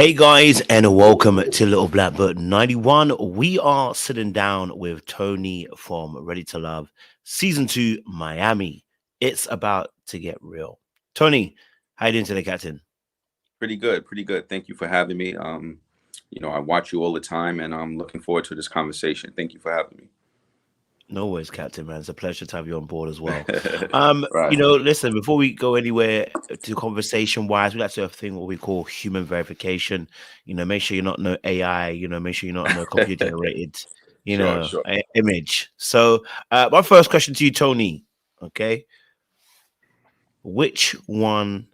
Hey guys, and welcome to Little Black Book 91. We are sitting down with Tony from Ready to Love, Season 2, Miami. It's about to get real. Tony, how you doing today, Captain? Pretty good, pretty good. Thank you for having me. I watch you all the time, and I'm looking forward to this conversation. Thank you for having me. No worries, Captain, man. It's a pleasure to have you on board as well. Right. Listen, before we go anywhere to conversation wise, we like to have a thing what we call human verification. Make sure you're not no AI, make sure you're not no computer generated, Sure, sure. image. So my first question to you, Tony, okay. Which one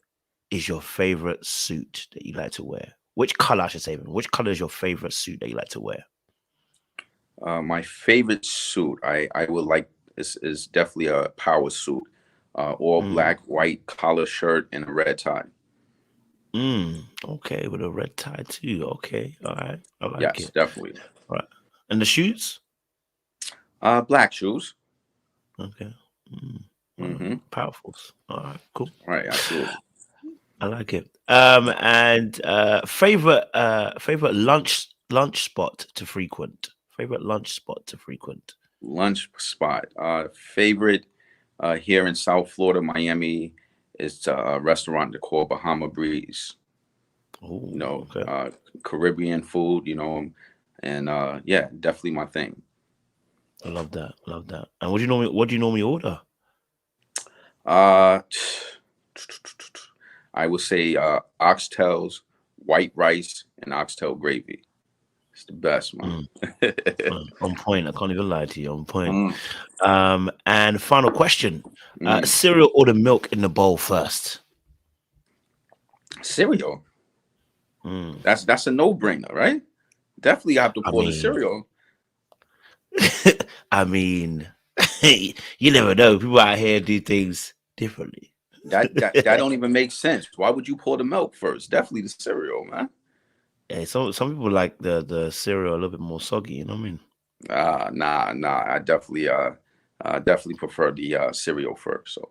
is your favorite suit that you like to wear? Which color, I should say, which color is your favorite suit that you like to wear? My favorite suit I would like is definitely a power suit, all Mm. black, white collar shirt, and a red tie. Okay, with a red tie too. Okay, all right, I like Yes, it. definitely. All right, and the shoes? Black shoes. Okay, Mm-hmm. powerful. All right, cool. Right, absolutely. I like it. And favorite lunch spot to frequent. Favorite lunch spot to frequent. Lunch spot. Favorite here in South Florida, Miami, is a restaurant they call Bahama Breeze. Oh, you know, okay. uh, Caribbean food, and yeah, definitely my thing. I love that. Love that. And what do you normally order? Uh, I would say oxtails, white rice, and oxtail gravy. It's the best, man. Mm, on point. I can't even lie to you. On point. Mm, And final question: mm. cereal or the milk in the bowl first? Cereal. Mm, That's a no brainer, right? Definitely have to I pour the mean, cereal. I mean, you never know. People out here do things differently. That don't even make sense. Why would you pour the milk first? Definitely the cereal, man. Yeah, some people like the cereal a little bit more soggy. You know what I mean? Nah. I definitely prefer the cereal first. So.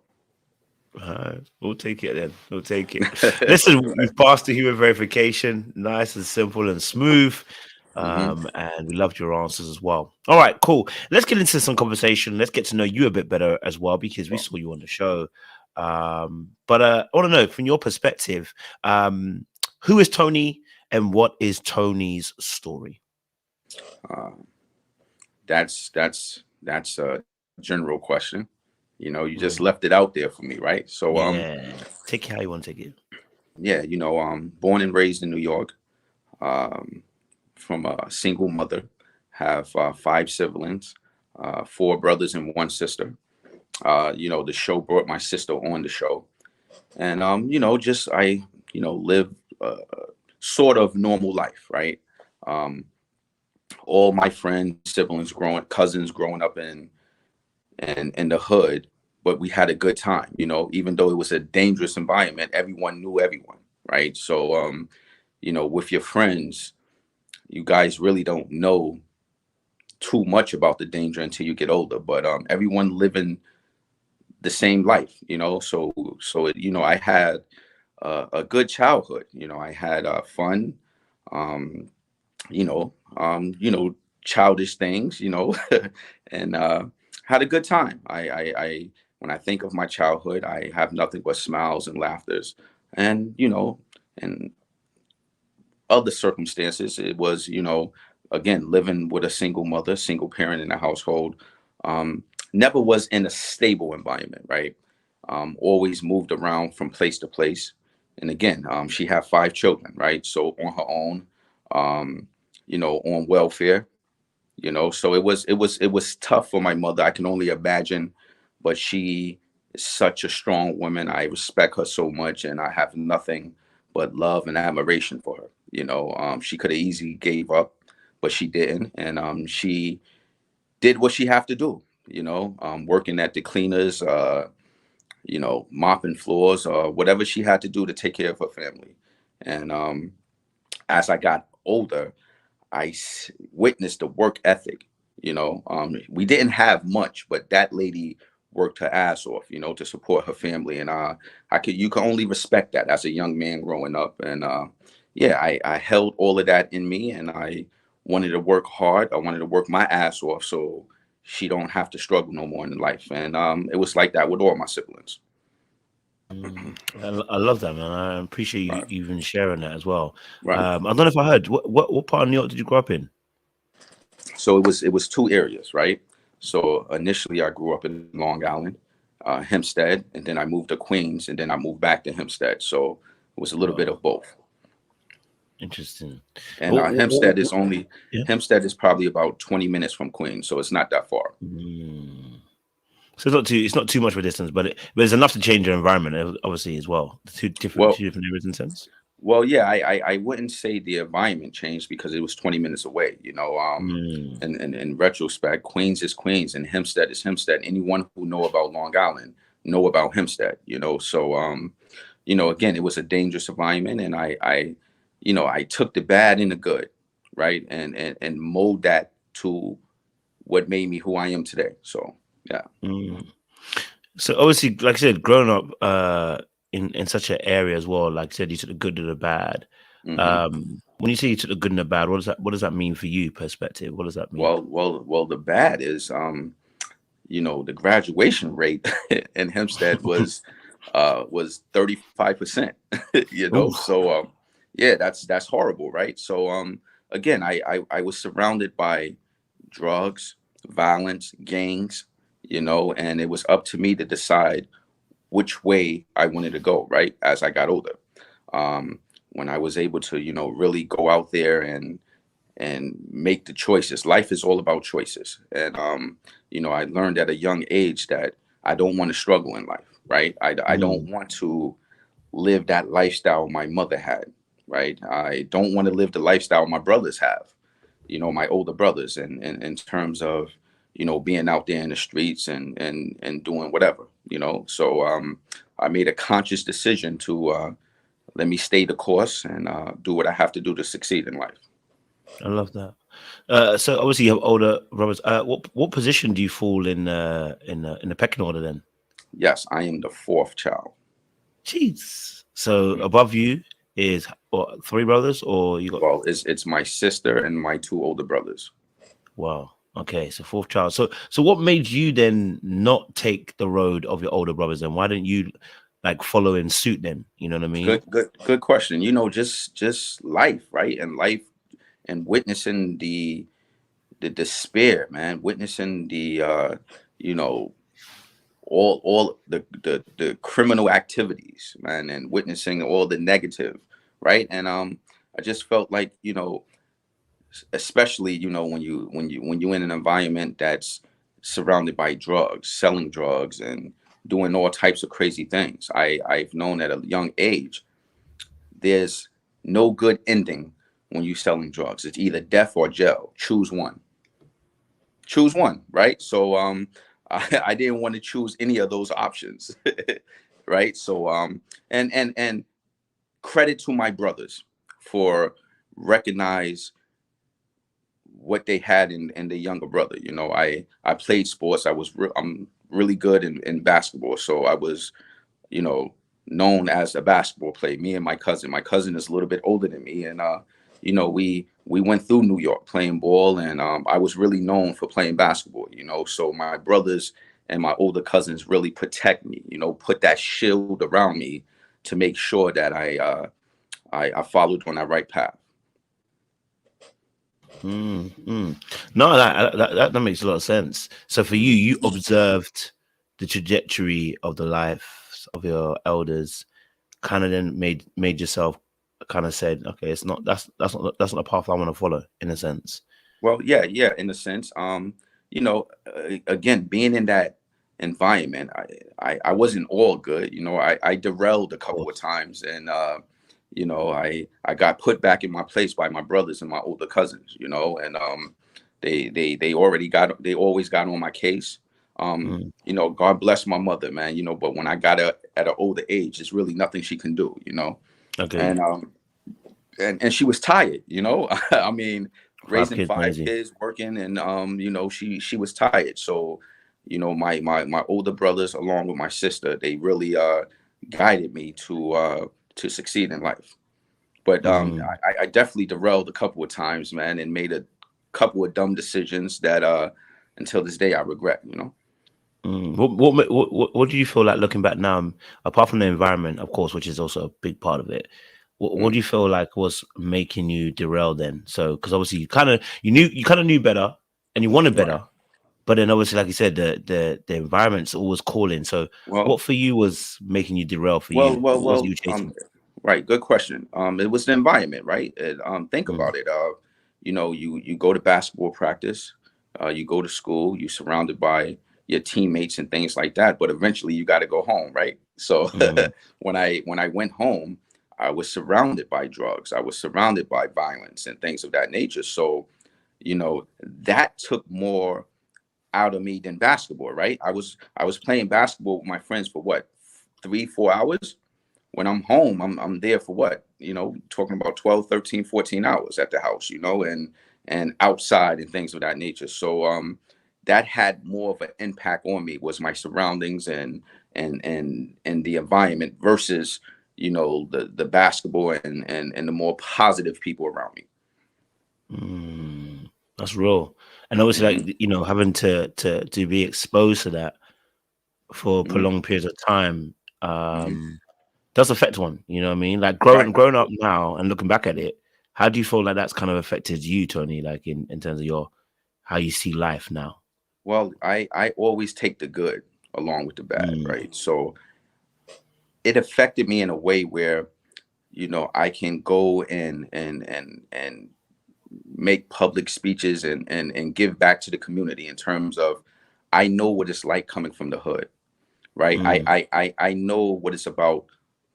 We'll take it then. We'll take it. Listen, we've passed the human verification, nice and simple and smooth. Hmm. And we loved your answers as well. All right, cool. Let's get into some conversation. Let's get to know you a bit better as well because we Sure. saw you on the show. But I want to know from your perspective, who is Tony and what is Tony's story? Uh, that's a general question. You just left Mm, it out there for me, right? So yeah, take it how you want to take it. yeah, born and raised in New York, um, from a single mother, have five siblings, four brothers and one sister. The show brought my sister on the show, and just I live sort of normal life, right? Um, all my friends, siblings, cousins growing up in the hood, but we had a good time, even though it was a dangerous environment. Everyone knew everyone, right? So with your friends, you guys really don't know too much about the danger until you get older. But everyone living the same life, I had a good childhood. I had fun, um, you know, childish things, and had a good time. I when I think of my childhood, I have nothing but smiles and laughters, and and other circumstances. It was, again, living with a single mother, single parent in a household. Never was in a stable environment, right? Always moved around from place to place. And again, she had five children, right? So on her own, um, on welfare, so it was tough for my mother. I can only imagine, but she is such a strong woman. I respect her so much, and I have nothing but love and admiration for her. She could have easily gave up, but she didn't, and she did what she have to do. Working at the cleaners, mopping floors, whatever she had to do to take care of her family. And as I got older, witnessed the work ethic. We didn't have much, but that lady worked her ass off, to support her family, and you can only respect that as a young man growing up. And yeah, I held all of that in me, and I wanted to work hard. I wanted to work my ass off so she don't have to struggle no more in life. And it was like that with all my siblings. I love that, man. I appreciate you Right. even sharing that as well. Right. I don't know if I heard what part of New York did you grow up in? So it was two areas, right? So initially I grew up in Long Island, Hempstead, and then I moved to Queens, and then I moved back to Hempstead. So it was a little bit Wow, of both. interesting. And What, what, what, Hempstead is what- only yeah. Hempstead is probably about 20 minutes from Queens, so it's not that far. Mm. So it's not too much of a distance, but it's enough to change your environment, obviously as well. Well, Two different areas in sense. Well, yeah, I wouldn't say the environment changed because it was 20 minutes away. Mm. In retrospect, Queens is Queens and Hempstead is Hempstead. Anyone who know about Long Island know about Hempstead. So again, it was a dangerous environment, and I took the bad and the good, right, and mold that to what made me who I am today. So yeah. Mm. So obviously, like I said, growing up in such an area as well, like I said, you took the good and the bad. hmm When you say you took the good and the bad, what does that mean for you? Perspective. What does that mean? Well, the bad is the graduation rate in Hempstead was 35%. Oof. So yeah, that's horrible, right? So again, I was surrounded by drugs, violence, gangs, and it was up to me to decide which way I wanted to go, right? As I got older. When I was able to, really go out there and make the choices. Life is all about choices. And I learned at a young age that I don't want to struggle in life, right? I don't Mm. want to live that lifestyle my mother had, right? I don't want to live the lifestyle my brothers have, my older brothers, and in terms of, being out there in the streets and doing whatever, So I made a conscious decision to let me stay the course and do what I have to do to succeed in life. I love that. So obviously you have older brothers. What position do you fall in the pecking order then? Yes, I am the fourth child. Jeez. So above you is what, three brothers, or you got? Well, it's my sister and my two older brothers. Wow. Okay, so fourth child. So what made you then not take the road of your older brothers, and why didn't you like follow in suit then? You know what I mean? Good question. Just life, right? And life and witnessing the despair, man. Witnessing the you know all the criminal activities, man, and witnessing all the negative, right? And I just felt like especially when you're in an environment that's surrounded by drugs, selling drugs, and doing all types of crazy things. I've known at a young age there's no good ending when you're selling drugs. It's either death or jail. Choose one, right? So I didn't want to choose any of those options. Right? So and credit to my brothers for recognize what they had in the younger brother. I played sports. I'm really good in basketball, so I was you know known as a basketball player. Me and my cousin. My cousin is a little bit older than me, and we went through New York playing ball, and I was really known for playing basketball. So my brothers and my older cousins really protect me. Put that shield around me to make sure that I followed on that right path. Mm, mm. No, that makes a lot of sense. So for you, you observed the trajectory of the lives of your elders, kind of then made yourself kind of said, okay, it's not that's not the path I want to follow in a sense. Well, yeah, yeah, in a sense. Again, being in that environment, I wasn't all good. I derailed a Of couple of course. times, and I got put back in my place by my brothers and my older cousins. And they always got on my case. Mm, God bless my mother, man. But when I got at an older age, there's really nothing she can do. okay. And and she was tired. I mean, Five raising kids, not five easy. kids, working, and she was tired. So my older brothers, along with my sister, they really guided me to succeed in life. But Mm. I definitely derailed a couple of times, man, and made a couple of dumb decisions that until this day I regret, you know. What do you feel like looking back now, apart from the environment, of course, which is also a big part of it? What do Mm, you feel like was making you derail then? So, because obviously you kind of knew better and you wanted right. better, but then obviously, like you said, the environment's always calling. So, Well, what for you was making you derail? For well, you, well, what was well. you chasing? Right. Good question. It was the environment, right? Think Mm, about it. You know, you go to basketball practice, you go to school, you're surrounded by your teammates and things like that. But eventually, you got to go home, right? So mm, when I went home, I was surrounded by drugs. I was surrounded by violence and things of that nature. So you know that took more out of me than basketball, right? I was playing basketball with my friends for what, 3 4 hours. When I'm home, I'm there for what, talking about 12, 13, 14 hours at the house, and outside and things of that nature. So that had more of an impact on me, was my surroundings and the environment versus the basketball and the more positive people around me. mm. That's real, and obviously, Hmm. like having to be exposed to that for Hmm. prolonged periods of time. Hmm. Does affect one, you know what I mean? Like Right. growing up now and looking back at it, how do you feel like that's kind of affected you, Tony? Like in terms of your how you see life now? Well, I always take the good along with the bad, Mm, right? So it affected me in a way where I can go and make public speeches and give back to the community in terms of, I know what it's like coming from the hood, right? I mm, I I, I know what it's about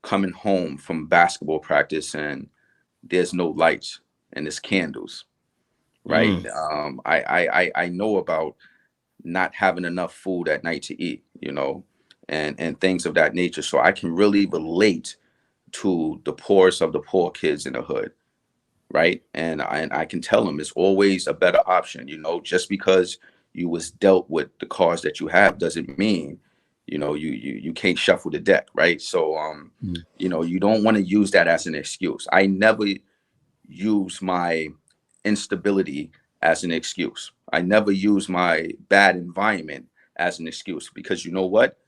coming home from basketball practice and there's no lights and there's candles, right? mm, I know about not having enough food at night to eat, and things of that nature. So I can really relate to the poorest of the poor kids in the hood, right? And I can tell them it's always a better option. Just because you was dealt with the cards that you have doesn't mean you can't shuffle the deck, right? So mm, you don't want to use that as an excuse. I never use my instability as an excuse. I never use my bad environment as an excuse, because you know what?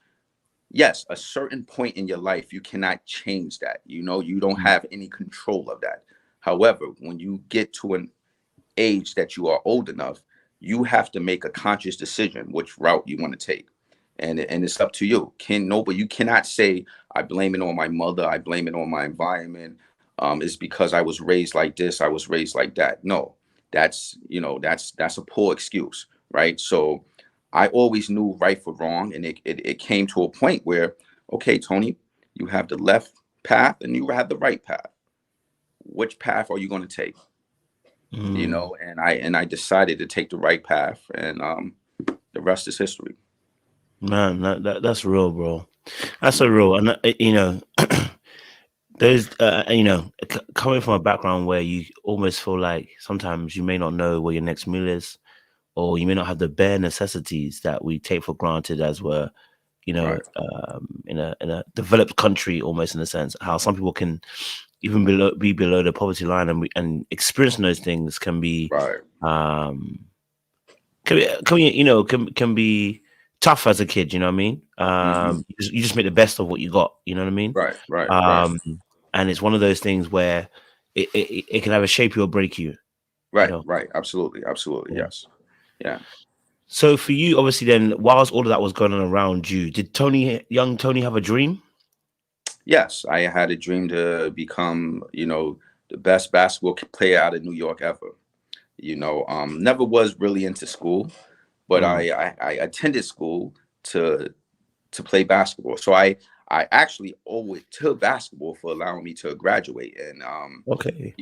Yes, a certain point in your life, you cannot change that. You don't mm, have any control of that. However, when you get to an age that you are old enough, you have to make a conscious decision which route you want to take. And it's up to you. But you cannot say, I blame it on my mother, I blame it on my environment. It's because I was raised like this, I was raised like that. No, that's a poor excuse, right? So I always knew right from wrong, and it came to a point where, okay, Tony, you have the left path and you have the right path. Which path are you going to take? mm. And I decided to take the right path, and the rest is history. Man, that's real, bro. That's so real, and there's coming from a background where you almost feel like sometimes you may not know where your next meal is, or you may not have the bare necessities that we take for granted as we're Right, in a developed country, almost in a sense. How some people can even be below the poverty line, and experiencing those things right. um, can be tough as a kid. You know what I mean? Hmm. You just make the best of what you got. You know what I mean? Right, right, right, Um, and it's one of those things where it can either shape you or break you. You right, know. right. Absolutely, absolutely. Yeah. Yes. Yeah. So for you, obviously, then, whilst all of that was going on around you, did young Tony, have a dream? Yes, I had a dream to become, the best basketball player out of New York ever. Never was really into school, but Mm, I attended school to to play basketball. So I actually owe it to basketball for allowing me to graduate. And okay.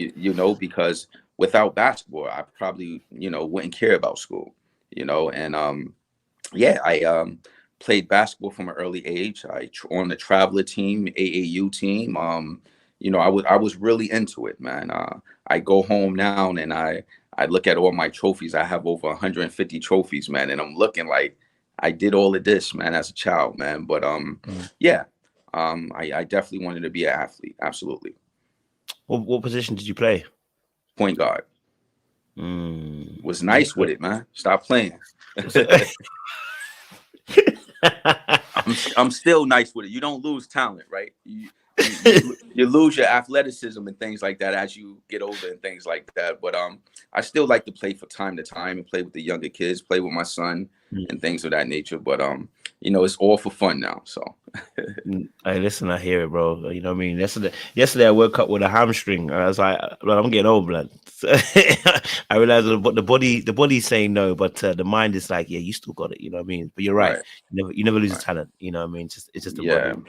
because without basketball, I probably wouldn't care about school. And yeah, I played basketball from an early age. On the traveler team, AAU team. I was really into it, man. I go home now and I look at all my trophies. I have over 150 trophies, man, and I'm looking like I did all of this, man, as a child, man. But Mm. yeah, I definitely wanted to be an athlete. Absolutely. What position did you play? Point guard. Was nice with Okay. it, man. Stop playing. So- I'm still nice with it. You don't lose talent, right? You lose your athleticism and things like that as you get older and things like that. But I still like to play from time to time and play with the younger kids, play with my son and things of that nature. But it's all for fun now. So Hey, listen, I hear it, bro. You know what I mean? Yesterday I woke up with a hamstring. I was like, "Blood, I'm getting old, blood." I realized the body's saying no, but the mind is like, yeah, you still got it. You know what I mean? But you're right. right, You never lose the right. talent. You know what I mean? It's just the Yeah. body.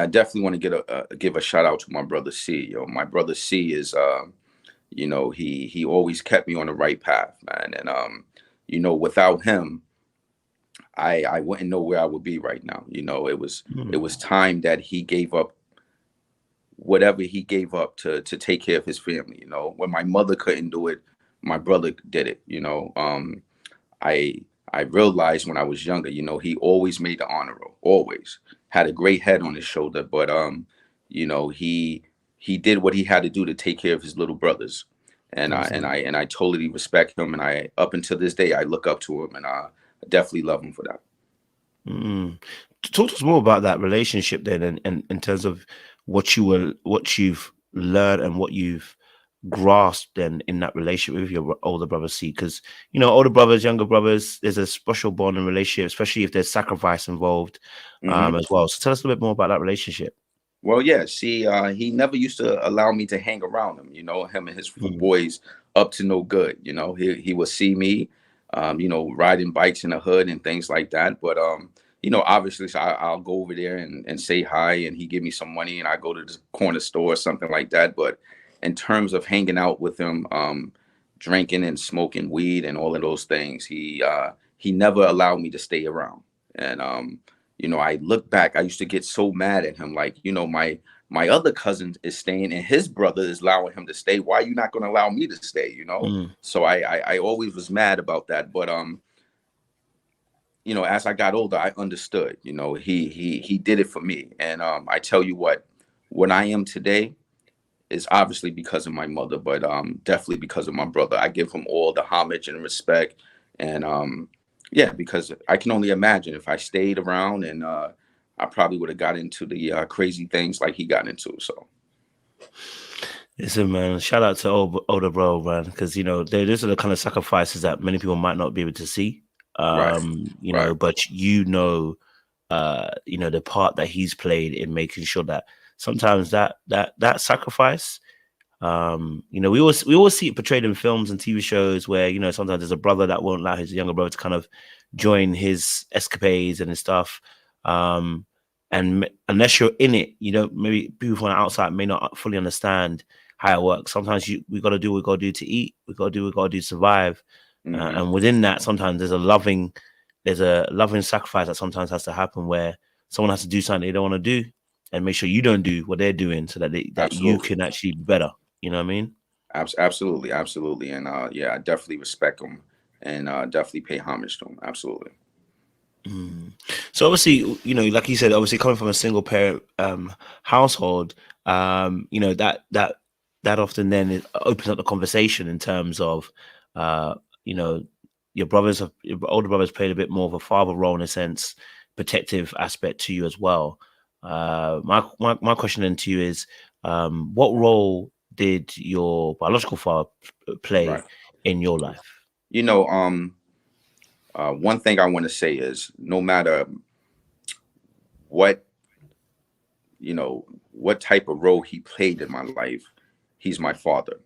I definitely want to give a shout out to my brother C. My brother C is he always kept me on the right path, man. And without him, I wouldn't know where I would be right now. It was time that he gave up whatever he gave up to take care of his family. When my mother couldn't do it, my brother did it. I I realized when I was younger, he always made the honor roll, always had a great head on his shoulder, but he did what he had to do to take care of his little brothers, and I totally respect him, and I up until this day I look up to him, and I definitely love him for that. Mm. Talk to us more about that relationship then, and in terms of what you've learned and what you've grasped then in that relationship with your older brother. See, because older brothers, younger brothers, there's a special bond and relationship, especially if there's sacrifice involved, Hmm. as well. So tell us a bit more about that relationship. Well, yeah. See, he never used to allow me to hang around him. Him and his Mm. boys up to no good. He would see me, riding bikes in the hood and things like that. But obviously, so I'll go over there and say hi, and he give me some money, and I go to the corner store or something like that. But in terms of hanging out with him, drinking and smoking weed and all of those things, he never allowed me to stay around. And I look back, I used to get so mad at him, like, my other cousin is staying and his brother is allowing him to stay. Why are you not going to allow me to stay? Mm. So I always was mad about that. But as I got older, I understood. He did it for me, and I tell you what I am today is obviously because of my mother, but definitely because of my brother. I give him all the homage and respect, and yeah, because I can only imagine if I stayed around, and I probably would have got into the crazy things like he got into. So Listen, man, shout out to older bro, man, because those are the kind of sacrifices that many people might not be able to see. right, right, But the part that he's played in making sure that sometimes that sacrifice, we always see it portrayed in films and TV shows where sometimes there's a brother that won't allow his younger brother to kind of join his escapades and his stuff. And unless you're in it, maybe people from the outside may not fully understand how it works. Sometimes we got to do what we got to do to eat. We got to do what we got to do to survive. hmm, And within that, sometimes there's a loving sacrifice that sometimes has to happen where someone has to do something they don't want to do and make sure you don't do what they're doing so that you absolutely, can actually be better. You know what I mean? absolutely, absolutely, and yeah, I definitely respect him, and definitely pay homage to him. Absolutely. Mm. So obviously, like you said, obviously coming from a single parent household, that often then it opens up the conversation in terms of, uh, you know, your older brothers played a bit more of a father role in a sense, protective aspect to you as well. My question then to you is, what role did your biological father Right. play in your life? You know, one thing I want to say is no matter what, what type of role he played in my life, he's my father.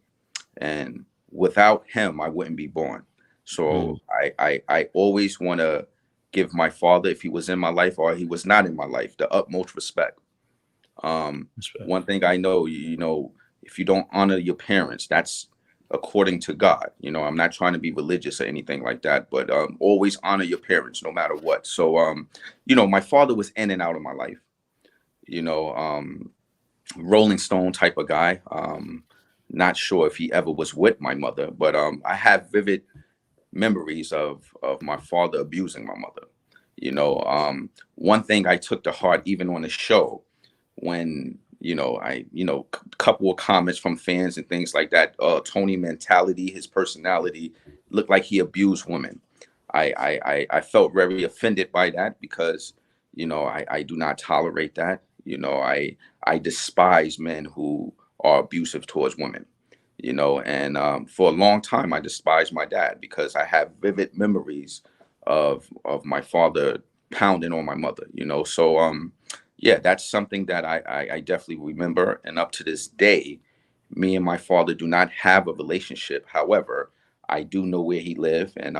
And without him, I wouldn't be born. Mm. So I always want to give my father, if he was in my life or he was not in my life, the utmost respect. Respect. One thing I know, if you don't honor your parents, that's according to God. I'm not trying to be religious or anything like that, but always honor your parents no matter what. So, my father was in and out of my life, you know, um, Rolling Stone type of guy. Not sure if he ever was with my mother, but I have vivid memories of my father abusing my mother. One thing I took to heart, even on the show, when couple of comments from fans and things like that. Tony mentality, his personality looked like he abused women. I felt very offended by that because, I do not tolerate that. I despise men who are abusive towards women, and for a long time, I despised my dad because I have vivid memories of my father pounding on my mother, so, yeah, that's something that I definitely remember. And up to this day, me and my father do not have a relationship. However, I do know where he lives. And,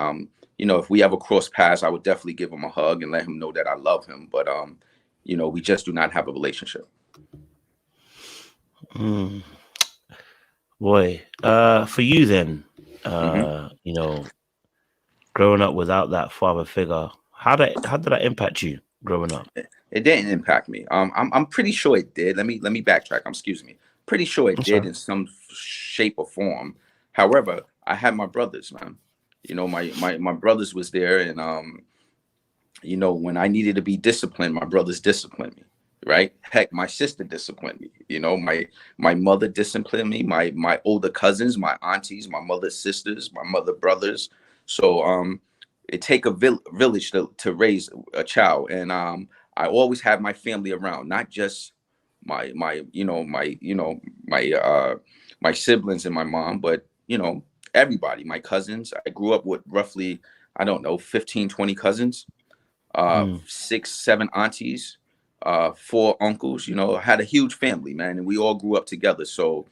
if we ever cross paths, I would definitely give him a hug and let him know that I love him. But, we just do not have a relationship. Mm, boy, for you then, Hmm. growing up without that father figure, how did that impact you growing up? It didn't impact me. I'm pretty sure it did. Let me backtrack. Excuse me. Pretty sure it did Okay. in some shape or form. However, I had my brothers, man. My brothers was there, and when I needed to be disciplined, my brothers disciplined me. Right? Heck, my sister disciplined me. My mother disciplined me. My older cousins, my aunties, my mother's sisters, my mother brothers. So it take a village to raise a child, and I always had my family around, not just my siblings and my mom, but everybody, my cousins. I grew up with roughly, I don't know, 15, 20 cousins, Mm, 6, 7 aunties, 4 uncles. I had a huge family, man, and we all grew up together. So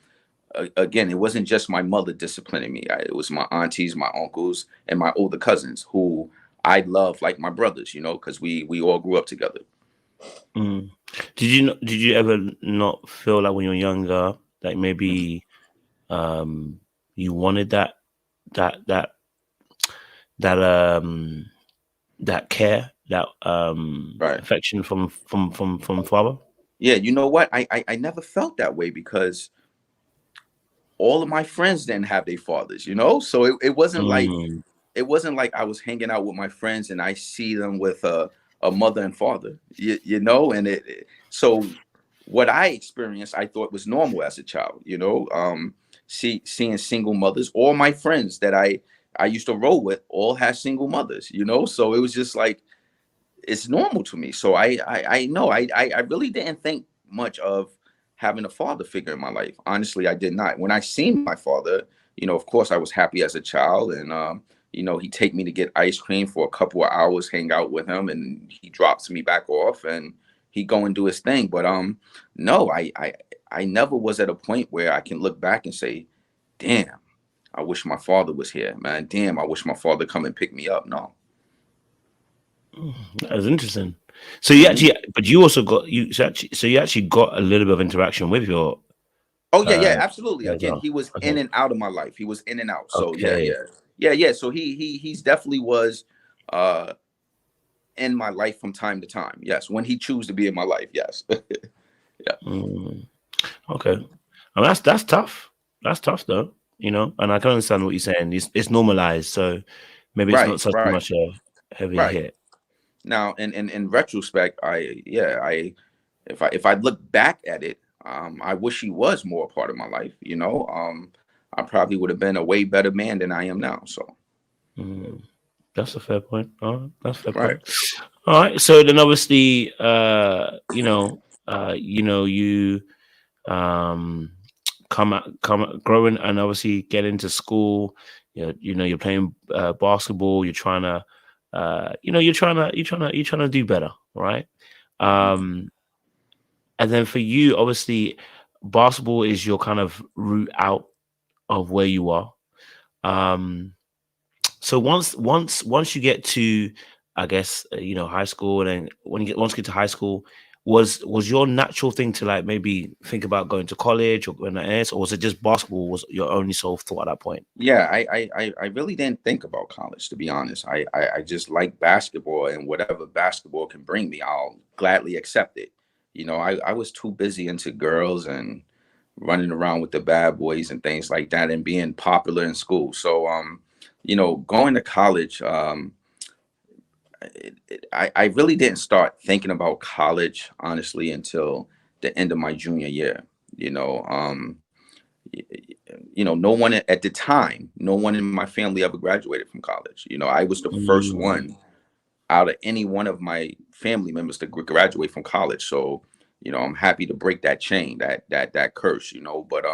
again, it wasn't just my mother disciplining me. It was my aunties, my uncles, and my older cousins who I love like my brothers. Because we all grew up together. mm. Did you ever not feel like when you were younger, like maybe um you wanted that that that that care, that Right. affection from father? Yeah. You know what? I never felt that way because all of my friends didn't have their fathers. So it wasn't like Mm, I was hanging out with my friends and I see them with a mother and father, and so what I experienced, I thought was normal as a child, seeing single mothers. All my friends that I used to roll with all had single mothers, so it was just like, it's normal to me. So I know I really didn't think much of having a father figure in my life. Honestly, I did not. When I seen my father, of course I was happy as a child, and he'd take me to get ice cream for a couple of hours, hang out with him, and he drops me back off, and he go and do his thing. But no, I never was at a point where I can look back and say, damn, I wish my father was here, man. Damn, I wish my father come and pick me up. No. that was interesting. So Hmm. but you also got you actually got a little bit of interaction with your Oh yeah, yeah, uh absolutely. as Again, well. he was in Okay. and out of my life. He was in and out. So yeah, Okay. yeah, yeah, yeah. So he's definitely was uh in my life from time to time. Yes, when he choose to be in my life. Yes. Yeah. Mm, okay. I mean, that's tough. That's tough though, and I can understand what you're saying. It's normalized, so maybe it's not Right, such right, much a heavy right. hit. Now, in retrospect, I if I look back at it, I wish he was more a part of my life. I probably would have been a way better man than I am now. So Mm, that's a fair point. All right, that's a fair right. point. All right. So then, obviously, you um growing and obviously get into school. You're playing basketball. You're trying to, you're trying to do better, right? Um, and then for you, obviously, basketball is your kind of route out of where you are. Um, so once you get to, I guess, high school, and then once you get to high school, was your natural thing to like maybe think about going to college or going to AS, or was it just basketball was your only sole thought at that point? Yeah, I really didn't think about college, to be honest. I just like basketball, and whatever basketball can bring me, I'll gladly accept it. I was too busy into girls and running around with the bad boys and things like that, and being popular in school. So going to college, I really didn't start thinking about college honestly until the end of my junior year. No one at the time, no one in my family ever graduated from college. I was the first Mm. one out of any one of my family members to graduate from college. So, I'm happy to break that chain, that curse. But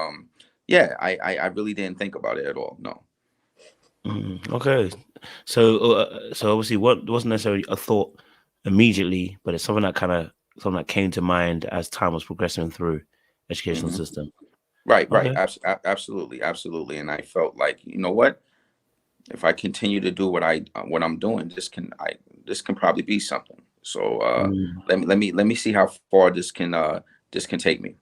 yeah, I really didn't think about it at all. No. Okay, so obviously, what wasn't necessarily a thought immediately, but it's something that came to mind as time was progressing through educational hmm system. Right. Okay. Absolutely. And I felt like, what? If I continue to do what I'm doing, this can probably be something. So Mm. let me see how far this can take me.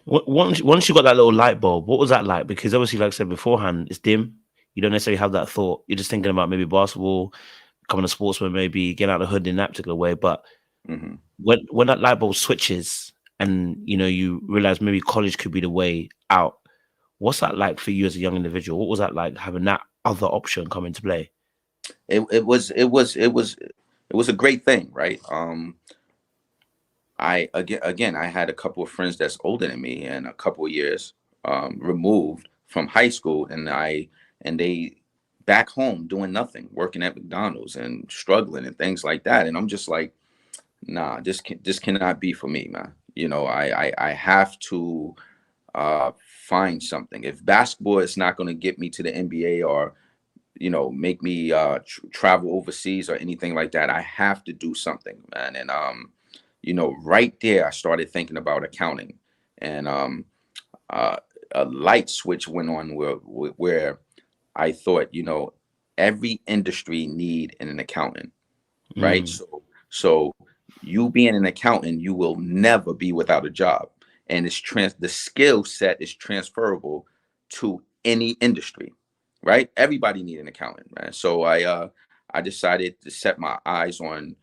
Once you got that little light bulb, what was that like? Because obviously, like I said beforehand, it's dim. You don't necessarily have that thought. You're just thinking about maybe basketball, becoming a sportsman, maybe getting out of the hood in that particular way. But hmm when that light bulb switches and you realize maybe college could be the way out, what's that like for you as a young individual? What was that like having that other option come into play? It was a great thing, right? I had a couple of friends that's older than me and a couple of years removed from high school, and they back home doing nothing, working at McDonald's and struggling and things like that. And I'm just like, nah, this cannot be for me, man. I have to find something. If basketball is not going to get me to the NBA or make me travel overseas or anything like that, I have to do something, man. And right there, I started thinking about accounting, and uh, a light switch went on where I thought, every industry need an accountant, right? Mm, So you being an accountant, you will never be without a job, and the skill set is transferable to any industry, right? Everybody need an accountant, man. So I decided to set my eyes on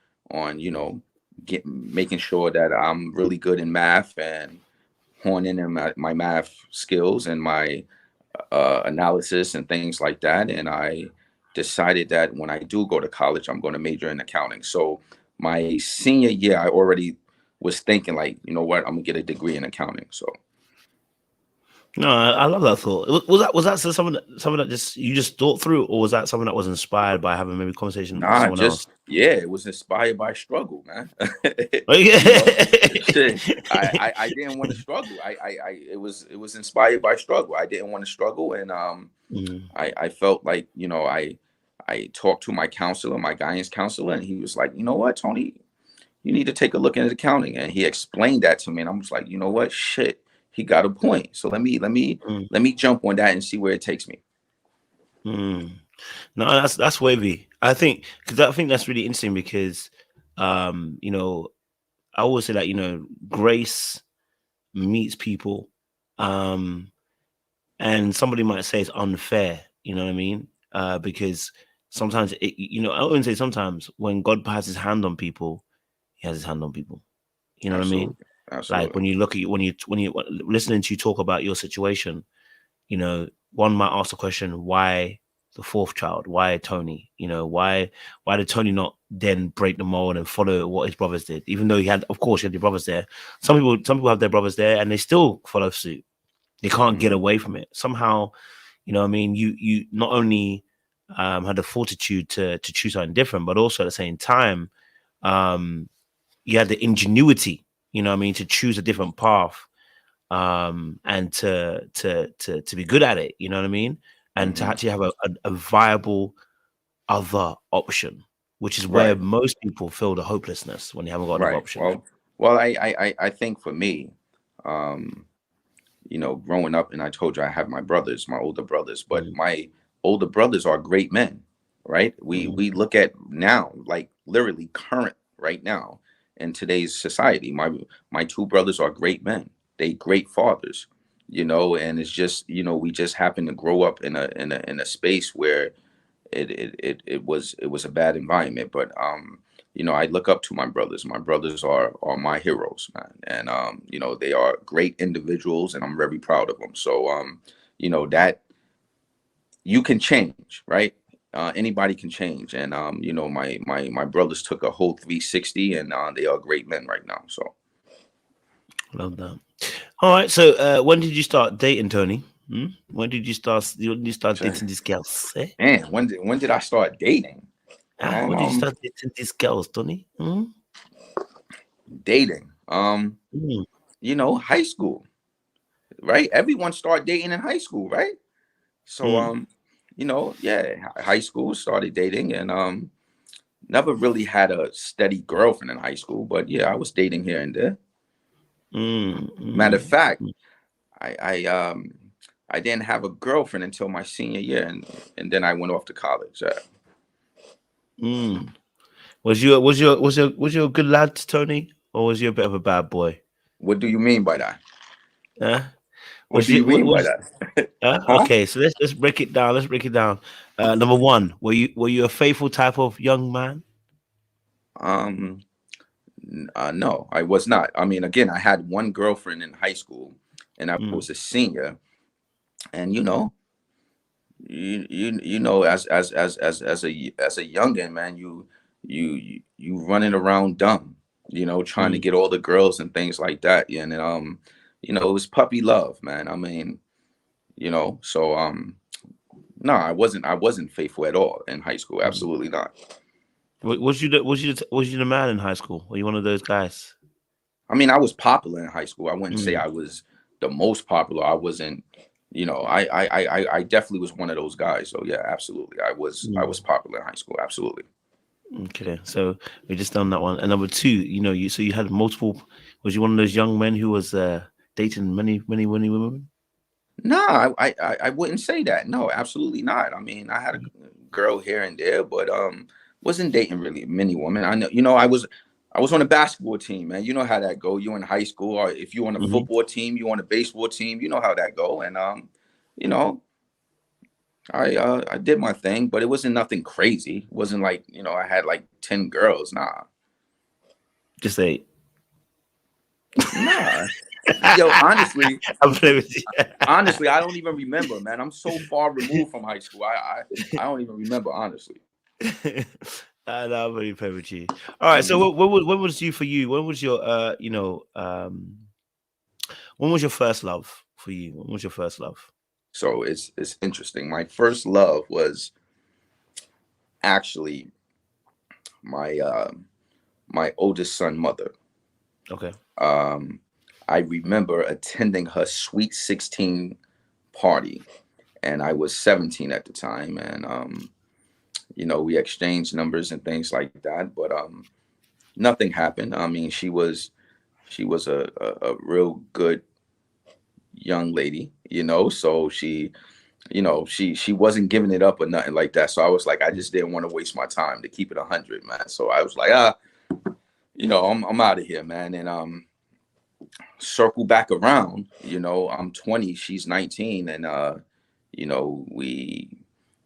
making sure that I'm really good in math and honing in my math skills and my analysis and things like that. And I decided that when I do go to college, I'm going to major in accounting. So my senior year, I already was thinking like, you know what, I'm gonna get a degree in accounting. So no, I love that thought. Was that something that just you just thought through, or was that something that was inspired by having maybe conversation with nah, someone else? just yeah, it was inspired by struggle, man. Oh, yeah. you know, shit. I didn't want to struggle. It was inspired by struggle. I didn't want to struggle, and Mm, I felt like I talked to my counselor, my guidance counselor, and he was like, you know what, Tony, you need to take a look at accounting. And he explained that to me, and I was like, you know what, shit, he got a point. So mm, let me jump on that and see where it takes me. mm. No, that's wavy. I think that's really interesting because, um, you know, I always say that grace meets people, um, and somebody might say it's unfair. You know what I mean? Because sometimes I wouldn't say sometimes when God has His hand on people, He has His hand on people. You know what I mean? Absolutely, Like absolutely. when you look at when you listening to you talk about your situation, one might ask the question, why the fourth child? Why Tony? Why did Tony not then break the mold and follow what his brothers did? Even though of course, he had your brothers there. Some people have their brothers there and they still follow suit. They can't get hmm away from it. Somehow, what I mean, you not only had the fortitude to choose something different, but also at the same time, um, you had the ingenuity, what I mean, to choose a different path, and to be good at it, you know what I mean, and to hmm actually have a viable other option, which is where Right, most people feel the hopelessness when they haven't got another right. option. Well, I think for me, um, growing up, and I told you I have my brothers, my older brothers, but Mm, my older brothers are great men, right? We mhm, we look at now, like literally current right now in today's society. My two brothers are great men. They great fathers, and it's just, we just happen to grow up in a space where it was a bad environment. But I look up to my brothers. My brothers are my heroes, man, and they are great individuals, and I'm very proud of them. So that you can change, right? Anybody can change, and my brothers took a whole 360, and they are great men right now. So Love that. All right. So, when did you start dating, Tony? When did you start? When did you start So, dating these girls? Eh? man, when did I start dating? Man, When did you start dating these girls, Tony? dating. Mm, High school, right? Everyone start dating in high school, right? So, mm, yeah, high school started dating, and never really had a steady girlfriend in high school, but yeah, I was dating here and there. mm, Matter of mm, fact, I didn't have a girlfriend until my senior year, and then I went off to college. mm. Was you a good lad, Tony, or was you a bit of a bad boy? What do you mean by that? Huh? What Was do you you? What mean by was? that? Huh? Okay, so let's break it down. Let's break it down. Number one, were you a faithful type of young man? Um, no, I was not. I mean, again, I had one girlfriend in high school, and I Mm, was a senior, and as a youngin, man, you running around dumb, trying to mm, get all the girls and things like that. And it was puppy love, man. I mean, so no, I wasn't faithful at all in high school. mm. Absolutely not. Was you the man in high school? Were you one of those guys? I mean, I was popular in high school. I wouldn't say Mm, I was the most popular. I wasn't, I definitely was one of those guys. So yeah, absolutely. I was mm. popular in high school. Absolutely. Okay, so we just done that one. And number two, you had multiple. Was you one of those young men who was dating many women? No, I wouldn't say that. No, absolutely not. I mean, I had a girl here and there, but wasn't dating really many women. I know, I was on a basketball team, man. You know how that go. You in high school, or if you on a Hmm. football team, you on a baseball team. You know how that go. And you know, I did my thing, but it wasn't nothing crazy. It wasn't like I had like 10 girls. Just say, Nah. Yo, honestly, I'm playing with you. honestly, I don't even remember, man. I'm so far removed from high school. I don't even remember, honestly. No, I'm very playing with you. All right. So hmm when was you for you? When was your when was your first love for you? When was your first love? So it's interesting. My first love was actually my oldest son mother. Okay. Um, I remember attending her sweet 16 party, and I was 17 at the time, and we exchanged numbers and things like that, but nothing happened. I mean, she was a real good young lady, so she wasn't giving it up or nothing like that. So I was like, I just didn't want to waste my time to keep it 100, man. So I was like, I'm out of here, man. And circle back around, I'm 20, she's 19, and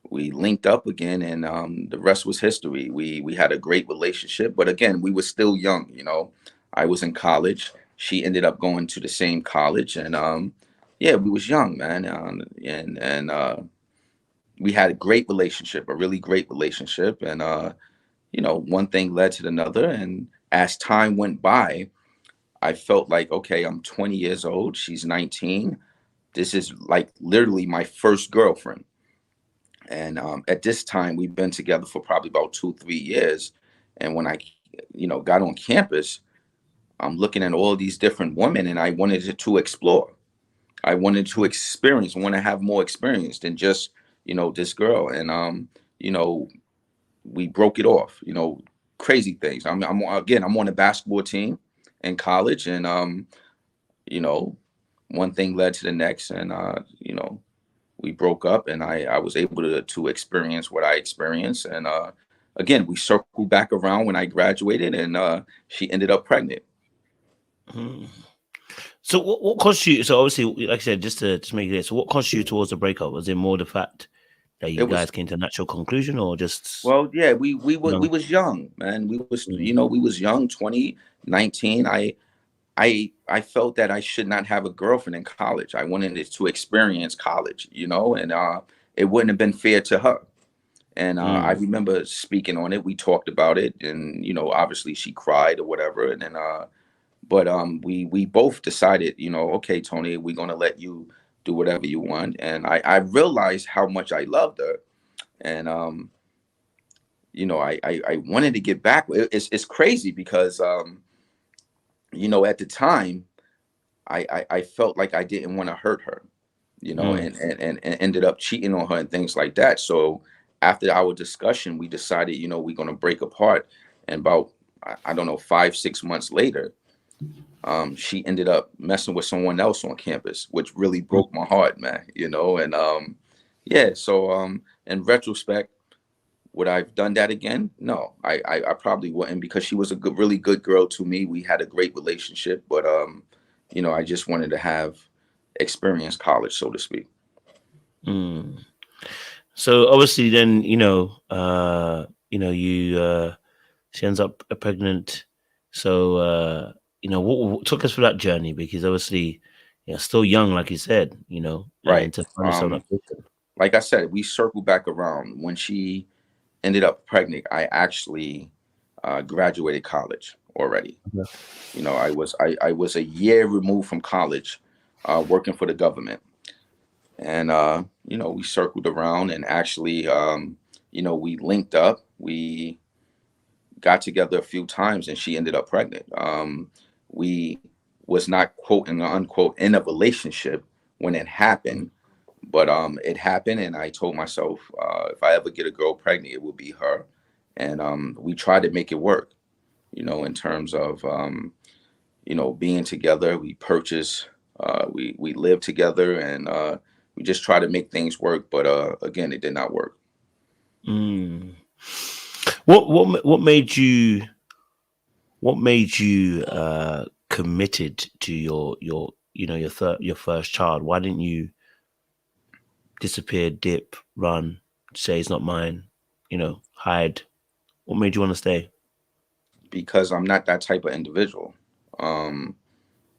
we linked up again, and the rest was history. We had a great relationship, but again, we were still young. I was in college. She ended up going to the same college, and yeah, we was young, man, and we had a great relationship, a really great relationship, and one thing led to another, and as time went by, I felt like, okay, I'm 20 years old, she's 19. This is like literally my first girlfriend. And at this time, we've been together for probably about 2, 3 years. And when I, got on campus, I'm looking at all these different women, and I wanted to explore. I wanted to experience, want to have more experience than just, this girl. And, you know, we broke it off, crazy things. I'm on a basketball team in college, and, you know, one thing led to the next. And, we broke up, and I was able to experience what I experienced. And again, we circled back around when I graduated, and she ended up pregnant. Mhm. So what caused you? So obviously, like I said, just make it. So what caused you towards the breakup? Was it more the fact that you It was guys came to a natural conclusion, or just Well, yeah, we young? was young, man. Mm, We was young, 20, 19. I felt that I should not have a girlfriend in college. I wanted to experience college, and it wouldn't have been fair to her. And I mm, remember speaking on it. We talked about it, and obviously she cried or whatever. And then, But we both decided, okay, Tony, we're gonna let you do whatever you want. And I realized how much I loved her. And I wanted to get back. It's crazy because at the time I felt like I didn't want to hurt her, Mm. and ended up cheating on her and things like that. So after our discussion, we decided, we're gonna break apart. And about I don't know, 5, 6 months later, she ended up messing with someone else on campus, which really Mm. broke my heart, man. And yeah, so in retrospect, would I've done that again? No, I probably wouldn't, because she was a really good girl to me. We had a great relationship, but I just wanted to have experience college, so to speak. Mm. So obviously, then she ends up pregnant. So what took us through that journey? Because obviously, still young, like you said, and Right. to find yourself in that position. Like I said, we circled back around. When she ended up pregnant, I actually graduated college already. Yeah. I was a year removed from college, working for the government. And we circled around, and actually, we linked up. We got together a few times, and she ended up pregnant. We was not, quote and unquote, in a relationship when it happened, but it happened, and I told myself, if I ever get a girl pregnant, it will be her. And we tried to make it work, in terms of being together. We purchased, we lived together, and we just tried to make things work. But again, it did not work. Mm. What made you committed to your first child? Why didn't you disappear, dip, run, say it's not mine, hide? What made you want to stay? Because I'm not that type of individual. Um,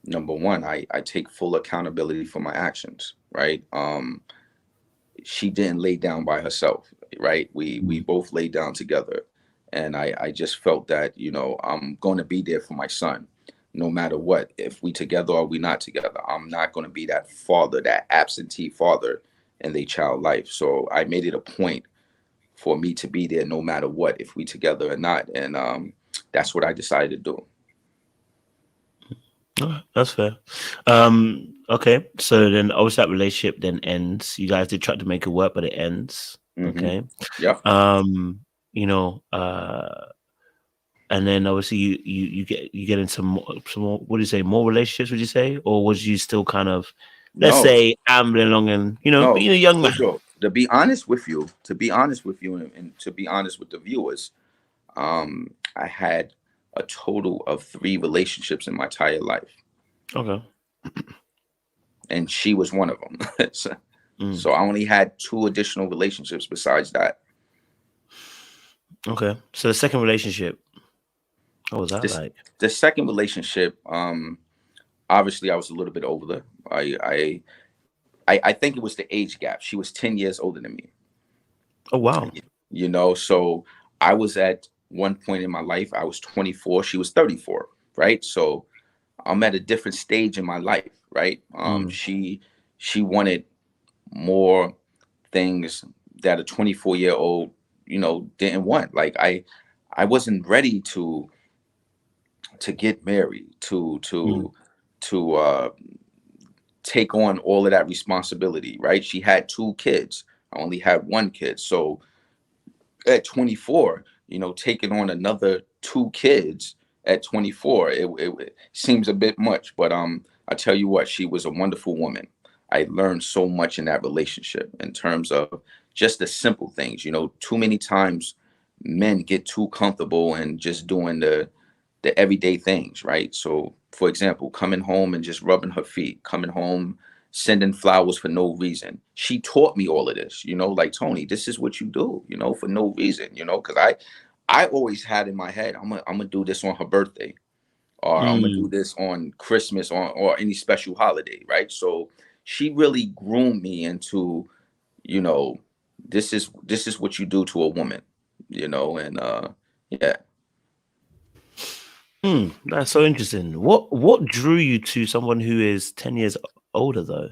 Number one, I take full accountability for my actions, right? She didn't lay down by herself, right? We Mm. both laid down together. And I just felt that, I'm going to be there for my son no matter what. If we together or we not together, I'm not going to be that father, that absentee father in their child life. So I made it a point for me to be there no matter what, if we together or not. And that's what I decided to do. Alright, that's fair. Okay, so then obviously that relationship then ends. You guys did try to make it work, but it ends. Hmm. Okay. Yep. Um, you know, uh, and then obviously you get into some more, what do you say, more relationships, would you say? Or was you still kind of, let's No, say, ambling along and no, being a young for man? sure. To be honest with you, and to be honest with the viewers, I had a total of 3 relationships in my entire life, Okay. and she was one of them. so, Mm, so I only had 2 additional relationships besides that. okay. So the second relationship, what was that This like? the second relationship, obviously I was a little bit older. I think it was the age gap. She was 10 years older than me. Oh wow. So I was at one point in my life, I was 24, she was 34, right? So I'm at a different stage in my life, right? Mm, She wanted more things that a 24-year-old, didn't want. Like I wasn't ready to get married, mm, to take on all of that responsibility, right? She had 2 kids. I only had 1 kid. So at 24, taking on another 2 kids at 24, it seems a bit much. But I tell you what, she was a wonderful woman. I learned so much in that relationship in terms of just the simple things. Too many times men get too comfortable and just doing the everyday things, right? So, for example, coming home and just rubbing her feet, coming home, sending flowers for no reason. She taught me all of this, like, Tony, this is what you do, for no reason, because I always had in my head, I'm gonna do this on her birthday, or I'm gonna do mm. this on Christmas, or any special holiday, right? So she really groomed me into, you know, this is what you do to a woman, and yeah. That's so interesting. What drew you to someone who is 10 years older though?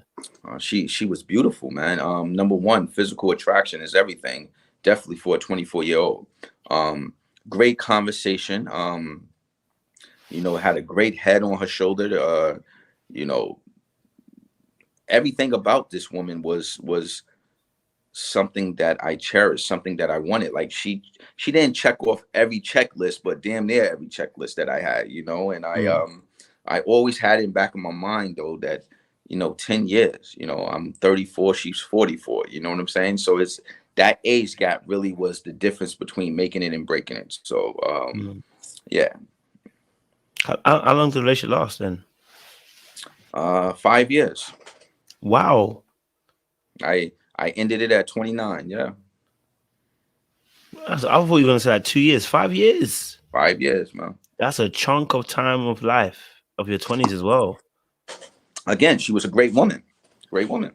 She was beautiful, man. Number one, physical attraction is everything. Definitely for a 24-year-old. Um, Great conversation. Had a great head on her shoulder. You know, Everything about this woman was something that I cherished, something that I wanted. Like she didn't check off every checklist, but damn near every checklist that I had, and Mm, I always had it in back of my mind though that 10 years, I'm 34, she's 44, you know what I'm saying? So it's that age gap really was the difference between making it and breaking it. So mm. yeah. How long did the relationship last then? 5 years. Wow. I ended it at 29. Yeah. I thought you were gonna say like 2 years, 5 years. 5 years, man. That's a chunk of time of life of your 20s as well. Again, she was a great woman. Great woman.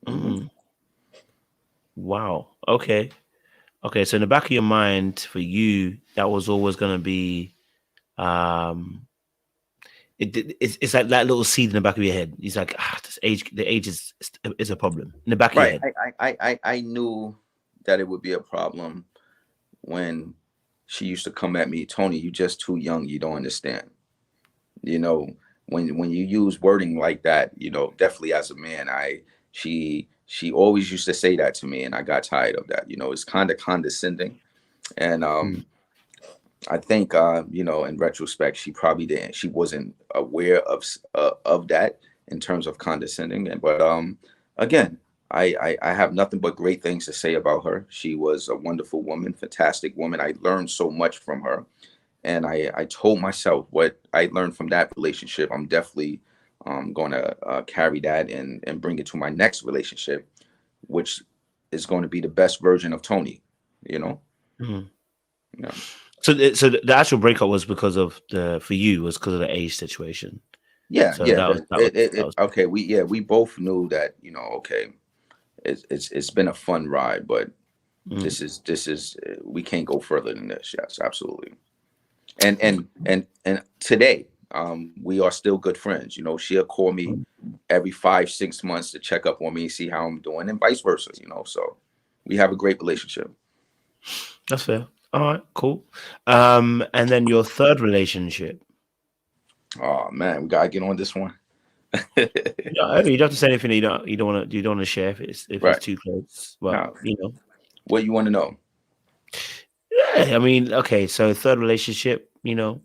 Hmm. Mm, wow. Okay. Okay. So in the back of your mind, for you, that was always gonna be um it's like that little seed in the back of your head. It's like the age is a problem in the back of your Right. head. I knew that it would be a problem when she used to come at me, Tony, you just too young, you don't understand. You know, when you use wording like that, definitely as a man, she always used to say that to me and I got tired of that. It's kind of condescending. And Mm, I think in retrospect, she wasn't aware of that in terms of condescending. But again, I have nothing but great things to say about her. She was a wonderful woman, fantastic woman. I learned so much from her, and I told myself what I learned from that relationship. I'm definitely going to carry that and bring it to my next relationship, which is going to be the best version of Tony. You know, mm. yeah. So the actual breakup was because of for you was because of the age situation. Yeah, So yeah. that was that was Okay, we both knew that, okay, it's been a fun ride, but mm, this is we can't go further than this. Yes, absolutely. And today, we are still good friends. She'll call me mm. every 5 6 months to check up on me, see how I'm doing, and vice versa. So we have a great relationship. That's fair. All right, cool. And then your third relationship. Oh man, we gotta get on this one. Yeah, you don't have to say anything that you don't want to share if it's Right too close. But now, what you want to know? yeah. I mean, okay. So third relationship. What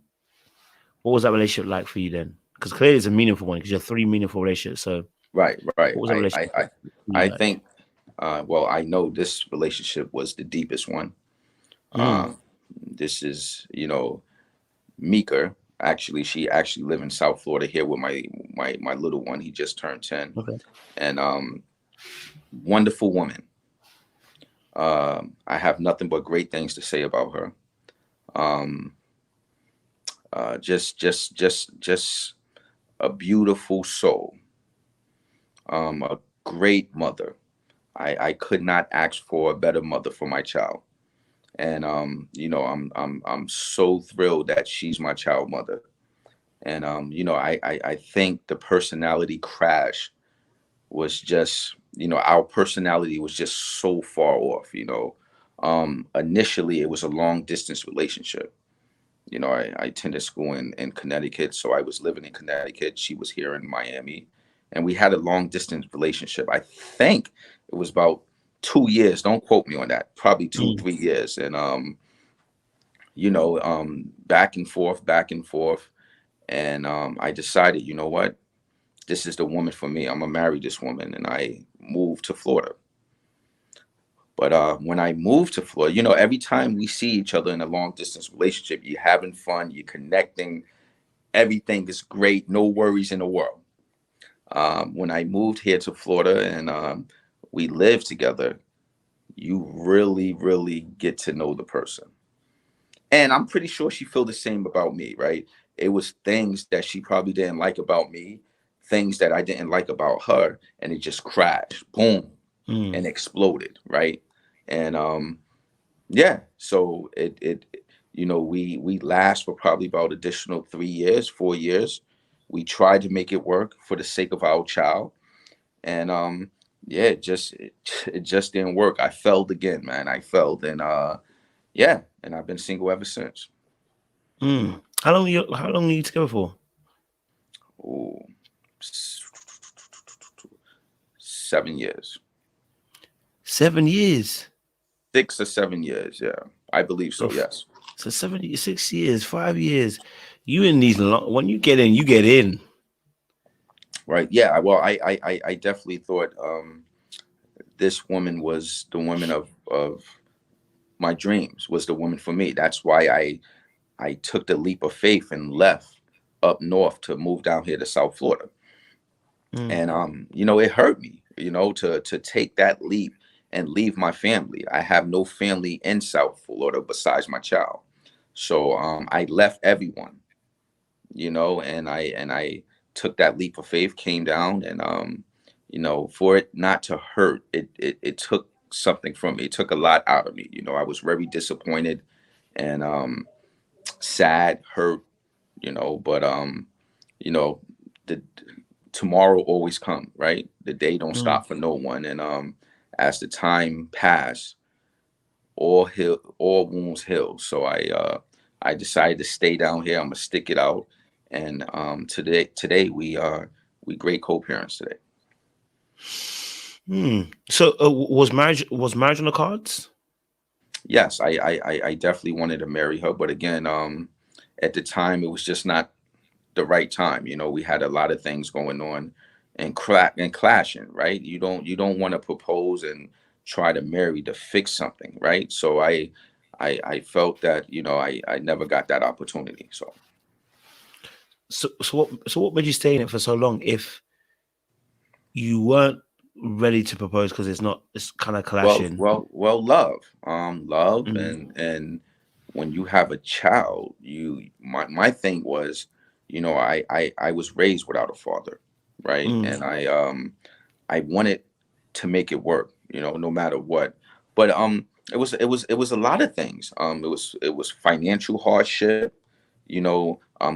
was that relationship like for you then? Because clearly it's a meaningful one because you have three meaningful relationships. So Right, right. what was that I relationship I I, for you I like? think. Well, I know this relationship was the deepest one. Mm, This is, Meeker. Actually, she actually live in South Florida here with my little one. He just turned 10, okay. and wonderful woman. I have nothing but great things to say about her. Um, just a beautiful soul. A great mother. I could not ask for a better mother for my child. And I'm so thrilled that she's my child mother. And I think the personality crash was just, our personality was just so far off. Initially it was a long distance relationship. I attended school in Connecticut, so I was living in Connecticut. She was here in Miami, and we had a long distance relationship. I think it was about 2 years. Don't quote me on that. Probably two, Mm, 3 years, and back and forth, back and forth. And I decided, you know what, this is the woman for me. I'm gonna marry this woman, and I moved to Florida. But when I moved to Florida, every time we see each other in a long distance relationship, you're having fun, you're connecting, everything is great, no worries in the world. When I moved here to Florida and we lived together, you really, really get to know the person. And I'm pretty sure she felt the same about me, right? It was things that she probably didn't like about me, things that I didn't like about her, and it just crashed, boom, mm, and exploded, right? And yeah, so it we last for probably about additional 3 years, 4 years. We tried to make it work for the sake of our child, and yeah, it just didn't work. I failed again, man. I failed, and yeah, and I've been single ever since. How long are you together for? Ooh, 7 years. 7 years. 6 or 7 years, yeah, I believe So, so. Yes. so 6 years, 5 years. You in these when you get in, you get in. Right. Yeah. Well, I definitely thought this woman was the woman of my dreams. Was the woman for me. That's why I took the leap of faith and left up north to move down here to South Florida. And it hurt me, to take that leap and leave my family. I have no family in South Florida besides my child. So I left everyone, and I took that leap of faith, came down, and for it not to hurt, it took something from me. It took a lot out of me. I was very disappointed and sad, hurt, but you know, the tomorrow always come, right? The day don't stop for no one. And as the time passed, all wounds heal. So I decided to stay down here. I'm gonna stick it out. And today we great co-parents today. So was marriage on the cards? Yes, I definitely wanted to marry her, but again, at the time it was just not the right time. We had a lot of things going on and clashing, right? You don't want to propose and try to marry to fix something, right? So I felt that I never got that opportunity. So So what made you stay in it for so long if you weren't ready to propose because it's kind of well clashing? well well love, love, Mm, and when you have a child, my thing was, I was raised without a father, right? mm, And I wanted to make it work, no matter what. But it was a lot of things. It was financial hardship,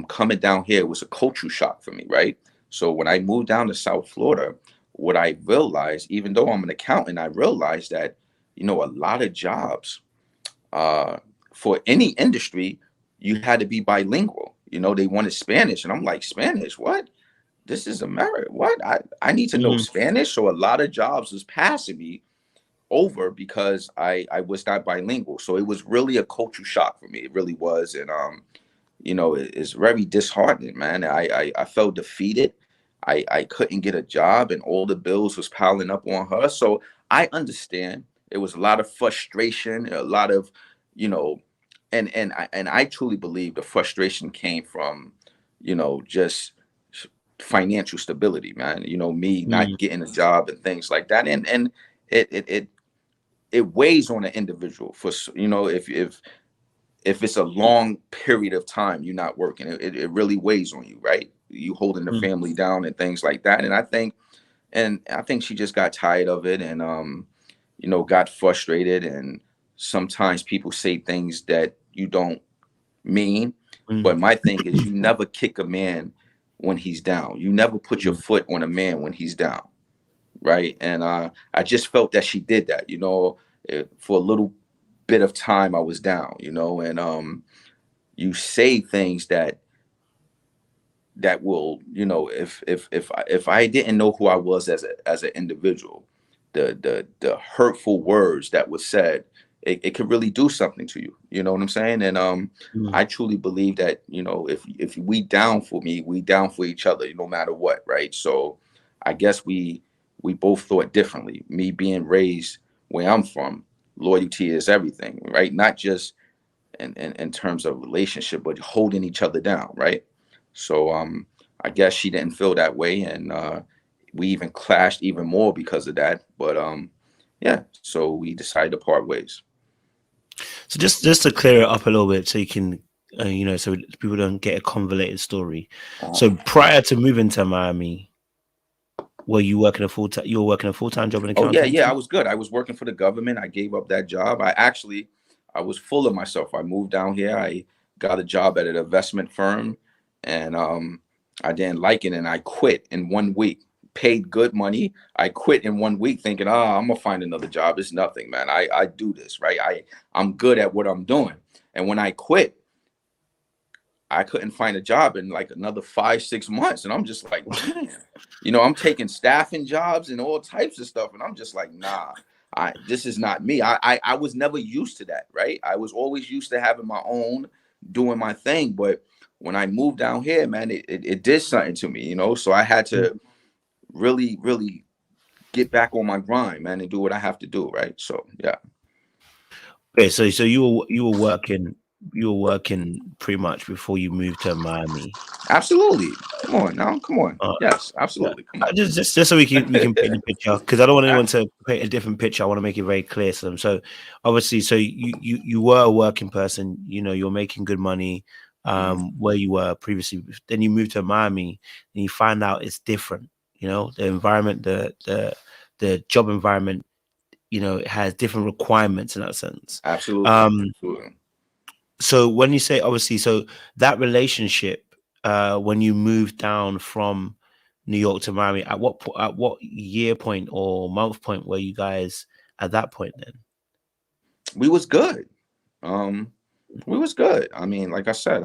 coming down here. It was a cultural shock for me, right? So when I moved down to South Florida, what I realized, even though I'm an accountant, I realized that, a lot of jobs, uh, for any industry, you had to be bilingual. They wanted Spanish, and I'm like, Spanish, what? This is America. What? I need to know mm, Spanish. So a lot of jobs was passing me over because I was not bilingual. So it was really a cultural shock for me. It really was. And it's very disheartening, man. I felt defeated. I couldn't get a job, and all the bills was piling up on her. So I understand it was a lot of frustration, a lot of, you know, and I truly believe the frustration came from, just financial stability, man. Me not mm, getting a job and things like that, and it weighs on an individual for if it's a long period of time you're not working, it really weighs on you, right? You holding the mm, family down and things like that. And I think she just got tired of it, and got frustrated. And sometimes people say things that you don't mean. mm, But my thing is, you never kick a man when he's down. You never put your mm, foot on a man when he's down, right? And I just felt that she did that, for a little bit of time I was down, and you say things that will, if I didn't know who I was as an individual, the hurtful words that was said, it could really do something to you. You know what I'm saying? And mm, I truly believe that, if we down for me, we down for each other, no matter what, right? So I guess we both thought differently. Me being raised where I'm from, loyalty is everything, right? Not just in terms of relationship, but holding each other down, right? So I guess she didn't feel that way, and we even clashed even more because of that. But yeah, so we decided to part ways. So just to clear it up a little bit, so you can, so people don't get a convoluted story. Uh, So prior to moving to Miami, were you working a full time? You were working a full-time job in oh yeah, yeah, I accountancy. was good. I was working for the government. I gave up that job. I actually was full of myself. I moved down here. I got a job at an investment firm, and I didn't like it, and I quit in 1 week. Paid good money. I quit in 1 week, thinking, "Oh, I'm gonna find another job. It's nothing, man. I do this, right? I'm good at what I'm doing." And when I quit, I couldn't find a job in like another 5, 6 months, and I'm just like, man, I'm taking staffing jobs and all types of stuff, and I'm just like, nah, this is not me. I was never used to that, right? I was always used to having my own, doing my thing, but when I moved down here, man, it did something to me, So I had to really, really get back on my grind, man, and do what I have to do, right? So yeah. Okay, so you were working pretty much before you moved to Miami. Absolutely. Come on now. Come on. Uh, Yes, yeah. absolutely. Come on. Just so we can paint the picture, because I don't want anyone Abs- to paint a different picture. I want to make it very clear to them. So obviously, so you were a working person. You're making good money Mhm. where you were previously. Then you moved to Miami, and you find out it's different. The environment, the job environment, it has different requirements in that sense. Absolutely. Um, Absolutely. so when you say, obviously, so that relationship, when you moved down from New York to Miami, at what year point or month point were you guys at that point then? We was good. Um, we was good. I mean, like I said,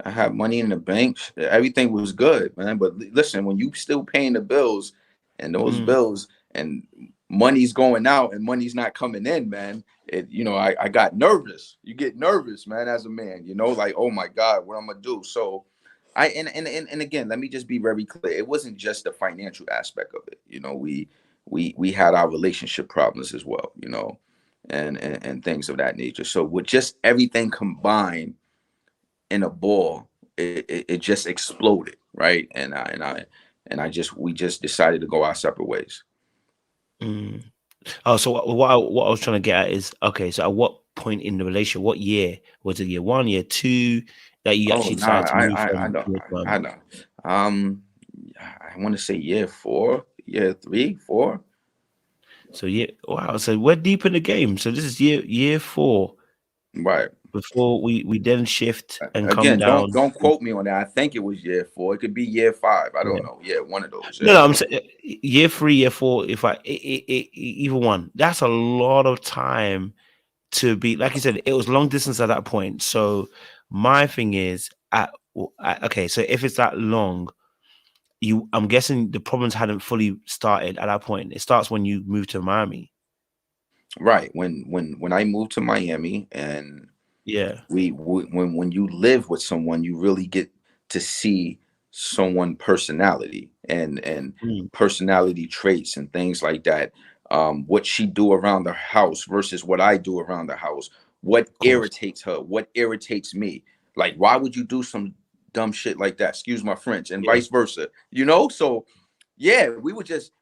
I had money in the bank. Everything was good, man. But listen, when you still paying the bills and those Mm, bills and money's going out and money's not coming in, man, I got nervous. You get nervous, man, as a man, like, oh my God, what I'm gonna do. So and again, let me just be very clear. It wasn't just the financial aspect of it. We had our relationship problems as well, and things of that nature. So with just everything combined in a ball, it just exploded, right? And I just we just decided to go our separate ways. mm. Oh, so what I was trying to get at is, okay, so at what point in the relationship, what year was it? Year one, year two, that you Oh actually nah, decided to move I from don't, New York to I Miami? don't. Um, I want to say year 4, year 3, 4. So yeah, wow. So we're deep in the game. So this is year four Right. before we then shift and come Again, don't down. don't quote me on that. I think it was year 4. It could be year 5. I don't Yeah. know. Yeah, one of those. No, Yeah. no, I'm saying year three, year four. If either one, that's a lot of time to be. Like you said, it was long distance at that point. So my thing is, okay, so if it's that long, I'm guessing the problems hadn't fully started at that point. It starts when you move to Miami. Right. When I moved to Miami, and Yeah. when you live with someone, you really get to see someone personality and Mm, personality traits and things like that. What she do around the house versus what I do around the house. What of course. irritates her? What irritates me? Like, why would you do some dumb shit like that? Excuse my French, and Yeah. vice versa. So yeah, we were just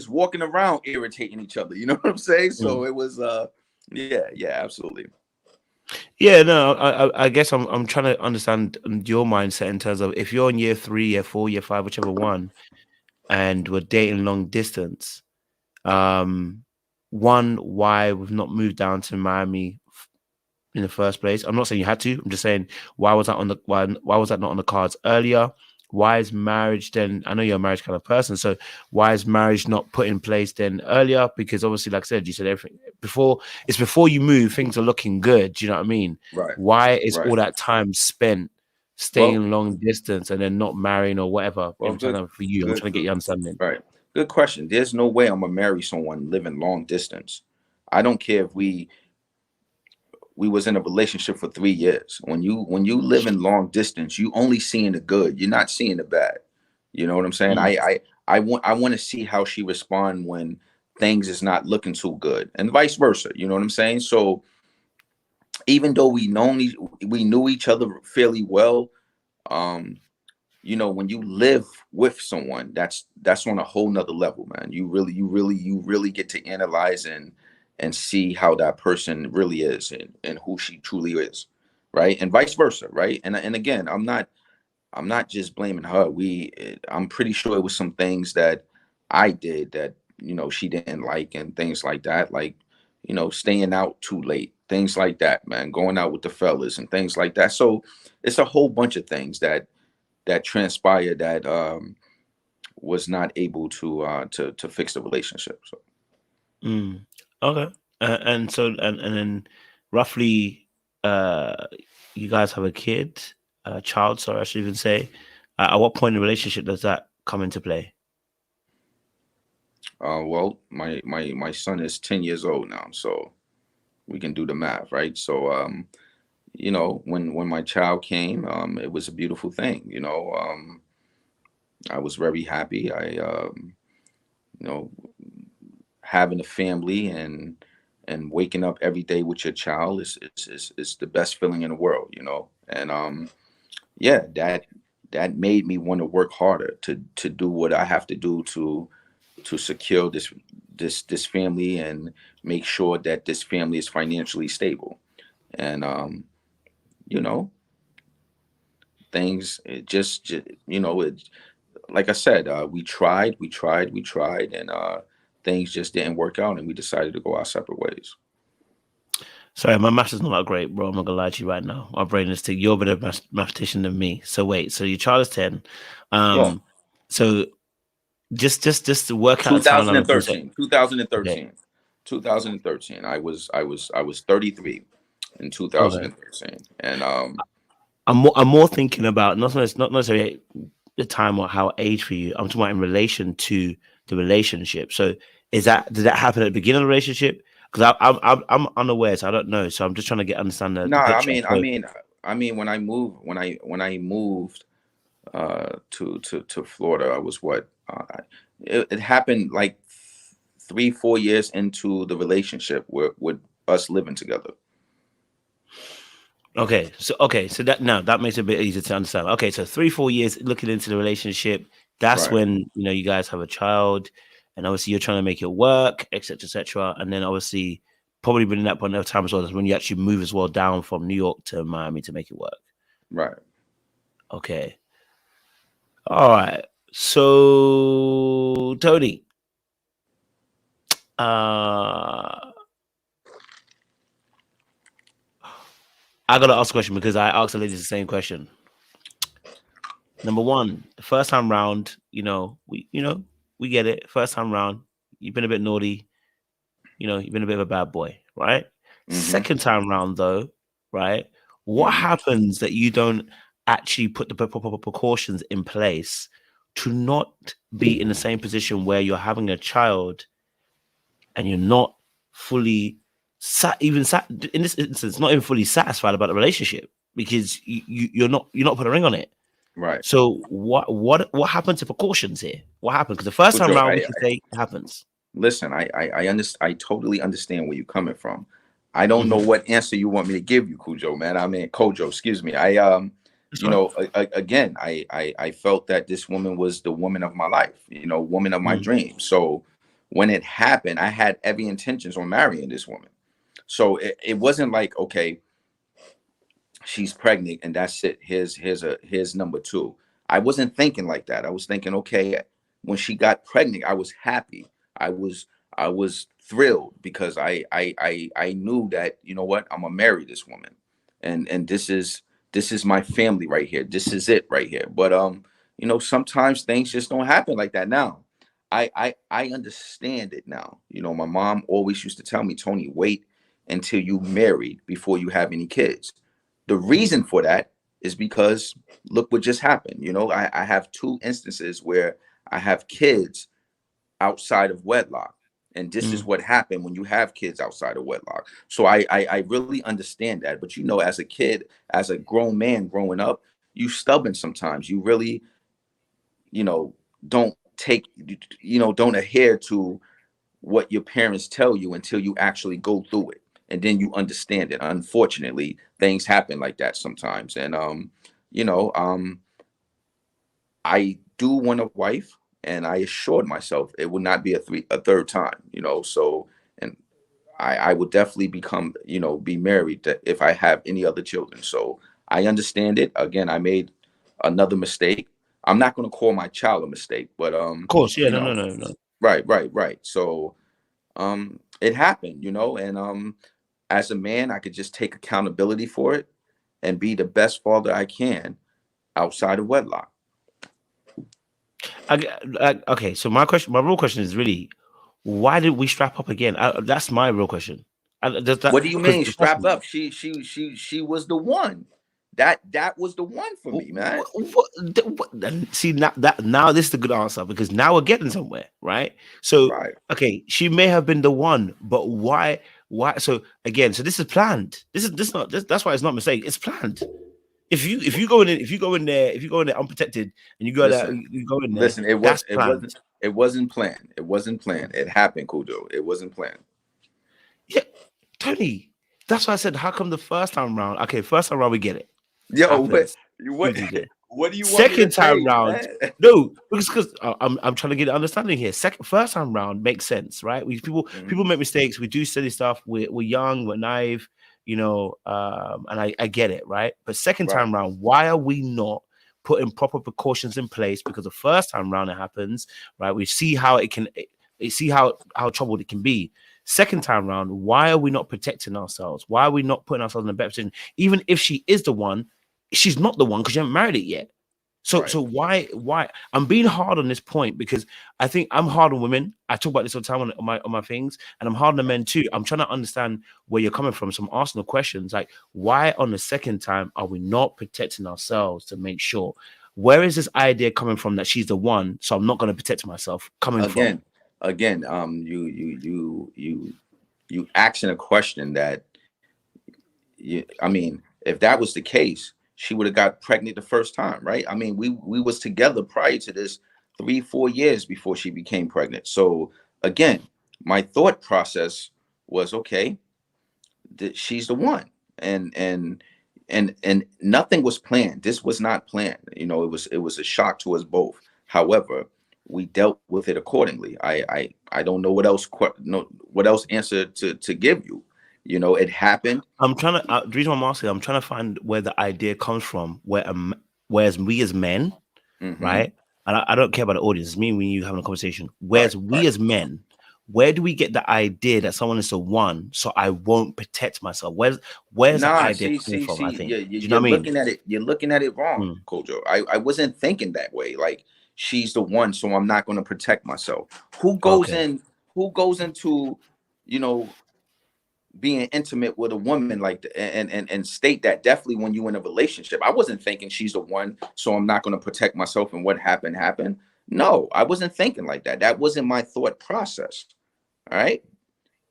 walking around irritating each other. You know what I'm saying? Mm. So it was yeah, absolutely. Yeah, no, I guess I'm trying to understand your mindset in terms of if you're in year three, year four, year five, whichever one, and we're dating long distance. Um, One, why we've not moved down to Miami in the first place. I'm not saying you had to. I'm just saying why was that not on the cards earlier? Why is marriage then? I know you're a marriage kind of person, so why is marriage not put in place then earlier? Because obviously, like I said, you said everything before. It's before you move, things are looking good. Do you know what I mean? Right. Why is Right. all that time spent Well, staying long distance and then not marrying or whatever? well, I'm trying good, to for you. I'm good, trying to get good. your understanding. Right. Good question. There's no way I'm gonna marry someone living long distance. I don't care if we was in a relationship for 3 years. When you live in long distance, you only seeing the good. You're not seeing the bad. You know what I'm saying? Mm, I want to see how she respond when things is not looking too good, and vice versa. You know what I'm saying? So even though we knew each other fairly well, um, when you live with someone, that's on a whole nother level, man. You really get to analyze and see how that person really is, and who she truly is, right? And vice versa, right? And again, I'm not just blaming her. I'm pretty sure it was some things that I did that she didn't like, and things like that, like staying out too late, things like that, man, going out with the fellas and things like that. So it's a whole bunch of things that transpired that was not able to fix the relationship. So Okay. And so and then roughly you guys have a kid, a child, sorry, I should even say. At what point in the relationship does that come into play? well, my son is 10 years old now, so we can do the math, right? So when my child came, it was a beautiful thing. I was very happy. You know having a family and waking up every day with your child is the best feeling in the world. And yeah, that made me want to work harder to do what I have to do to secure this family and make sure that this family is financially stable. And you know things, it just it, like I said, we tried, and things just didn't work out, and we decided to go our separate ways. Sorry, my maths is not that great, bro. I'm not gonna lie to you right now. My brain is too. You're a better mathematician than me. So wait, so your child is 10. Yeah. So just to work out the timeline of this. 2013 Okay. 2013 2013. I was 33 in Okay. 2013. And I'm more thinking about not necessarily the time or how age for you. I'm talking about in relation to the relationship. So did that happen at the beginning of the relationship? Because I'm unaware, so I don't know. So I'm just trying to understand no, the picture. So when I moved to Florida, I was what it happened like 3-4 years into the relationship with us living together. so that now that makes it a bit easier to understand. Okay, so 3-4 years looking into the relationship, that's Right, when you guys have a child, and obviously you're trying to make it work, etc., etc. And then obviously probably within that point of time as well, that's when you actually move as well down from New York to Miami to make it work. right. Okay, all right. So Tony, uh, I gotta ask a question because I asked the ladies the same question. Number one, the first time round, we get it. First time round, you've been a bit naughty, you've been a bit of a bad boy, right? Hmm. Second time round, though, right? What Hmm. happens that you don't actually put the proper precautions in place to not be in the same position where you're having a child and you're not fully in this instance, not even fully satisfied about the relationship because you're not putting a ring on it. Right. So what happened to precautions here? What happened? Because the first time Joe, round we can say it happens. listen, I totally understand where you're coming from. I don't know Hmm. what answer you want me to give you, Cujo, man. I mean, Kojo, excuse me. That's right. Again, I felt that this woman was the woman of my life, woman of my Mm. dreams. So when it happened, I had every intentions on marrying this woman. So it wasn't like, okay, she's pregnant and that's it. Here's number two. I wasn't thinking like that. I was thinking, okay, when she got pregnant, I was happy. I was thrilled because I knew that, you know what, I'm gonna marry this woman, and this is my family right here. This is it right here. But sometimes things just don't happen like that. Now, I understand it now. My mom always used to tell me, Tony, wait until you married before you have any kids. The reason for that is because look what just happened. I have two instances where I have kids outside of wedlock. And this is Mm. what happened when you have kids outside of wedlock. So I really understand that. But as a kid, as a grown man growing up, you stubborn sometimes. You really, don't take, don't adhere to what your parents tell you until you actually go through it, and then you understand it. Unfortunately, things happen like that sometimes. And you know I do want a wife, and I assured myself it would not be a third time. So, and I would definitely be married if I have any other children. So I understand it. Again, I made another mistake. I'm not going to call my child a mistake, but Of course, yeah, you no, know no, no. right. So it happened, and as a man, I could just take accountability for it and be the best father I can outside of wedlock. Okay, so my real question is really, why did we strap up again? That's my real question. What do you mean strap up? She was the one. That was the one for me, man. See, now this is the good answer, because now we're getting somewhere, right? So, Right. okay, she may have been the one, but why? Why? So again, so this is planned. That's why it's not a mistake. It's planned. If you go in there unprotected, and you go in there, Listen, that's planned. it wasn't planned. It wasn't planned. It happened, Kujo. It wasn't planned. Yeah, Tony. That's why I said, how come the first time round? Okay, first time round we get it. Yo, Happens. what do you want me Second to time say, round, man? no, because I'm trying to get an understanding here. First time round makes sense, right? People make mistakes. We do silly stuff. We're young, we're naive, and I get it, right? But second time round, why are we not putting proper precautions in place? Because the first time round it happens, right? We see how how troubled it can be. Second time round, why are we not protecting ourselves? Why are we not putting ourselves in a better position? Even if she is the one, she's not the one because you haven't married it yet. So why I'm being hard on this point, because I think I'm hard on women. I talk about this all the time on my things, and I'm hard on men too. I'm trying to understand where you're coming from. So I'm asking the questions like, why on the second time are we not protecting ourselves to make sure? Where is this idea coming from that she's the one, so I'm not going to protect myself coming from? Again, you asking a question that I mean, if that was the case, she would have got pregnant the first time, right? I mean, we was together prior to this 3-4 years before she became pregnant. So again, my thought process was, okay, she's the one, and nothing was planned. This was not planned. It was a shock to us both. However, we dealt with it accordingly. I don't know what else answer to give you. It happened. I'm trying to. The reason I'm asking, I'm trying to find where the idea comes from. Whereas we as men, right? And I don't care about the audience. It's me when you having a conversation. Whereas we as men, where do we get the idea that someone is the one, so I won't protect myself? Where's the idea coming from? I think. Do you know what I mean? Looking at it. You're looking at it wrong, Kojo. I wasn't thinking that way. Like, she's the one, so I'm not going to protect myself. Who goes into, being intimate with a woman like and state that definitely when you're in a relationship? I wasn't thinking she's the one, so I'm not going to protect myself, and what happened. No, I wasn't thinking like that. That wasn't my thought process. All right.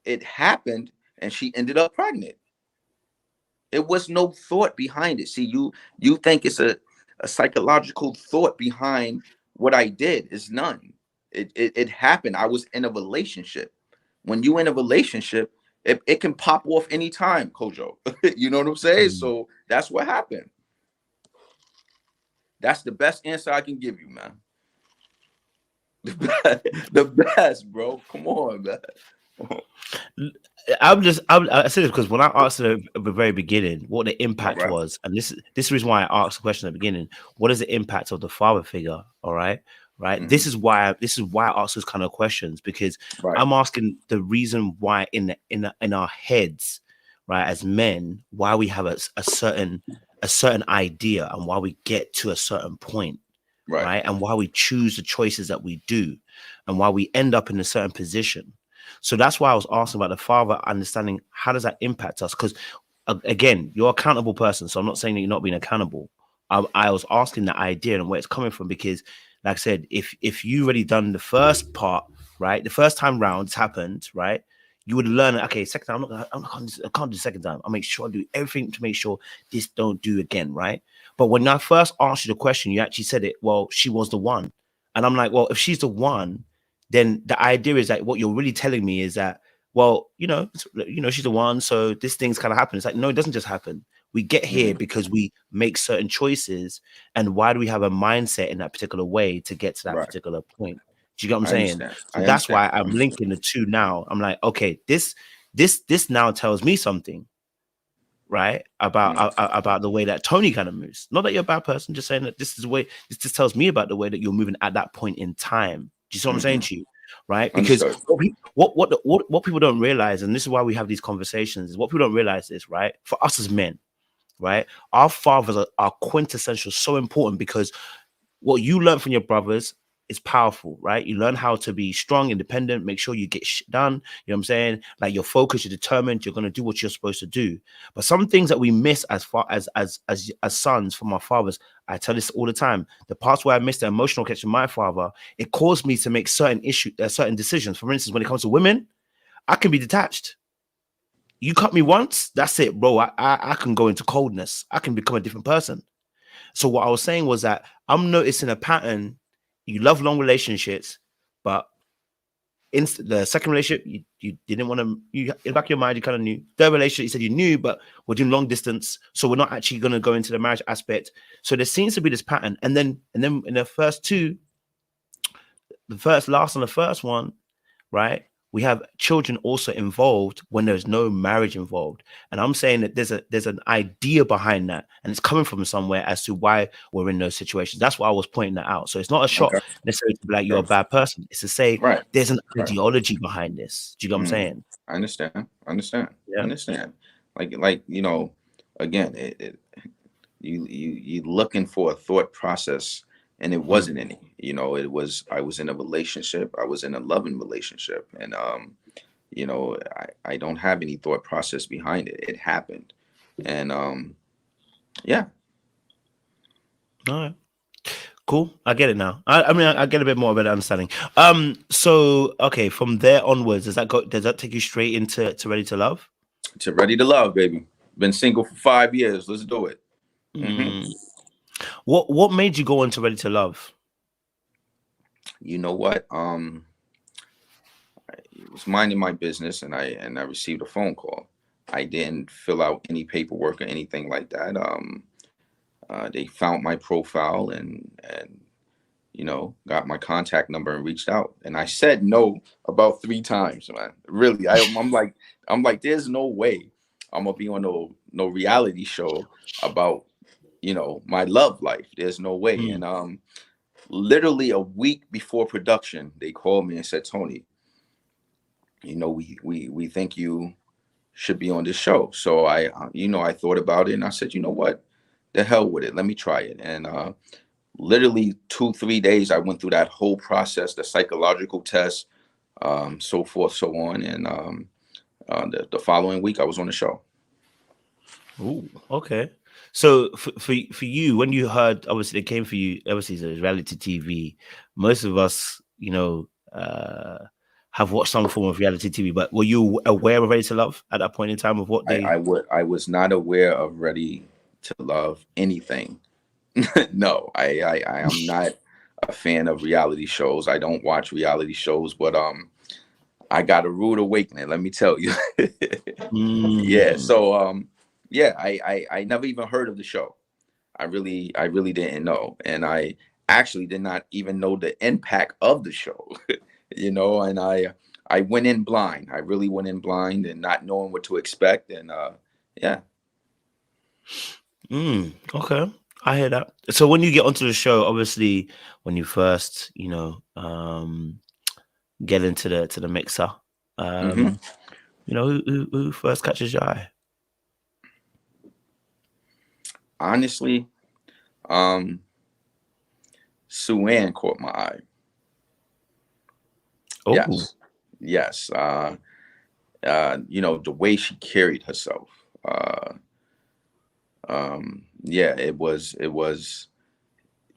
It happened, and she ended up pregnant. It was no thought behind it. See, you think it's a psychological thought behind what I did. Is none. It happened. I was in a relationship. When you in a relationship, it can pop off anytime, Kojo. You know what I'm saying? So that's what happened. That's the best answer I can give you, man. The best, bro. Come on, man. I said this because when I asked at the very beginning what the impact was, and this is the reason why I asked the question at the beginning: what is the impact of the father figure? All right. This is why I ask those kind of questions, because I'm asking the reason why in our heads, right, as men, why we have a certain idea, and why we get to a certain point, right, and why we choose the choices that we do, and why we end up in a certain position. So that's why I was asking about the father, understanding how does that impact us? Because again, you're an accountable person, so I'm not saying that you're not being accountable. I was asking the idea and where it's coming from, because, like I said, if you already done the first part, right, the first time round it's happened, right, you would learn. Okay, second time I can't do the second time. I'll make sure I do everything to make sure this don't do again, right? But when I first asked you the question, you actually said it. Well, she was the one, and I'm like, well, if she's the one, then the idea is that what you're really telling me is that, well, she's the one, so this thing's kind of happened. It's like, no, it doesn't just happen. We get here because we make certain choices, and why do we have a mindset in that particular way to get to that particular point? Do you get what I'm saying? So that's why I'm linking the two now. I'm like, okay, this now tells me something, right, about the way that Tony kind of moves. Not that you're a bad person, just saying that this is the way. This just tells me about the way that you're moving at that point in time. Do you see what I'm saying to you? right? Because Understood. what people don't realize, and this is why we have these conversations, is what people don't realize is, right, for us as men, right, our fathers are quintessential, so important, because what you learn from your brothers is powerful, right? You learn how to be strong, independent, make sure you get shit done. You know what I'm saying? Like, you're focused, you're determined, you're gonna do what you're supposed to do. But some things that we miss as far as sons from our fathers, I tell this all the time. The parts where I missed the emotional connection with my father, it caused me to make certain certain decisions. For instance, when it comes to women, I can be detached. You cut me once, that's it, bro. I can go into coldness. I can become a different person. So what I was saying was that I'm noticing a pattern. You love long relationships, but in the second relationship, you didn't want to. You in the back of your mind, you kind of knew. Third relationship, you said you knew, but we're doing long distance, so we're not actually going to go into the marriage aspect. So there seems to be this pattern, and then in the first two, the first last and the first one, right? We have children also involved when there's no marriage involved. And I'm saying that there's an idea behind that, and it's coming from somewhere as to why we're in those situations. That's why I was pointing that out. So it's not a shot Okay. necessarily to be like, you're a Okay. bad person. It's to say Right. there's an Right. ideology behind this. Do you know what I'm saying? I understand. Yeah. Understand. Like you know, again, you looking for a thought process, and it wasn't any. You know, I was in a relationship. I was in a loving relationship, and you know, I don't have any thought process behind it. It happened, and yeah. All right. Cool. I get it now. I mean, I get a bit more of an understanding. So okay, from there onwards, does that take you straight into Ready to Love? To Ready to Love, baby. Been single for 5 years. Let's do it. Mm. What made you go into Ready to Love? You know what? I was minding my business, and I received a phone call. I didn't fill out any paperwork or anything like that. They found my profile, and you know, got my contact number and reached out. And I said no about 3 times, man. Really, I'm like, there's no way I'm gonna be on no reality show about, you know, my love life. There's no way. Mm. And literally a week before production, they called me and said, Tony, you know, we think you should be on this show. So you know, I thought about it, and I said, you know what, the hell with it. Let me try it. And literally 2-3 days, I went through that whole process, the psychological test, so forth, so on. And the following week, I was on the show. Ooh, okay. So for you, when you heard, obviously they came for you, obviously it's reality TV. Most of us, you know, have watched some form of reality TV, but were you aware of Ready to Love at that point in time of what they? I was not aware of Ready to Love anything. No, I am not a fan of reality shows. I don't watch reality shows, but I got a rude awakening, let me tell you. Yeah. So yeah, I never even heard of the show. I really didn't know. And I actually did not even know the impact of the show. You know, and I went in blind. I really went in blind and not knowing what to expect. And yeah. Okay, I hear that. So when you get onto the show, obviously, when you first, you know, get into the mixer, Hmm. you know, who first catches your eye? Honestly, um, Sue Ann caught my eye. Oh, Yes. Yes. You know, the way she carried herself. Uh, yeah,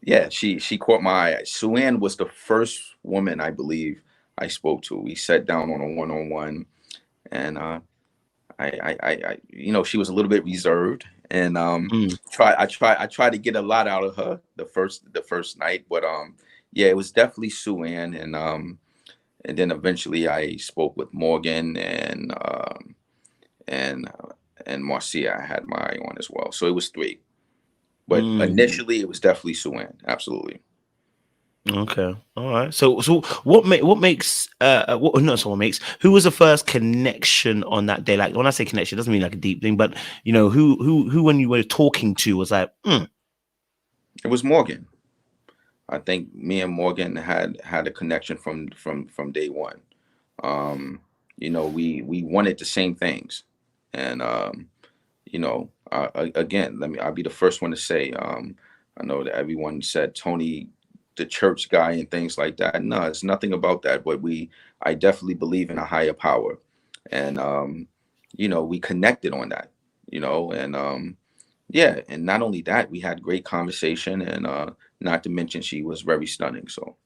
yeah, she caught my eye. Sue Ann was the first woman I believe I spoke to. We sat down on a one-on-one, and you know, she was a little bit reserved, and I tried to get a lot out of her the first night, but yeah, it was definitely Sue Ann. And then eventually I spoke with Morgan, and and Marcia. I had my eye on as well. So it was 3. But initially it was definitely Sue Ann. Absolutely. Okay, all right. So what makes what not so what makes who was the first connection on that day? Like when I say connection, it doesn't mean like a deep thing, but you know who when you were talking to was like, It was Morgan. I think me and Morgan had a connection from day one. You know, we wanted the same things, and you know, again, I'll be the first one to say, I know that everyone said Tony, the church guy and things like that. No, it's nothing about that. But I definitely believe in a higher power, and you know, we connected on that. You know, and yeah, and not only that, we had great conversation, and not to mention she was very stunning. So.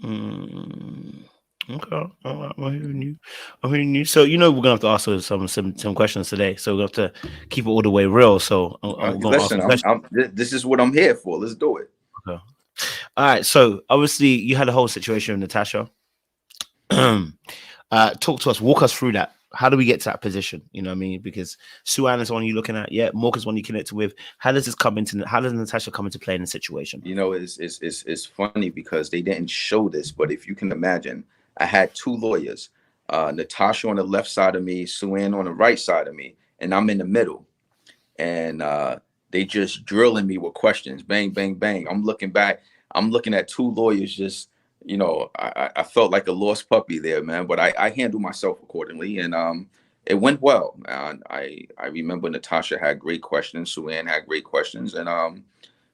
Mm, okay, all right, I'm hearing you. I'm hearing you. So you know we're gonna have to ask her some questions today. So we have to keep it all the way real. So I'm gonna ask Listen, some questions. this is what I'm here for. Let's do it. Okay. All right. So obviously you had a whole situation with Natasha. Talk to us, walk us through that. How do we get to that position? You know what I mean? Because Sue-Ann is the one you're looking at. Yeah, Mork is one you connected with. How does how does Natasha come into play in the situation? You know, it's funny because they didn't show this, but if you can imagine, I had two lawyers, Natasha on the left side of me, Sue-Ann on the right side of me, and I'm in the middle. And they just drilling me with questions, bang, bang, bang. I'm looking back, I'm looking at two lawyers just, you know, I felt like a lost puppy there, man. But I handled myself accordingly, and it went well. I remember Natasha had great questions, Sue-Ann had great questions, and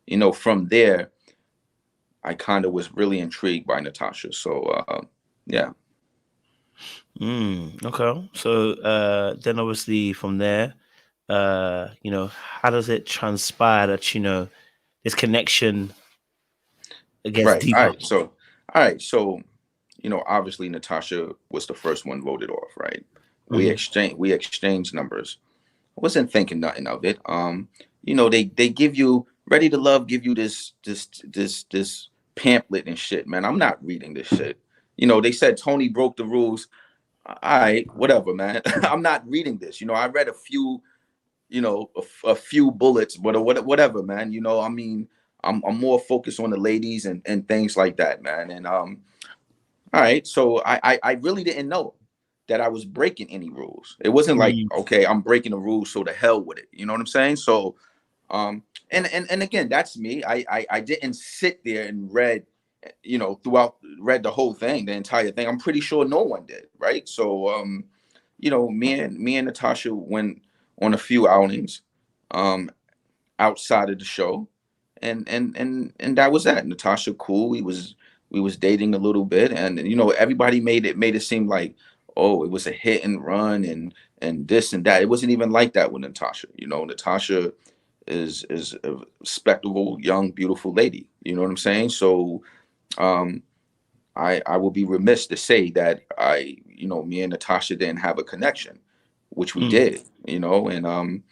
you know, from there, I kind of was really intrigued by Natasha. So yeah. Okay. So then obviously from there, you know, how does it transpire that, you know, this connection gets Right. All deeper? right. So all right. So you know, obviously Natasha was the first one voted off, right? Hmm. We exchanged numbers. I wasn't thinking nothing of it. You know, they give you Ready to Love, give you this pamphlet and shit, man. I'm not reading this shit. You know, they said Tony broke the rules. All right, whatever, man. I'm not reading this. You know, I read a few, you know, a few bullets, but whatever, man. You know, I mean, I'm more focused on the ladies and things like that, man. And all right, so I really didn't know that I was breaking any rules. It wasn't like, Mm. okay, I'm breaking the rules, so to hell with it. You know what I'm saying? So and again, that's me. I didn't sit there and read, you know, read the whole thing, the entire thing. I'm pretty sure no one did, right? So you know, me and Natasha went on a few outings um outside of the show, and that was that. Natasha cool. We was dating a little bit, and you know, everybody made it seem like, oh, it was a hit and run and this and that. It wasn't even like that with Natasha. You know, Natasha is a respectable, young, beautiful lady. You know what I'm saying? So um I will be remiss to say that you know, me and Natasha didn't have a connection, which we Mm. did, you know, and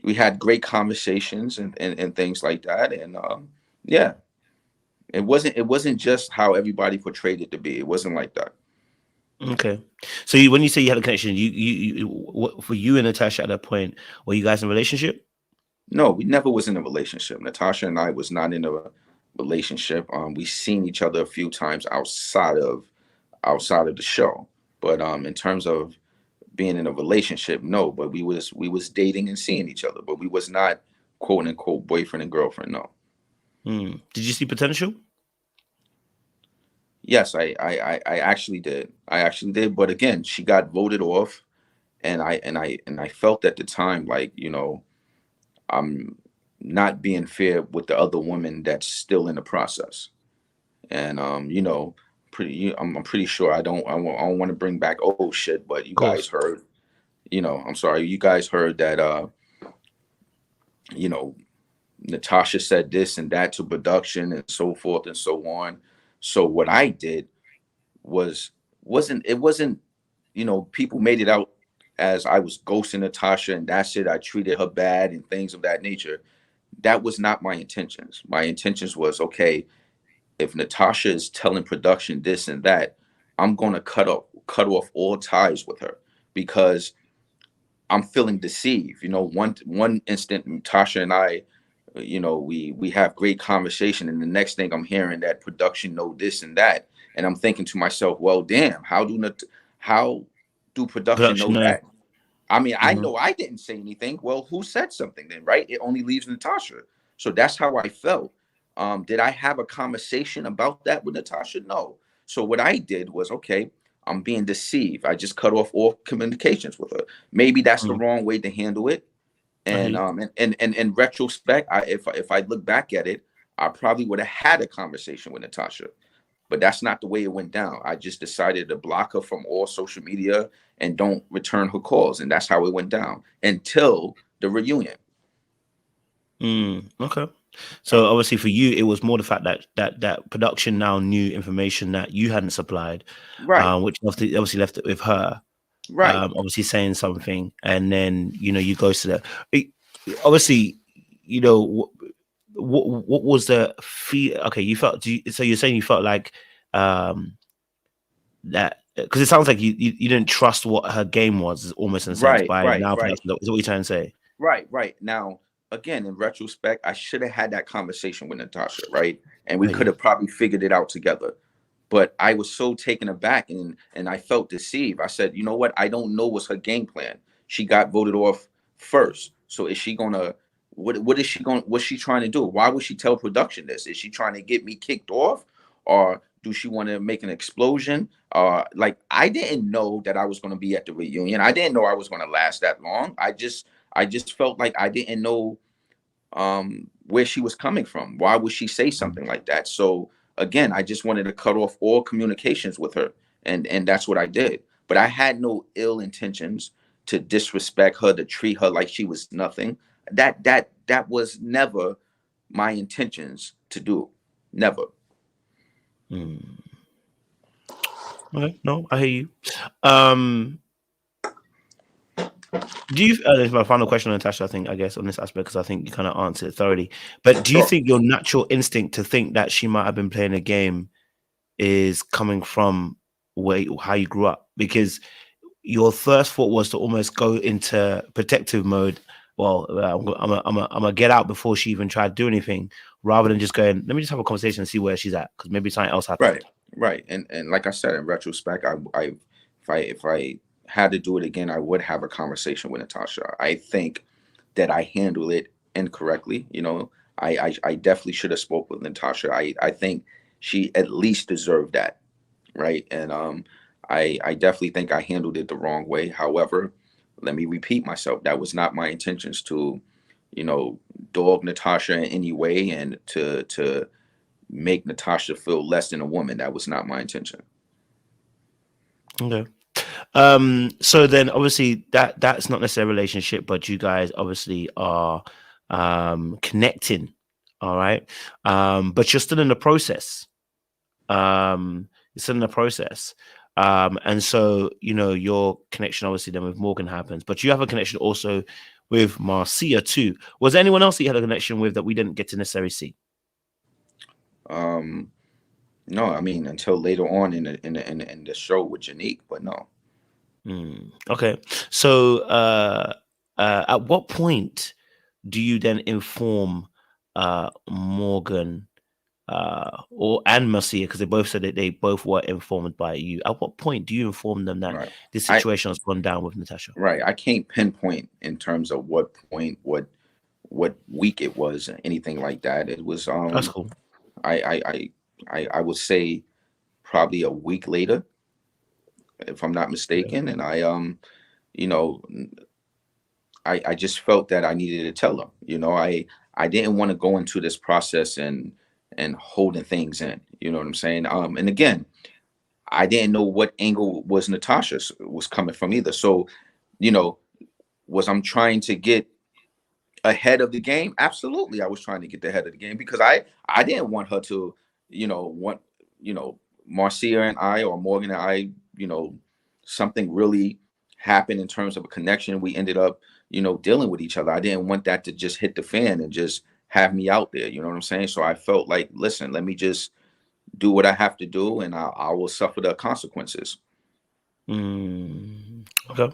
we had great conversations and things like that. And yeah, it wasn't just how everybody portrayed it to be. It wasn't like that. Okay. So when you say you had a connection, for you and Natasha at that point, were you guys in a relationship? No, we never was in a relationship. Natasha and I was not in a relationship. We seen each other a few times outside of the show. But in terms of being in a relationship, no. But we was dating and seeing each other, but we was not quote unquote boyfriend and girlfriend. No. Did you see potential? Yes, I actually did. I actually did. But again, she got voted off, and I felt at the time like, you know, I'm not being fair with the other women that's still in the process. And you know, I'm pretty sure I don't want to bring back old shit, but you Of guys course. heard, you know, I'm sorry, you guys heard that you know, Natasha said this and that to production and so forth and so on. So what I did was wasn't, you know, people made it out as I was ghosting Natasha and that's it. I treated her bad and things of that nature. That was not my intentions. My intentions was, okay, if Natasha is telling production this and that, I'm gonna cut off all ties with her because I'm feeling deceived. You know, one instant Natasha and I, you know, we have great conversation, and the next thing I'm hearing that production know this and that, and I'm thinking to myself, well, damn, how do production Production, know no. that? I mean, I Mhm. know I didn't say anything. Well, who said something then, right? It only leaves Natasha. So that's how I felt. Did I have a conversation about that with Natasha? No. So what I did was, okay, I'm being deceived. I just cut off all communications with her. Maybe that's the Mm, wrong way to handle it. I hear And you. and in retrospect, if I look back at it, I probably would have had a conversation with Natasha. But that's not the way it went down. I just decided to block her from all social media and don't return her calls, and that's how it went down until the reunion. Okay. So obviously for you, it was more the fact that that production now knew information that you hadn't supplied, Right, which obviously left it with her. right, Obviously saying something, and then you go to the obviously, you know, what was the feel? Okay, you felt. So you're saying you felt like that because it sounds like you didn't trust what her game was, almost in a sense, right, by right, now right. production. Is what you're trying to say? Right, right. Now, again, in retrospect, I should have had that conversation with Natasha, right? And we Right. could Yeah. have probably figured it out together. But I was so taken aback and I felt deceived. I said, you know what? I don't know what's her game plan. She got voted off first. So is she gonna what is she going what's she trying to do? Why would she tell production this? Is she trying to get me kicked off? Or do she want to make an explosion? Like I didn't know that I was gonna be at the reunion. I didn't know I was gonna last that long. I just felt like I didn't know where she was coming from. Why would she say Mm. something like that? So again, I just wanted to cut off all communications with her, and that's what I did. But I had no ill intentions to disrespect her, to treat her like she was nothing. That was never my intentions to do. Never. Mm. Okay, no, I hear you. Um, do you? This is my final question, Natasha. I think, I guess, on this aspect, because I think you kind of answered it thoroughly. But do you Sure. think your natural instinct to think that she might have been playing a game is coming from how you grew up? Because your first thought was to almost go into protective mode. Well, I'm gonna get out before she even tried to do anything, rather than just going, let me just have a conversation and see where she's at, because maybe something else Right. happened. Right. And like I said, in retrospect, if I had to do it again, I would have a conversation with Natasha. I think that I handled it incorrectly. You know, I definitely should have spoke with Natasha. I think she at least deserved that, right? And I definitely think I handled it the wrong way. However, let me repeat myself. That was not my intentions to, you know, dog Natasha in any way and to make Natasha feel less than a woman. That was not my intention. Okay. So then obviously that's not necessarily a relationship, but you guys obviously are connecting. All right. But you're still in the process. You're still in the process. And so your connection obviously then with Morgan happens, but you have a connection also with Marcia too. Was there anyone else that you had a connection with that we didn't get to necessarily see? Um, no, I mean until later on in the show with Janique, but no. Okay. So at what point do you then inform Morgan or and Marcia, because they both said that they both were informed by you? At what point do you inform them that Right. this I situation has gone down with Natasha? right. I can't pinpoint in terms of what point, what week it was, anything like that. It was That's cool. I I I I would say probably a week later, if I'm not Okay. mistaken. And you know, I just felt that I needed to tell them. You know, I didn't want to go into this process and holding things in. You know what I'm saying? And again, I didn't know what angle was Natasha's was coming from either. So, you know, was I'm trying to get ahead of the game? Absolutely, I was trying to get ahead of the game because I didn't want her to, want Marcia and I or Morgan and I, something really happened in terms of a connection. We ended up, dealing with each other. I didn't want that to just hit the fan and just have me out there. You know what I'm saying? So I felt like, listen, let me just do what I have to do, and I will suffer the consequences. Okay.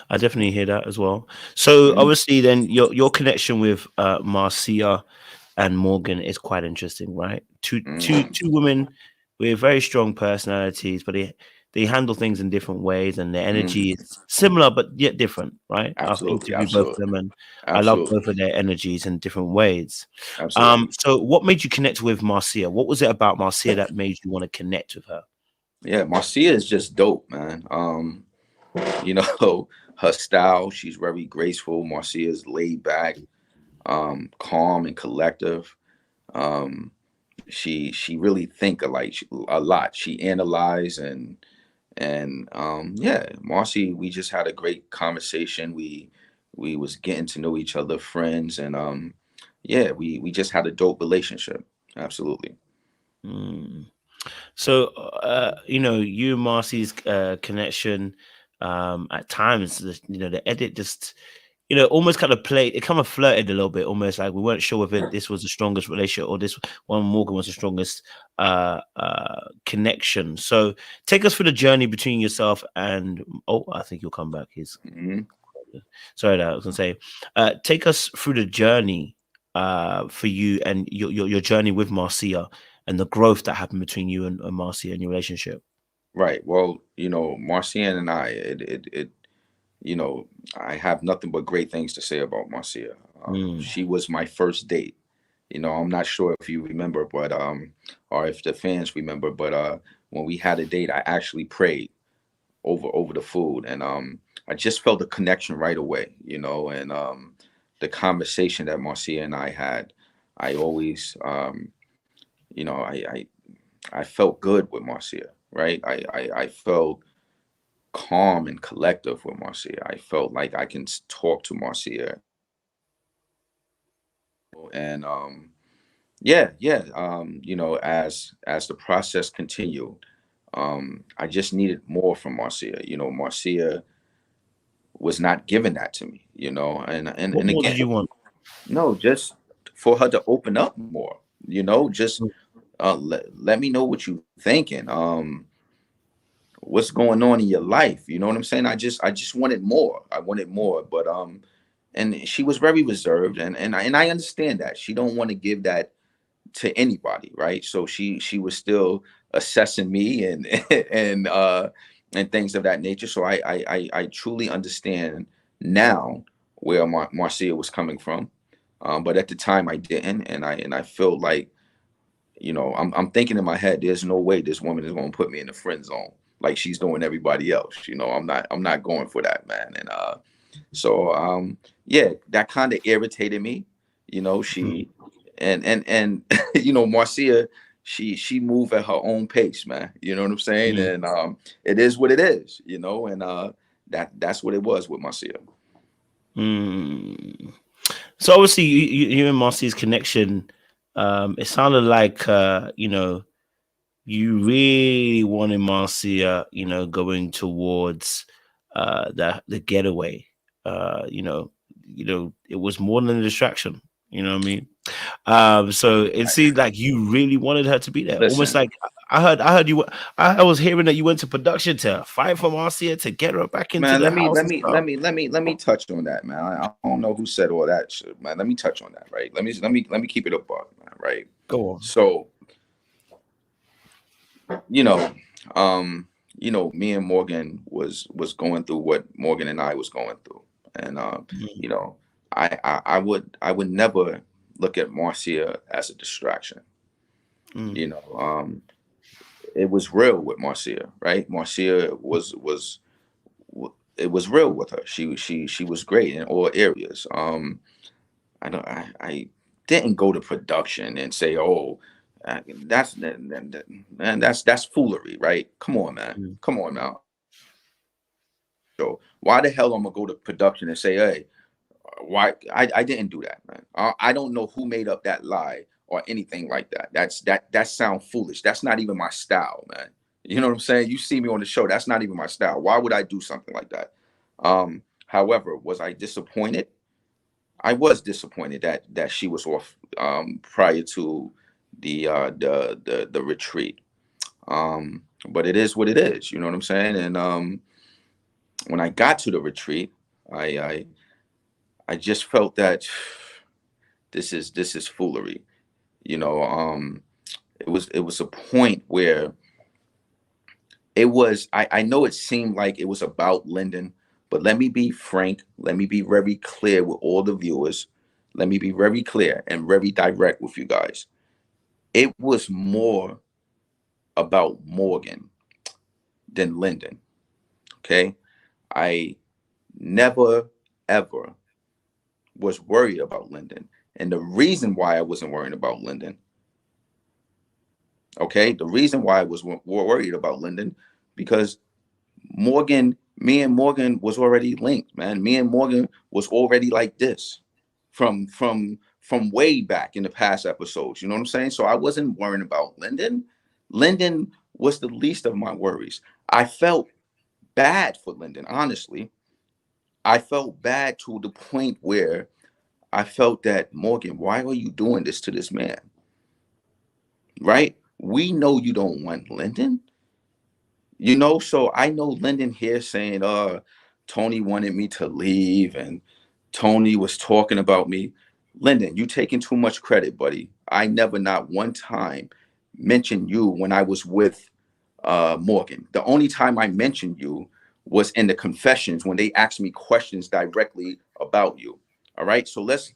I definitely hear that as well. So Mhm. obviously then your connection with Marcia and Morgan is quite interesting, right? Two Mhm. women with very strong personalities, but they handle things in different ways, and their Mhm. energy is similar but yet different, right? I've Absolutely, interviewed both of absolutely, them, and I love absolutely, both of their energies in different ways. absolutely. So what made you connect with Marcia? What was it about Marcia that made you want to connect with her? Yeah, Marcia is just dope, man. You know, her style, she's very graceful. Marcia is laid back, calm and collective. Um, she really think alike a lot. She analyze and yeah, Marcy, we just had a great conversation. We was getting to know each other, friends, and yeah, we just had a dope relationship. Absolutely. Mm. So, you and Marcy's connection, at times, the edit just, almost kind of played, it kind of flirted a little bit, almost like we weren't sure whether this was the strongest relationship or this one Morgan was the strongest connection. So, take us through the journey between yourself and, oh, I think you'll come back. He's Hmm. sorry, that I was gonna say, take us through the journey for you and your journey with Marcia and the growth that happened between you and Marcia and your relationship. Right. Well, Marcian and I, you know, I have nothing but great things to say about Marcia. Mm, She was my first date. I'm not sure if you remember, but or if the fans remember, but when we had a date, I actually prayed over the food, and I just felt a connection right away, and the conversation that Marcia and I had, I always, you know, I felt good with Marcia, right? I felt calm and collective with Marcia. I felt like I can talk to Marcia, and yeah, as the process continued, I just needed more from Marcia. Marcia was not giving that to me, and what more again, did you want? no, just for her to open up more, just let me know what you thinking, what's going on in your life, you know what I'm saying? I just wanted more. I wanted more, but and she was very reserved, and I understand that she don't want to give that to anybody, right? So she was still assessing me and and things of that nature. So I truly understand now where Marcia was coming from, but at the time I didn't, and I feel like, I'm thinking in my head, there's no way this woman is going to put me in the friend zone like she's doing everybody else. I'm not going for that, man. And so yeah, that kind of irritated me. Mm, She and Marcia, she moved at her own pace, man. You know what I'm saying? mm, And it is what it is, and that's what it was with Marcia. mm. So obviously, you and Marcy's connection, it sounded like you really wanted Marcia, going towards the getaway. It was more than a distraction. You know what I mean? So it seemed like you really wanted her to be there. Almost Listen, like I heard you. I was hearing that you went to production to fight for Marcia to get her back into man, the let me house let and me stuff. let me let me let me touch on that, man. I don't know who said all that shit, man. Let me touch on that, right? Let me keep it a buck, man, right? Go on. So, you know, me and Morgan was going through what Morgan and I was going through, and Mm, you know, I would never look at Marcia as a distraction. mm, You know, it was real with Marcia, right? Marcia it was real with her. She was great in all areas. I didn't go to production and say, oh, man, that's foolery, right? Come on, man. mm, Come on now. So why the hell I'm gonna go to production and say, hey, why I didn't do that, man. I don't know who made up that lie or anything like that. That sounds foolish. That's not even my style, man. You know what I'm saying? You see me on the show. That's not even my style. Why would I do something like that? However, was I disappointed? I was disappointed that she was off prior to the retreat. But it is what it is. You know what I'm saying? And when I got to the retreat, I I, I just felt that this is foolery. You know, it was a point where it was, I know it seemed like it was about Lyndon, but let me be frank. Let me be very clear with all the viewers. Let me be very clear and very direct with you guys. It was more about Morgan than Lyndon. Okay. I never, ever was worried about Lyndon. And the reason why I wasn't worried about Lyndon, okay, the reason why I was worried about Lyndon, because Morgan, me and Morgan was already linked, man. Me and Morgan was already like this from way back in the past episodes. You know what I'm saying? So I wasn't worrying about Lyndon. Lyndon was the least of my worries. I felt bad for Lyndon, honestly. I felt bad to the point where I felt that, Morgan, why are you doing this to this man? Right? We know you don't want Lyndon. You know, so I know Lyndon here saying, Tony wanted me to leave and Tony was talking about me. Lyndon, you taking too much credit, buddy. I never, not one time, mentioned you when I was with Morgan. The only time I mentioned you was in the confessions when they asked me questions directly about you. All right. So let's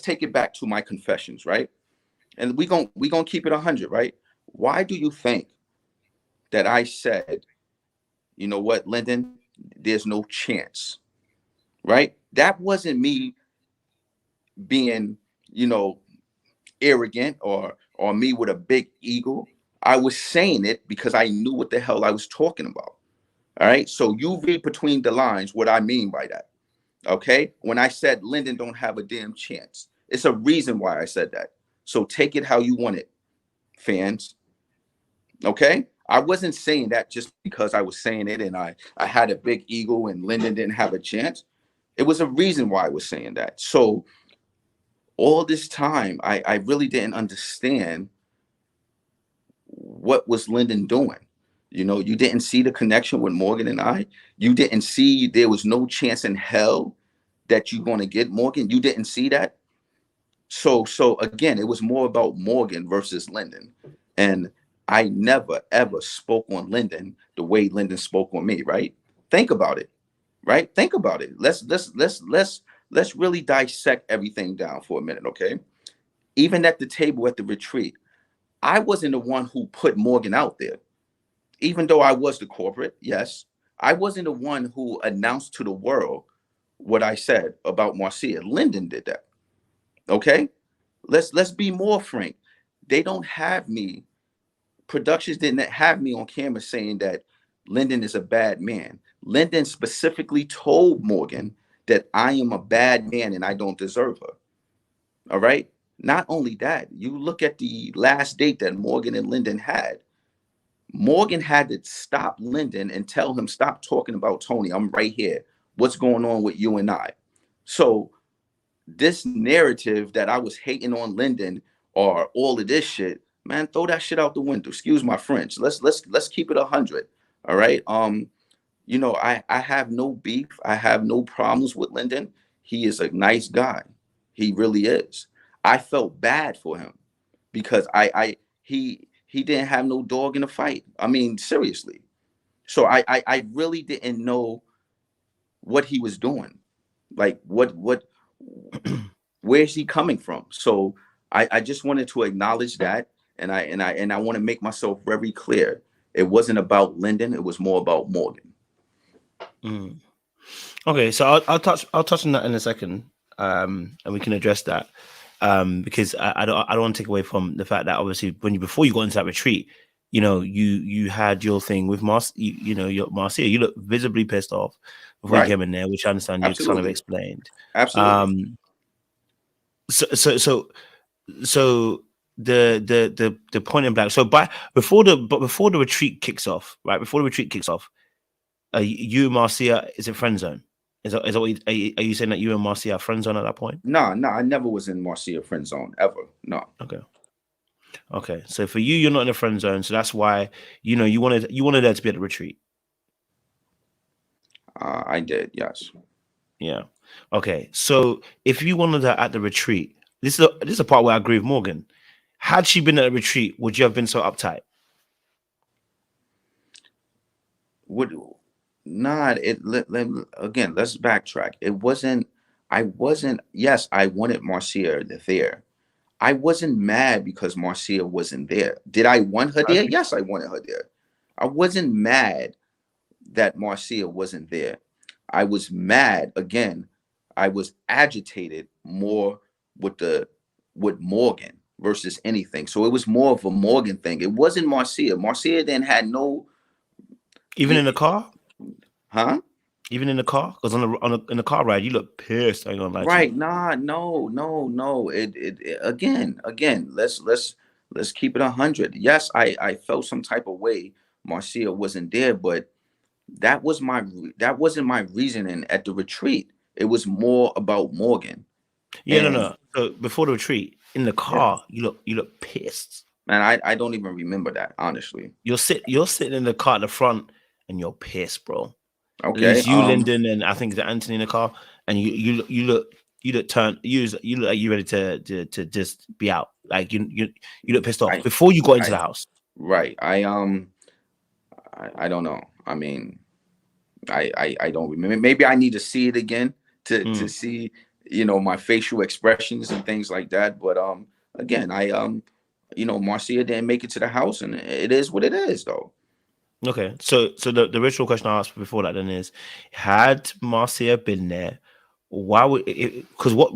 take it back to my confessions, right? And we gonna keep it 100, right? Why do you think that I said, you know what, Lyndon, there's no chance, right? That wasn't me being, you know, arrogant or me with a big ego. I was saying it because I knew what the hell I was talking about. All right. So you read between the lines what I mean by that. Okay. When I said Lyndon don't have a damn chance, it's a reason why I said that. So take it how you want it, fans. Okay. I wasn't saying that just because I was saying it and I had a big ego and Lyndon didn't have a chance. It was a reason why I was saying that. So all this time, I really didn't understand what was Lyndon doing. You know, you didn't see the connection with Morgan and I. You didn't see there was no chance in hell that you're going to get Morgan. You didn't see that. So again, it was more about Morgan versus Lyndon. And I never ever spoke on Lyndon the way Lyndon spoke on me, right? Think about it, right? Think about it. Let's really dissect everything down for a minute, okay? Even at the table at the retreat, I wasn't the one who put Morgan out there. Even though I was the corporate, yes, I wasn't the one who announced to the world what I said about Marcia. Lyndon did that. Okay? Let's be more frank. They don't have me, productions didn't have me on camera saying that Lyndon is a bad man. Lyndon specifically told Morgan that I am a bad man and I don't deserve her. All right. Not only that, you look at the last date that Morgan and Lyndon had. Morgan had to stop Lyndon and tell him, stop talking about Tony. I'm right here. What's going on with you and I? So this narrative that I was hating on Lyndon or all of this shit, man, throw that shit out the window. Excuse my French. Let's keep it 100. All right. You know, I have no beef. I have no problems with Lyndon. He is a nice guy. He really is. I felt bad for him because he didn't have no dog in the fight. I mean, seriously. So I really didn't know what he was doing. Like what where is he coming from? So I just wanted to acknowledge that, and I want to make myself very clear. It wasn't about Lyndon. It was more about Morgan. Mm. Okay, so I'll touch on that in a second, and we can address that, because I don't want to take away from the fact that obviously before you got into that retreat, you had your thing with your Marcia. You look visibly pissed off before you Right. came in there, which I understand you kind of Absolutely. explained. Absolutely. Um, so the point in blank. So before the retreat kicks off, right? Before the retreat kicks off, you and Marcia is it friend zone? Is that what are you saying that you and Marcia are friend zone at that point? No, I never was in Marcia friend zone ever. No. Okay. So for you, you're not in a friend zone, so that's why you wanted her to be at the retreat. I did, yes. Yeah. Okay. So if you wanted her at the retreat, this is a part where I agree with Morgan. Had she been at a retreat, would you have been so uptight? Would not it again, let's backtrack. It wasn't I wasn't Yes, I wanted Marcia there. I wasn't mad because Marcia wasn't there. Did I want her there? Okay. Yes, I wanted her there. I wasn't mad that Marcia wasn't there. I was mad again. I was agitated more with with Morgan versus anything. So it was more of a Morgan thing. It wasn't Marcia. Marcia then had no, Even in the car? huh? Even in the car? Because in the car ride, you look pissed. I ain't gonna lie to Right? you. Nah, no, no, no. It again. Let's keep it 100. Yes, I felt some type of way. Marcia wasn't there, but that wasn't my reasoning at the retreat. It was more about Morgan. Yeah, no, And no. So before the retreat, in the yeah, car, you look pissed. man, I don't even remember that, honestly. You're sitting in the car at the front, and you're pissed, bro. Okay. It's you, Lyndon, and I think it's Anthony in the car, and you look turned you look like you ready to just be out. Like you look pissed off I before you got into I the house. right. I don't know. I mean, I don't remember. Maybe I need to see it again to Mm, see, my facial expressions and things like that. But again, Marcia didn't make it to the house, and it is what it is, though. okay, so the original question I asked before that then is, had Marcia been there, why would it? Because what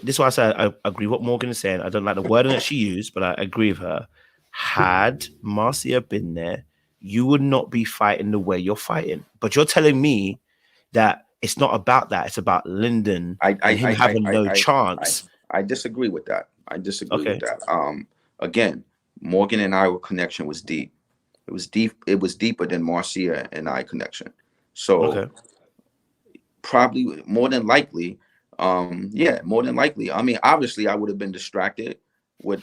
this is why I said I agree what Morgan is saying. I don't like the wording that she used, but I agree with her. Had Marcia been there, you would not be fighting the way you're fighting. But you're telling me that it's not about that. It's about Lyndon I and I him I having I no I I, chance. I disagree with that. I disagree with Okay. that. Again, Morgan and our connection was deep. It was deep. It was deeper than Marcia and I connection. So Okay. probably more than likely, yeah, more than likely. I mean, obviously, I would have been distracted. With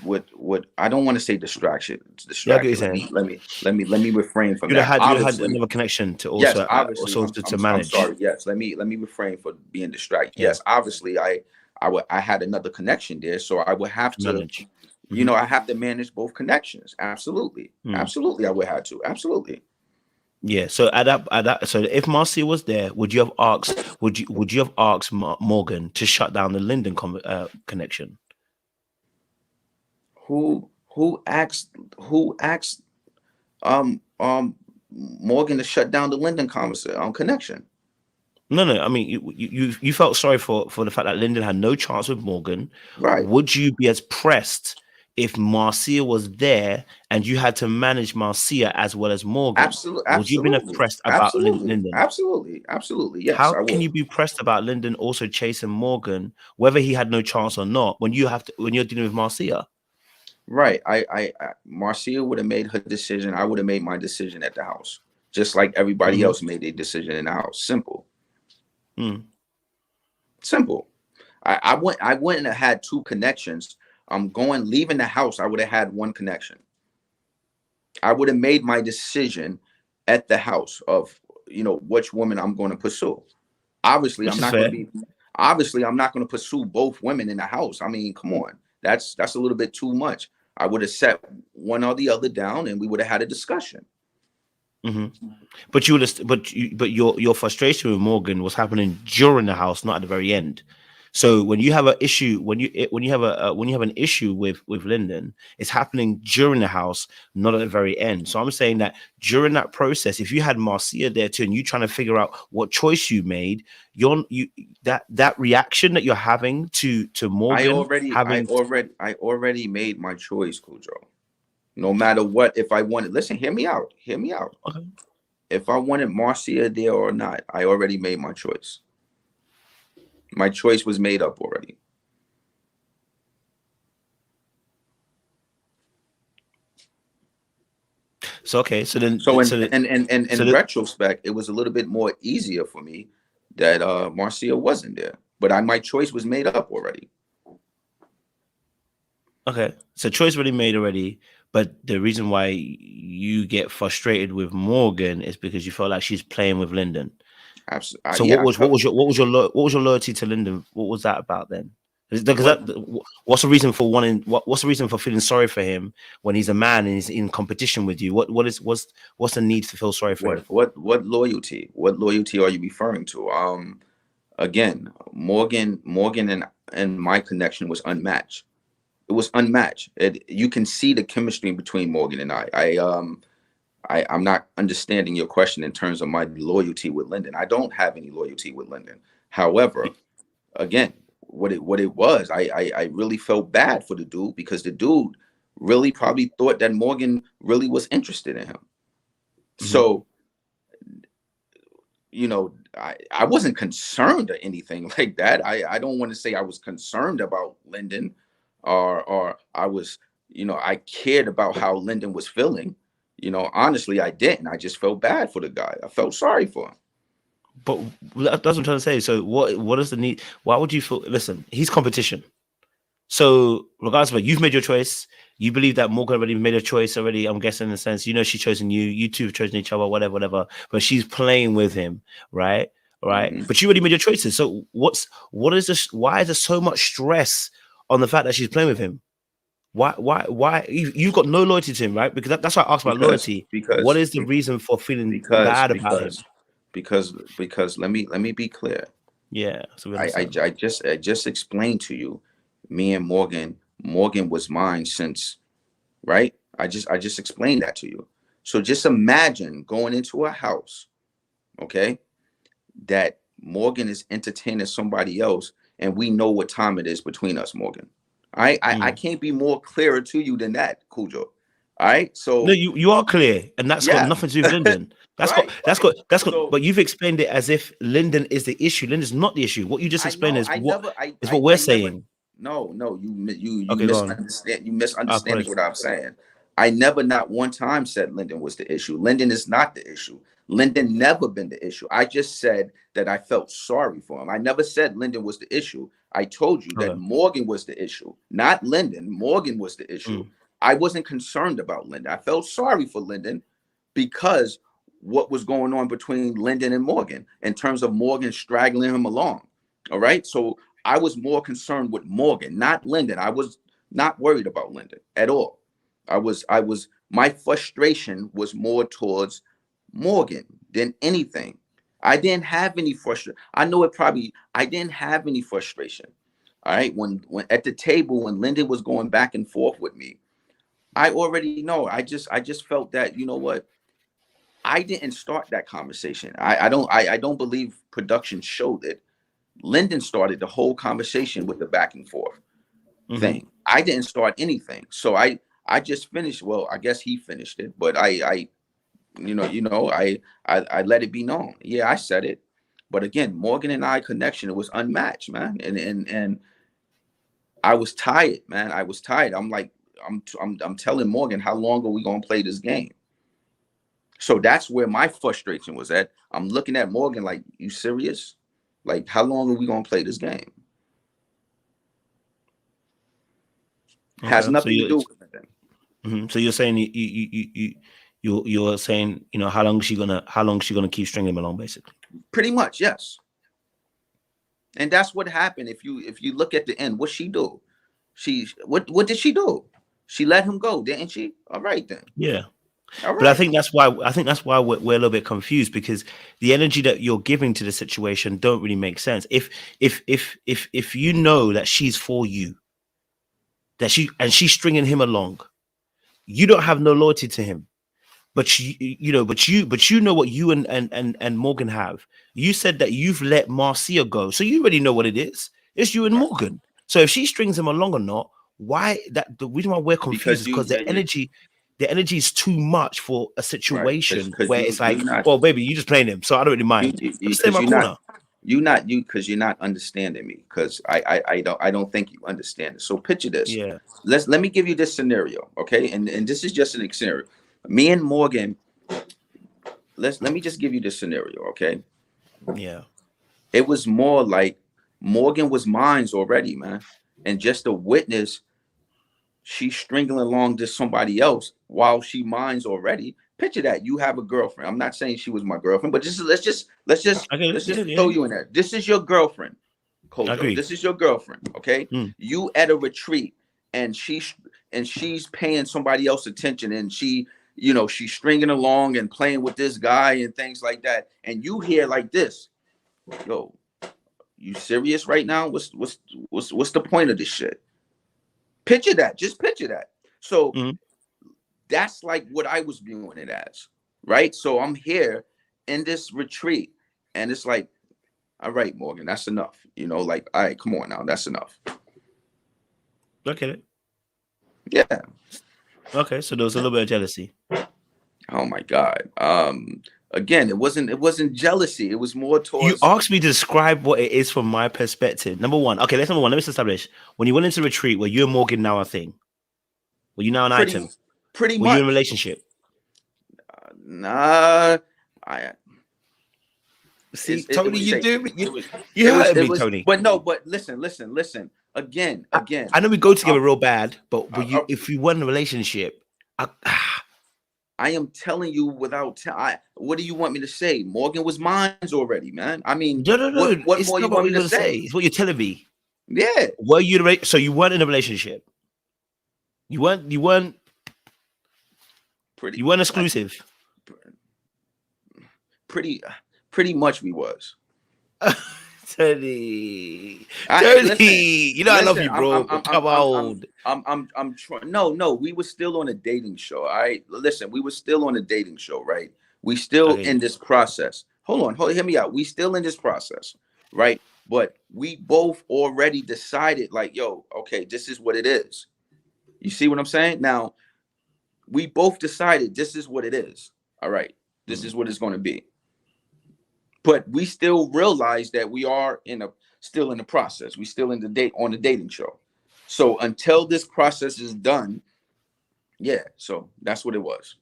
I don't want to say distraction. It's Yeah, I get what you're distracted. saying. Let me refrain from that. You'd have had Obviously, another connection to yes, also obviously, I'm to I'm manage. sorry. Yes, let me refrain for being distracted. Yeah, Yes, obviously, I had another connection there, so I would have to to, manage. Hmm. I have to manage both connections. Absolutely, Mm. absolutely, I would have to. Absolutely. Yeah. So at that so if Marcia was there, would you have asked Morgan to shut down the Lyndon connection? Who asked Morgan to shut down the Linden conversation connection? No, no. I mean, you felt sorry for the fact that Lyndon had no chance with Morgan. Right. Would you be as pressed if Marcia was there and you had to manage Marcia as well as Morgan? Absolutely. Would you have been as Absolutely. pressed about Absolutely. Lyndon? Absolutely. Absolutely. Yes, How I can would. you be pressed about Lyndon also chasing Morgan, whether he had no chance or not, when you're dealing with Marcia? Right. Marcia would have made her decision. I would have made my decision at the house, just like everybody Hmm. else made their decision in the house. Simple. Mm. Simple. I wouldn't have had two connections. Leaving the house, I would have had one connection. I would have made my decision at the house of, which woman I'm going to pursue. Obviously, Which I'm is not going fair. to be obviously I'm not going to pursue both women in the house. I mean, come on. That's a little bit too much. I would have set one or the other down and we would have had a discussion. Hmm. But you would have, but your frustration with Morgan was happening during the house, not at the very end. So when you have an issue, when you have an issue with Lyndon, it's happening during the house, not at the very end. So I'm saying that during that process, if you had Marcia there too, and you trying to figure out what choice you made, you that reaction that you're having to Morgan having. I already made my choice, Cujo. No matter what, if I wanted, listen, hear me out. Hear me out. Okay. If I wanted Marcia there or not, I already made my choice. My choice was made up already. So okay, so then So so that so in that retrospect, it was a little bit more easier for me that Marcia wasn't there. But my choice was made up already. Okay, so choice already made already, but the reason why you get frustrated with Morgan is because you felt like she's playing with Lyndon. Absolutely. So Yeah, I what felt was your loyalty to Lyndon? What was that about then? Because what's the reason for wanting? What's the reason for feeling sorry for him when he's a man and he's in competition with you? What's the need to feel sorry for him? What loyalty? What loyalty are you referring to? Again, Morgan and my connection was unmatched. It was unmatched. You can see the chemistry between Morgan and I'm not understanding your question in terms of my loyalty with Lyndon. I don't have any loyalty with Lyndon. However, again, what it was, I really felt bad for the dude, because the dude really probably thought that Morgan really was interested in him. So, you know, I wasn't concerned or anything like that. I don't want to say I was concerned about Lyndon, or I was, you know, I cared about how Lyndon was feeling. You know, honestly, I didn't. I just felt bad for the guy. I felt sorry for him. But that's what I'm trying to say. So what is the need? Why would you feel? Listen, he's competition. So regardless of it, you've made your choice. You believe that Morgan already made a choice already. I'm guessing in a sense, you know, she's chosen you. You two have chosen each other, whatever. But she's playing with him, right? But you already made your choices. So what is this? Why is there so much stress on the fact that she's playing with him? Why? You've got no loyalty to him, right? Because that's why I asked about loyalty. What is the reason for feeling bad about him? Because let me be clear. Yeah. So I just explained to you, me and Morgan was mine since, right? I just explained that to you. So just imagine going into a house, okay, that Morgan is entertaining somebody else, and we know what time it is between us, Morgan. I can't be more clearer to you than that, Cujo. All right. So no, you are clear, and that's got nothing to do with Lyndon. That's got. So, but you've explained it as if Lyndon is the issue. Lyndon's not the issue. What you just explained is what we're saying. No, you Okay, go on. misunderstand. You misunderstanding what I'm saying. I never, not one time, said Lyndon was the issue. Lyndon is not the issue. Lyndon never been the issue. I just said that I felt sorry for him. I never said Lyndon was the issue. I told you that Morgan was the issue, not Lyndon. Morgan was the issue. I wasn't concerned about Lyndon. I felt sorry for Lyndon because what was going on between Lyndon and Morgan in terms of Morgan straggling him along. All right. So I was more concerned with Morgan, not Lyndon. I was not worried about Lyndon at all. My frustration was more towards Morgan than anything. I didn't have any frustration. I didn't have any frustration. All right. When at the table, when Lyndon was going back and forth with me, I already know. I just felt that, you know what? I didn't start that conversation. I don't believe production showed it. Lyndon started the whole conversation with the back and forth thing. I didn't start anything. So I just finished. Well, I guess he finished it, but I let it be known. Yeah, I said it. But again, Morgan and I connection, it was unmatched, man. And I was tired, man. I was tired. I'm like, I'm telling Morgan, how long are we gonna play this game? So that's where my frustration was at. I'm looking at Morgan like, you serious? Like, how long are we gonna play this game? Okay, has nothing to do with anything. So you're saying you're saying, you know, how long is she gonna keep stringing him along, basically? Pretty much, yes. And that's what happened. If you look at the end, what she do? What did she do? She let him go, didn't she? All right then. Yeah. But I think that's why we're a little bit confused, because the energy that you're giving to the situation don't really make sense. If you know that she's for you, that she's stringing him along, you don't have no loyalty to him. But you know what you and Morgan have. You said that you've let Marcia go, so you already know what it is. It's you and Morgan. So if she strings him along or not, why that? The reason why we're confused is because the energy is too much for a situation where it's like, well, baby, you just playing him, so I don't really mind. Stay in my corner. Because you're not understanding me, because I don't think you understand it. So picture this. Yeah. Let me give you this scenario, okay? And this is just an scenario. Me and Morgan, let me just give you this scenario, okay? Yeah. It was more like Morgan was mine already, man. And just to witness she's stringing along to somebody else while she mines already. Picture that. You have a girlfriend. I'm not saying she was my girlfriend, but let's just throw you in there. This is your girlfriend. Kojo, Agreed. this is your girlfriend, okay? Mm. You at a retreat, and she's paying somebody else attention, and she's stringing along and playing with this guy and things like that, and you hear like this, yo, you serious right now? What's the point of this shit? Picture that. Just picture that. So that's like what I was viewing it as, right? So I'm here in this retreat, and it's like, all right, Morgan, that's enough. Like, all right, come on now, that's enough. Look at it. Yeah. Okay, so there was a little bit of jealousy. Oh my God. Again, it wasn't jealousy. It was more towards. You asked me to describe what it is from my perspective. Number one. Okay, let's Let me establish. When you went into retreat, were you and Morgan now a thing? Were you now an item? Pretty much. Were you in a relationship? Nah. See, Tony, you hurt me, Tony. But no, but listen. Again. I know we go together real bad, but if you weren't in a relationship, I am telling you without what do you want me to say? Morgan was mine already, man. I mean, no. What more you want me to say? It's what you're telling me. Yeah. Were you so you weren't in a relationship? You weren't You weren't exclusive. Pretty much we was. Tony, you know I love you, bro. Come on. I'm trying. No, we were still on a dating show. All right, listen, we were still on a dating show, right? We still in this process. Hold on, hear me out. We still in this process, right? But we both already decided, like, yo, okay, this is what it is. You see what I'm saying? Now, we both decided this is what it is. All right, this is what it's going to be. But we still realize that we are still in the process. We still on the dating show. So until this process is done, yeah. So that's what it was.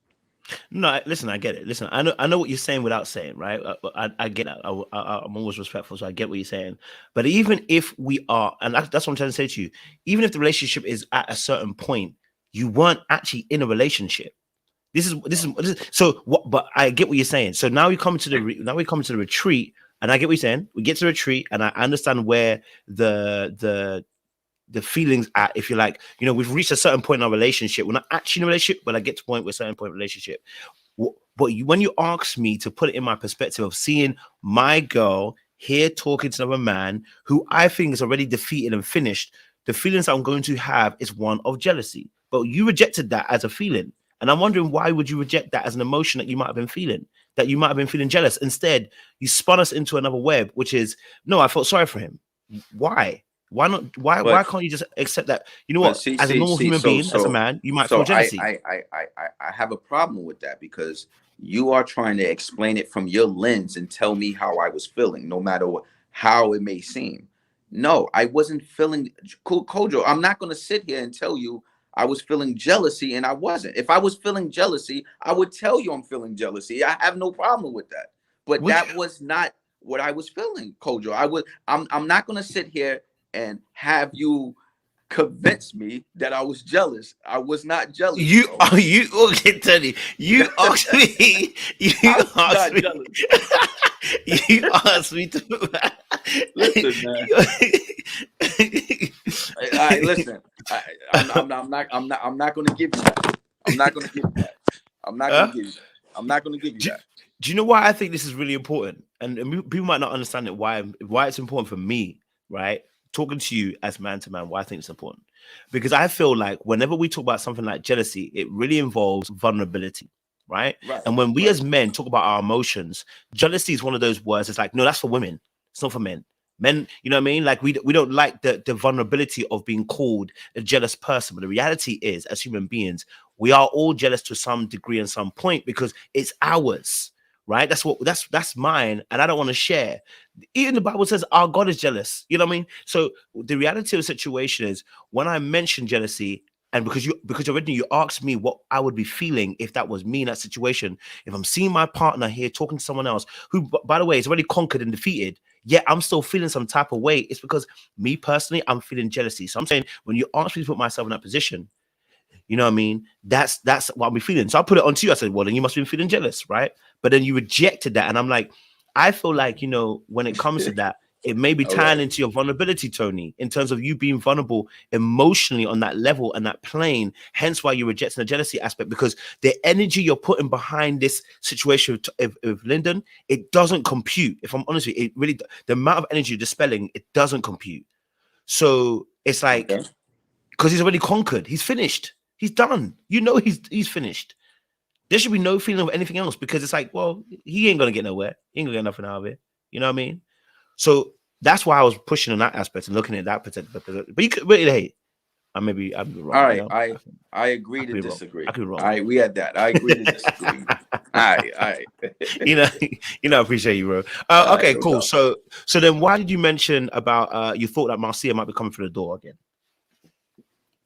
No, listen, I get it. Listen, I know what you're saying without saying, right? I get that. I'm always respectful, so I get what you're saying. But even if we are, and that's what I'm trying to say to you, even if the relationship is at a certain point, you weren't actually in a relationship. This is so what, but I get what you're saying. So now we come to the retreat, and I get what you're saying. We get to the retreat, and I understand where the feelings at, if you like. We've reached a certain point in our relationship. We're not actually in a relationship, but I get to a point with a certain point in relationship. But when you ask me to put it in my perspective of seeing my girl here talking to another man who I think is already defeated and finished, the feelings I'm going to have is one of jealousy. But you rejected that as a feeling. And I'm wondering, why would you reject that as an emotion that you might have been feeling, that you might have been feeling jealous? Instead, you spun us into another web, which is, no, I felt sorry for him. Why? Why not? Why can't you just accept that? You know what? As a normal human being, as a man, you might feel jealousy. I have a problem with that, because you are trying to explain it from your lens and tell me how I was feeling, no matter how it may seem. No, I wasn't feeling. Kojo, I'm not going to sit here and tell you I was feeling jealousy, and I wasn't. If I was feeling jealousy, I would tell you I'm feeling jealousy. I have no problem with that. But that was not what I was feeling, Kojo. I'm not going to sit here and have you convince me that I was jealous. I was not jealous. Okay, Teddy. You asked me. You asked me to. Listen, man. Listen. I'm not going to give you that. I'm not going to give you that. I'm not going to give you that. I'm not going to give you that. Do you know why I think this is really important? And people might not understand it. Why it's important for me, right? Talking to you as man to man, why I think it's important. Because I feel like whenever we talk about something like jealousy, it really involves vulnerability, right? And when we as men talk about our emotions, jealousy is one of those words. It's like, no, that's for women. It's not for men. Men, you know what I mean? Like we don't like the vulnerability of being called a jealous person. But the reality is, as human beings, we are all jealous to some degree and some point, because it's ours, right? That's mine, and I don't want to share. Even the Bible says our God is jealous. You know what I mean? So the reality of the situation is, when I mention jealousy, and because originally you asked me what I would be feeling if that was me in that situation, if I'm seeing my partner here talking to someone else who, by the way, is already conquered and defeated, yet I'm still feeling some type of way, it's because me personally, I'm feeling jealousy. So I'm saying, when you ask me to put myself in that position, you know what I mean? That's what I'm feeling. So I put it onto you. I said, well, then you must have been feeling jealous, right? But then you rejected that. And I'm like, I feel like, when it comes to that, It may be All tying right. into your vulnerability, Tony, in terms of you being vulnerable emotionally on that level and that plane. Hence why you're rejecting the jealousy aspect, because the energy you're putting behind this situation with Lyndon, it doesn't compute. If I'm honest with you, it really, the amount of energy you're dispelling, it doesn't compute. So it's like, Okay. because he's already conquered, he's finished, he's done. You know, he's finished. There should be no feeling of anything else, because it's like, well, he ain't gonna get nowhere. He ain't gonna get nothing out of it. You know what I mean? So that's why I was pushing on that aspect and looking at that particular. But you could, but hey, I'm wrong. All You right. know, I I agree could to be wrong. disagree. I could be All wrong. right, we had that. I agree to disagree. All right. All right. you know, I appreciate you, bro. All right, Okay, no cool. doubt. So then, why did you mention about you thought that Marcia might be coming through the door again?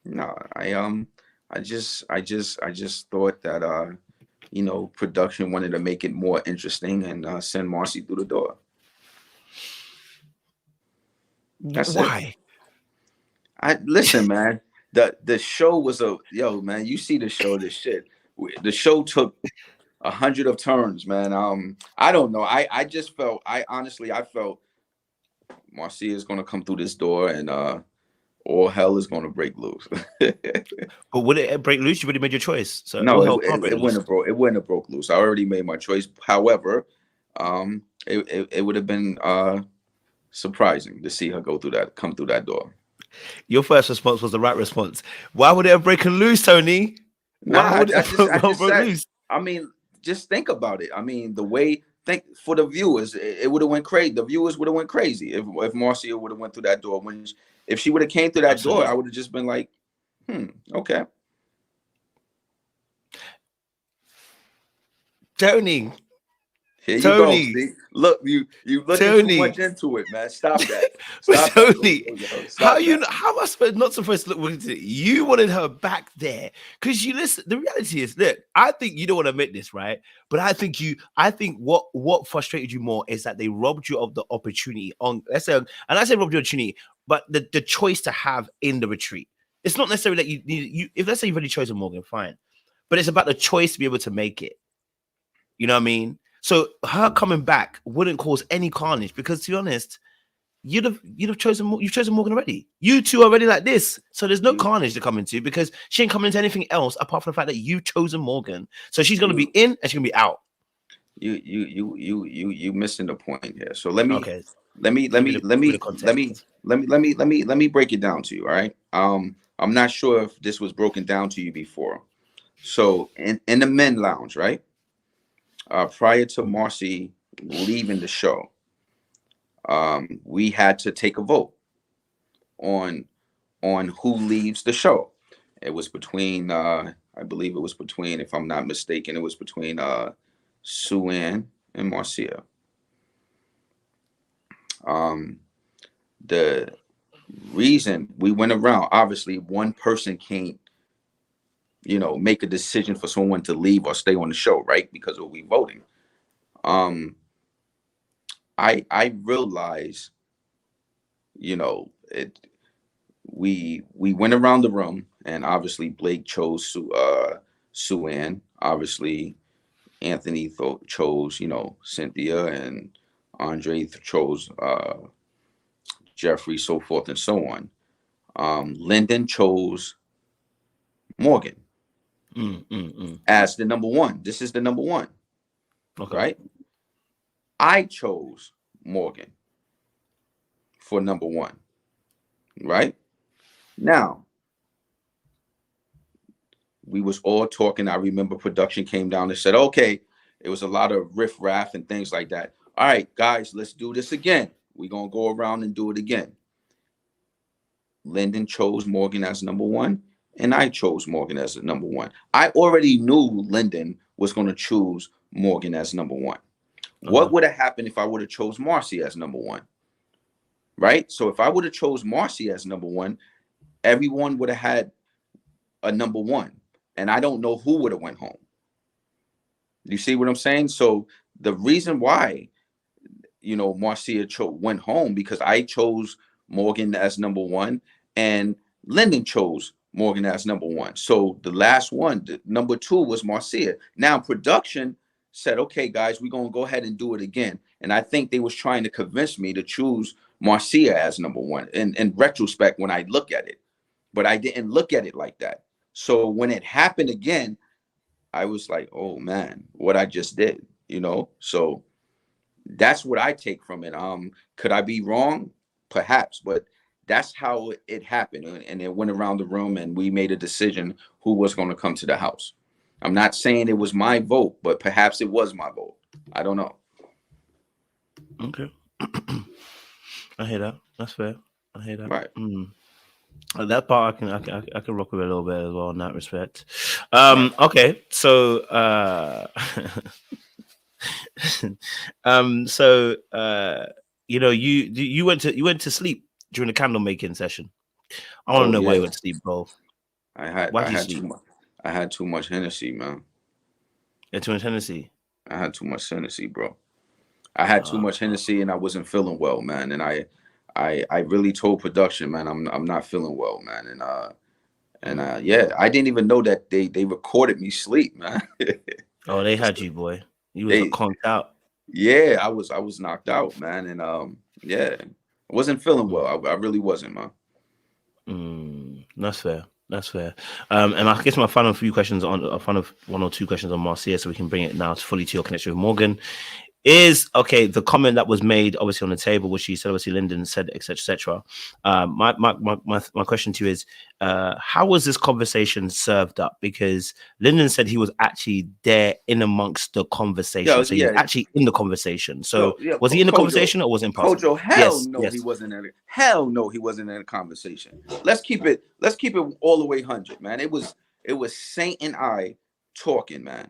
No, I just thought that production wanted to make it more interesting and send Marcy through the door. That's it. Why? I listen, man. The show was man. You see the show, this shit. The show took 100 of turns, man. I don't know. I just felt. I honestly, I felt Marcia is gonna come through this door and all hell is gonna break loose. But would it break loose? You already made your choice, so all No, hell can't break it loose. wouldn't have broke. It wouldn't have broke loose. I already made my choice. However, it would have been surprising to see her come through that door. Your first response was the right response. Why would it have broken loose, Tony? Why Nah, would it have I just broke said. loose? I mean, just think about it. I mean, the way think for the viewers, it would have went crazy. The viewers would have went crazy if Marcia would have went through that door. If she would have came through that door, I Absolutely. would have just been like, okay. Tony, Here you go. Tony, See, look, you looking too Tony, much into it, man. Stop that. Stop that. Tony. Stop that. How am I supposed not supposed to look into it? You wanted her back there because you listen. The reality is, look, I think you don't want to admit this, right? But I think what frustrated you more is that they robbed you of the opportunity on, let's say, and I say robbed you of the opportunity, but the choice to have in the retreat. It's not necessarily that you if let's say you've already chosen Morgan, fine. But it's about the choice to be able to make it. You know what I mean? So her coming back wouldn't cause any carnage, because to be honest, you've chosen Morgan already. You two are already like this. So there's no carnage to come into, because she ain't coming into anything else apart from the fact that you've chosen Morgan. So she's gonna be in and she's gonna be out. You missing the point here. So let me Okay. let me let Give me me the, let give me me the let me context. let me break it down to you. All right. I'm not sure if this was broken down to you before. So in the men lounge, right? Prior to Marcy leaving the show, we had to take a vote on who leaves the show. It was between I believe it was between, if I'm not mistaken, it was between Sue Ann and Marcia. The reason we went around, obviously one person can't, make a decision for someone to leave or stay on the show, right? Because of we voting. I realize, it we went around the room, and obviously Blake chose Sue Ann. Obviously Anthony chose, Cynthia, and Andre chose Jeffrey, so forth and so on. Lyndon chose Morgan as the number one. This is the number one, Okay. right? I chose Morgan for number one, right? Now, we was all talking. I remember production came down and said, okay, it was a lot of riff-raff and things like that. All right, guys, let's do this again. We're going to go around and do it again. Lyndon chose Morgan as number one, and I chose Morgan as the number one. I already knew Lyndon was going to choose Morgan as number one. What would have happened if I would have chose Marcy as number one? Right? So if I would have chose Marcy as number one, everyone would have had a number one, and I don't know who would have went home. You see what I'm saying? So the reason why, Marcia went home, because I chose Morgan as number one, and Lyndon chose Morgan as number one. So the last one, number two, was Marcia. Now production said, okay, guys, we're going to go ahead and do it again. And I think they was trying to convince me to choose Marcia as number one in retrospect when I look at it, but I didn't look at it like that. So when it happened again, I was like, oh man, what I just did, you know? So that's what I take from it. Could I be wrong? Perhaps, but that's how it happened. And it went around the room and we made a decision who was going to come to the house. I'm not saying it was my vote, but perhaps it was my vote. I don't know. Okay. I hear that. That's fair. I hear that. Right. That part I can rock with a little bit as well in that respect. Okay, so you know, you went to sleep during the candle making session. I want to know why you went to sleep, bro. Why did you sleep? I had too much Hennessy, man. You had too much Hennessy. I had too much Hennessy, bro. I had too much Hennessy and I wasn't feeling well, man. And I really told production, man, I'm not feeling well, man. And yeah, I didn't even know that they recorded me sleep, man. Oh, they had you, boy. You was conked out. Yeah, I was knocked out, man. And yeah, I wasn't feeling well. I really wasn't, man. That's fair. That's fair. And I guess my final few questions final one or two questions on Marcia, so we can bring it now fully to your connection with Morgan. Is okay. The comment that was made, obviously on the table, which she said, obviously Lyndon said, etc., etc. My question to you is, how was this conversation served up? Because Lyndon said he was actually there in amongst the conversation, so he was actually in the conversation. So was he in the conversation or was it impossible? Kojo, hell no, he wasn't in it. Hell no, he wasn't in a conversation. Let's keep it all the way 100, man. It was Saint and I talking, man.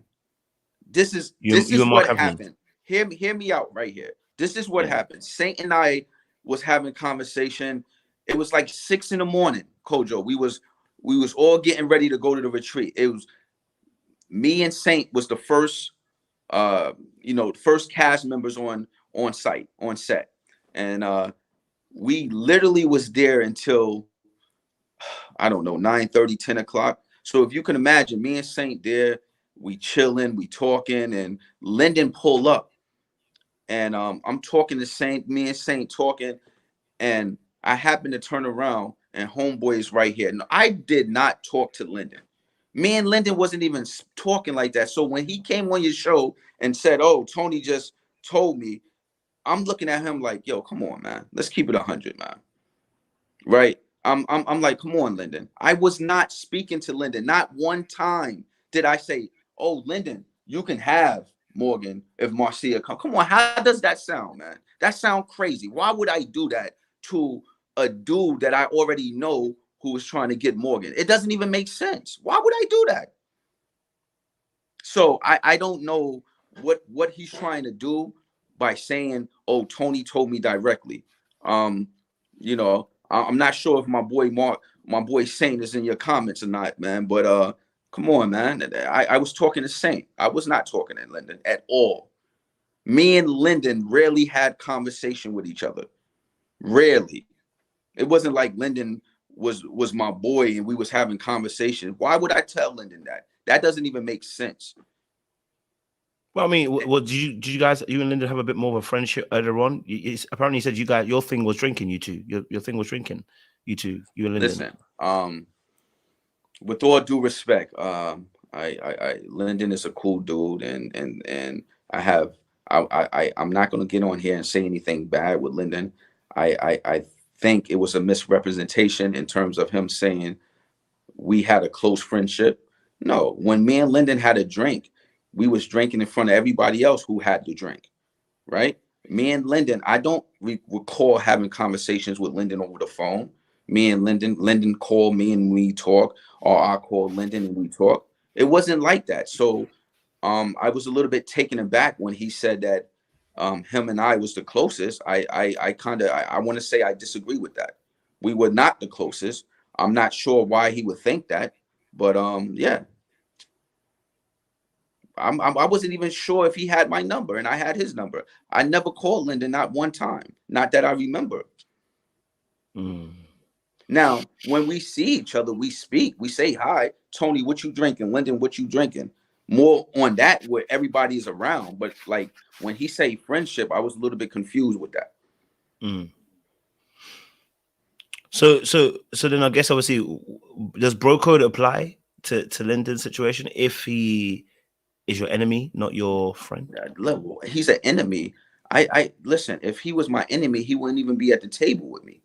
This is what happened. Hear me out right here. This is what happened. Saint and I was having conversation. It was like 6 in the morning, Kojo. We was all getting ready to go to the retreat. It was me and Saint was the first first cast members on set. And we literally was there until I don't know, 9:30, 10 o'clock. So if you can imagine, me and Saint there, we chilling, we talking, and Lyndon pull up. And I'm talking to Saint, me and Saint talking, and I happen to turn around and homeboy is right here. And I did not talk to Lyndon. Me and Lyndon wasn't even talking like that. So when he came on your show and said, "Oh, Tony just told me," I'm looking at him like, "Yo, come on, man. Let's keep it 100, man." Right? I'm like, "Come on, Lyndon." I was not speaking to Lyndon. Not one time did I say, "Oh, Lyndon, you can have Morgan if Marcia come." Come on, how does that sound, man? That sound crazy. Why would I do that to a dude that I already know who is trying to get Morgan? It doesn't even make sense. Why would I do that? So I don't know what he's trying to do by saying, "Oh, Tony told me directly." You know, I'm not sure if my boy Saint is in your comments or not, man. But come on, man. I was talking to Saint. I was not talking to Lyndon at all. Me and Lyndon rarely had conversation with each other. Rarely. It wasn't like Lyndon was my boy and we was having conversation. Why would I tell Lyndon that? That doesn't even make sense. Well, I mean, did you guys, you and Lyndon have a bit more of a friendship earlier on? Apparently, you said your thing was drinking. You two, your thing was drinking. You two, you and Lyndon. Listen, with all due respect, Lyndon is a cool dude, and I'm not going to get on here and say anything bad with Lyndon. I think it was a misrepresentation in terms of him saying we had a close friendship. No, when me and Lyndon had a drink, we was drinking in front of everybody else who had to drink, right? Me and Lyndon, I don't recall having conversations with Lyndon over the phone. Me and Lyndon called me and we talk, or I called Lyndon and we talk. It wasn't like that. So I was a little bit taken aback when he said that him and I was the closest. I want to say I disagree with that. We were not the closest. I'm not sure why he would think that, but yeah. I wasn't even sure if he had my number and I had his number. I never called Lyndon, not one time. Not that I remember. Now, when we see each other, we speak, we say, "Hi, Tony, what you drinking? Lyndon, what you drinking?" More on that where everybody is around. But like when he say friendship, I was a little bit confused with that. So then I guess obviously, does bro code apply to Lyndon's situation if he is your enemy, not your friend? Look, he's an enemy. I listen. If he was my enemy, he wouldn't even be at the table with me.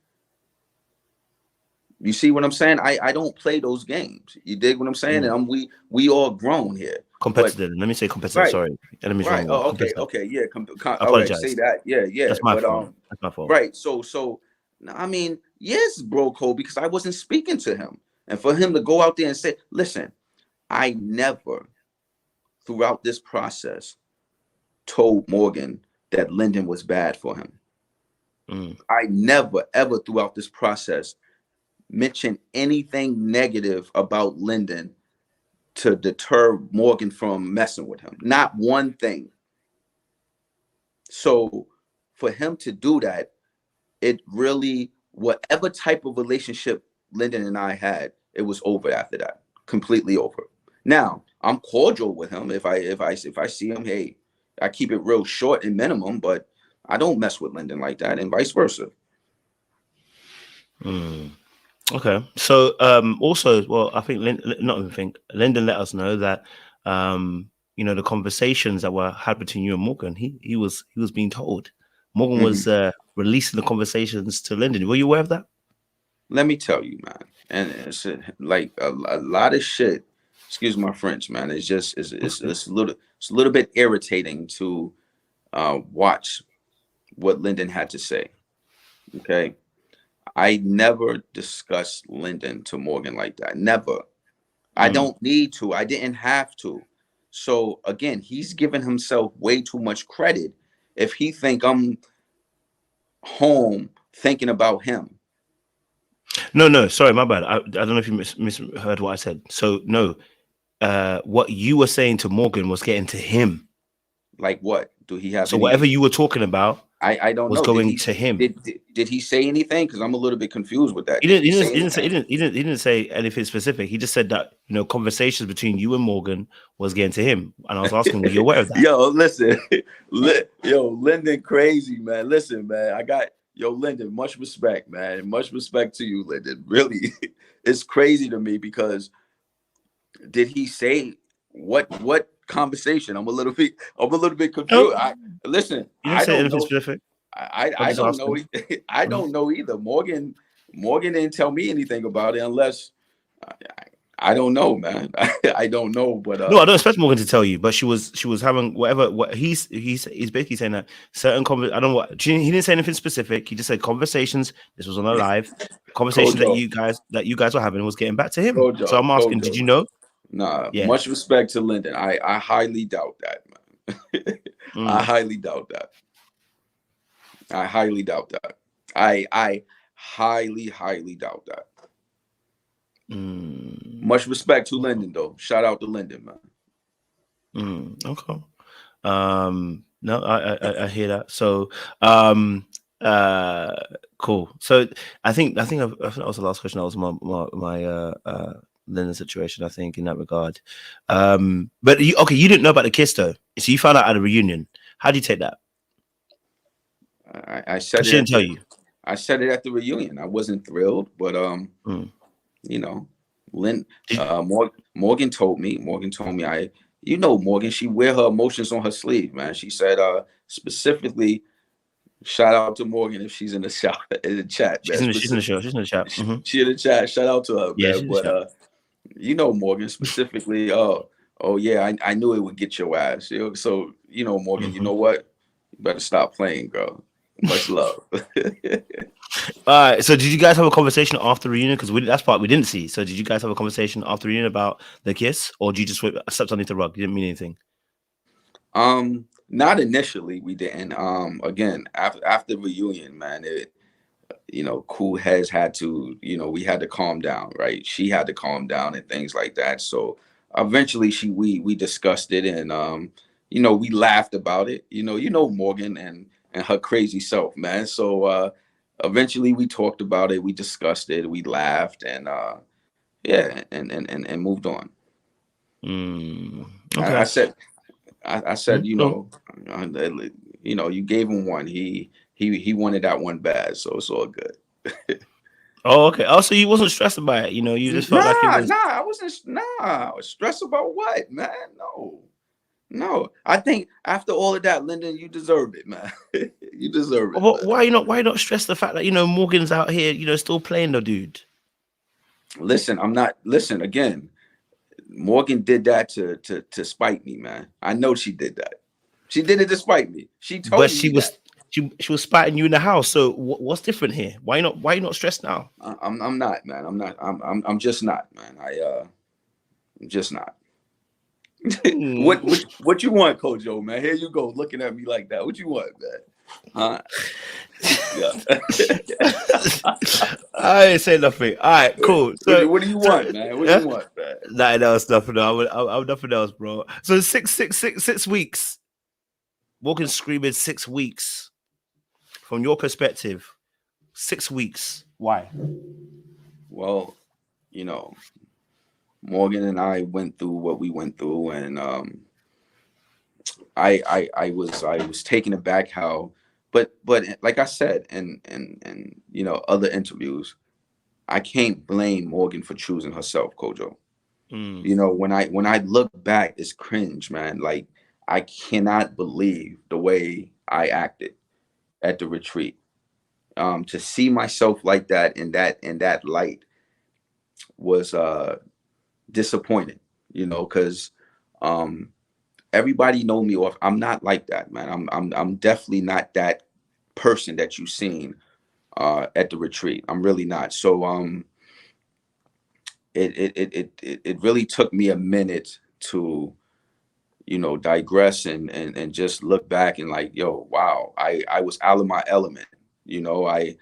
You see what I'm saying? I don't play those games. You dig what I'm saying? And Mm. we all grown here. But Competitive. Let me say competitive. right, Sorry, enemy's right. wrong word. Oh, okay, Competitive. okay, yeah. I All right, say apologize. that. Yeah, yeah. That's my But fault. That's my fault. right. So I mean, yes, bro, Cole, because I wasn't speaking to him, and for him to go out there and say, "Listen, I never, throughout this process, told Morgan that Lyndon was bad for him. Mm. I never, ever throughout this process mentioned anything negative about Lyndon to deter Morgan from messing with him. Not one thing. So for him to do that, it really, whatever type of relationship Lyndon and I had, it was over after that. Completely over. Now, I'm cordial with him. If I see him, hey, I keep it real short and minimum, but I don't mess with Lyndon like that, and vice versa. Mm. Okay. So also, well, I think not even think Lyndon let us know that the conversations that were had between you and Morgan, he was being told. Morgan Mhm. was releasing the conversations to Lyndon. Were you aware of that? Let me tell you, man, and it's like a lot of shit. Excuse my French, man. It's just Okay. it's a little bit irritating to watch what Lyndon had to say. Okay, I never discussed Lyndon to Morgan like that. Never. I Mm. don't need to. I didn't have to. So again, he's giving himself way too much credit if he think I'm home thinking about him. No, sorry, my bad. I don't know if you misheard what I said. So no, what you were saying to Morgan was getting to him. Like what? Do he have So whatever any? you were talking about I don't was know. going to him. Did he say anything? Because I'm a little bit confused with that. He Did didn't. he He didn't. say He didn't say. He anything? didn't. He didn't. He didn't say anything specific. He just said that conversations between you and Morgan was getting to him, and I was asking, were you aware of that? Yo, listen, yo, Lyndon, crazy man. Listen, man, I got yo, Lyndon. Much respect, man. Much respect to you, Lyndon. Really, it's crazy to me because did he say what conversation? I'm a little bit No, confused. I listen. he didn't I say don't anything know. specific. I'm I just don't know. asking. I Mhm. don't know either. Morgan didn't tell me anything about it unless I don't know, man. I don't know, but No, I don't expect Morgan to tell you, but she was having whatever. What he's basically saying that certain I don't know what he didn't say anything specific. He just said conversations. This was on a live conversations that Kojo, you guys were having was getting back to him. So Kojo, I'm asking, did Kojo. you know? Nah, Yeah. much respect to Lyndon. I highly doubt that, man. I Mm, highly doubt that. I highly doubt that. I highly doubt that. mm, Much respect to Lyndon though. Shout out to Lyndon, man. okay. No, I hear that. So, um, uh, cool. So I think that was the last question. That was my Lennon situation. I think in that regard. But you didn't know about the kiss though. So you found out at a reunion. How do you take that? I said Because it she didn't at tell the you. I said it at the reunion. I wasn't thrilled, but Mm. you know, Lynn Did, Morgan told me. Morgan told me Morgan, she wear her emotions on her sleeve, man. She said specifically, shout out to Morgan if she's in the shot in the chat, man. she's in the show. She's in the chat. She in the chat. Shout out to her, Yeah, man. she's in the But chat. Morgan specifically, oh yeah, I knew it would get your ass. So Morgan, you Mhm. know what? You better stop playing, girl. Much love. All right. So did you guys have a conversation after the reunion? Because that's part we didn't see. So did you guys have a conversation after the reunion about the kiss, or did you just stepped underneath the rug? You didn't mean anything. Not initially, we didn't. Again, after reunion, man, cool heads had to, we had to calm down, right? She had to calm down and things like that. So eventually, we discussed it, and we laughed about it. Morgan and her crazy self, man. So eventually, we talked about it, we discussed it, we laughed, and yeah, and moved on. Mm, I, I okay. said I said, Go on. uh, you gave him one. He wanted that one bad, so it's all good. Oh, okay. Oh, so you wasn't stressed about it. You know, you just felt like it Nah, was. nah, I wasn't. Nah, I was stressed about what, man? No, no. I think after all of that, Lyndon, you deserve it, man. You deserve it, What? man. Why not stress the fact that Morgan's out here, still playing the dude? Listen, I'm not. Listen again. Morgan did that to spite me, man. I know she did that. She did it to spite me. She But told she me that. was she was spitting you in the house. So what's different here? Why you not stressed now? I'm not, man. I'm not. I'm just not, man. I'm just not. Hmm. What you want, Kojo, man? Here you go, looking at me like that. What you want, man? Huh? Yeah. I ain't say nothing. All right, cool. What do you So want, man? What do you yeah, want, man? nothing else, nothing. I'm nothing else, bro. So 6 weeks. Morgan screaming 6 weeks. From your perspective, 6 weeks. Why? Well, you know, Morgan and I went through what we went through, and I was taken aback how, but like I said, and other interviews, I can't blame Morgan for choosing herself, Kojo. Mm, When I look back, it's cringe, man. Like I cannot believe the way I acted at the retreat. To see myself like that in that light was disappointing, because um everybody know me off. I'm not like that, man. I'm definitely not that person that you seen at the retreat. I'm really not. So it really took me a minute to digress and just look back and like, yo, wow, I was out of my element. I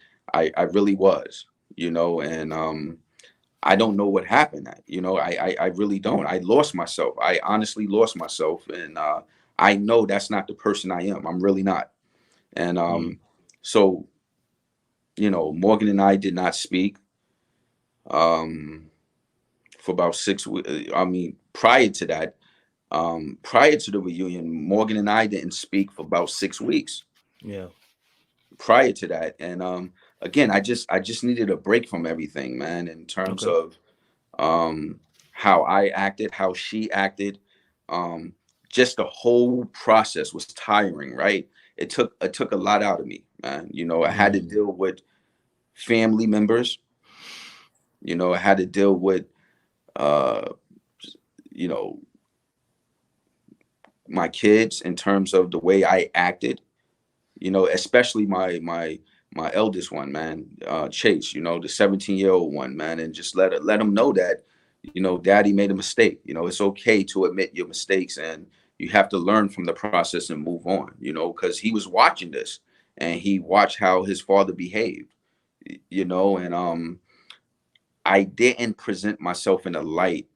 really was. And I don't know what happened. I really don't. I lost myself. I honestly lost myself, and I know that's not the person I am. I'm really not. And mm, so Morgan and I did not speak um, for about 6 weeks. I mean, prior to that, prior to the reunion, Morgan and I didn't speak for about 6 weeks yeah. prior to that. And again, I just needed a break from everything, man, in terms Okay. of how I acted, how she acted. Um, just the whole process was tiring, right? It took a lot out of me, man. I had to Mm, deal with family members. I had to deal with uh, you know, my kids in terms of the way I acted. Especially my eldest one, man, Chase. The 17-year-old one, man, and just let him know that daddy made a mistake. It's okay to admit your mistakes, and you have to learn from the process and move on. Because he was watching this, and he watched how his father behaved. And I didn't present myself in a light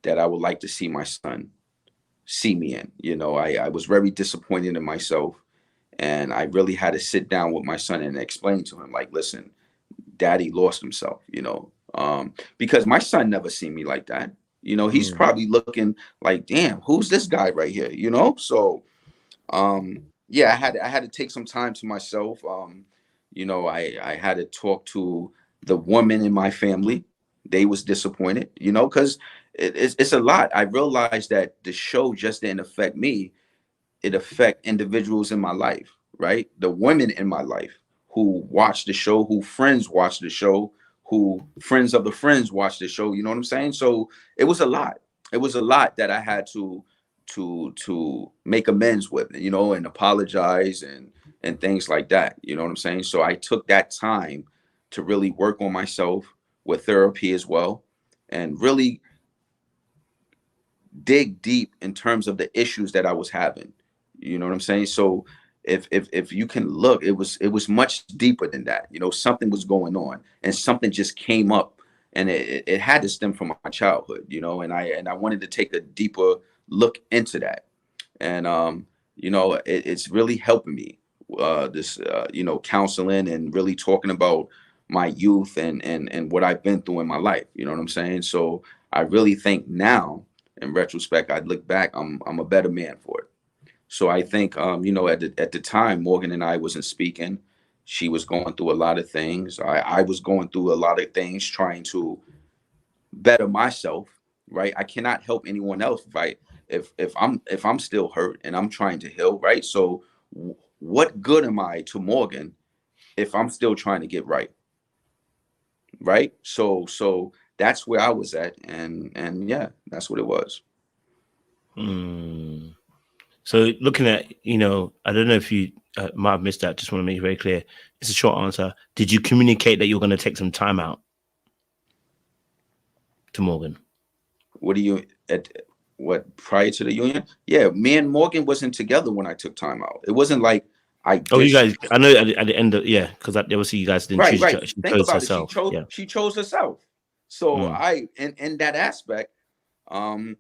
that I would like to see my son see me in. I was very disappointed in myself, and I really had to sit down with my son and explain to him, like, listen, daddy lost himself, because my son never seen me like that. He's mm, probably looking like, damn, who's this guy right here? So yeah, I had to take some time to myself. I had to talk to the women in my family. They was disappointed, because it's a lot. I realized that the show just didn't affect me, it affect individuals in my life, right? The women in my life who watch the show, who friends watch the show, who friends of the friends watch the show. You know what I'm saying? So it was a lot. It was a lot that I had to make amends with, and apologize and things like that. You know what I'm saying? So I took that time to really work on myself with therapy as well, and really dig deep in terms of the issues that I was having. You know what I'm saying? So if you can look, it was much deeper than that. Something was going on, and something just came up, and it had to stem from my childhood. And I wanted to take a deeper look into that, and it's really helping me. This counseling and really talking about my youth and what I've been through in my life. You know what I'm saying? So I really think now, in retrospect, I'd look back, I'm a better man for it. So I think at the time Morgan and I wasn't speaking. She was going through a lot of things. I was going through a lot of things trying to better myself, right? I cannot help anyone else, right? If I'm still hurt and I'm trying to heal, right? So what good am I to Morgan if I'm still trying to get right? Right? So that's where I was at, and yeah, that's what it was. Mm. So looking at, I don't know if you might have missed that. Just want to make it very clear. It's a short answer. Did you communicate that you're going to take some time out to Morgan? What do you at what prior to the union? Yeah, me and Morgan wasn't together when I took time out. It wasn't like I Oh, you did. guys, I know at the end of, because obviously you guys didn't Right, choose each right. other. She Think chose about it. herself. Yeah. She chose herself. So Mm. I in that aspect, um,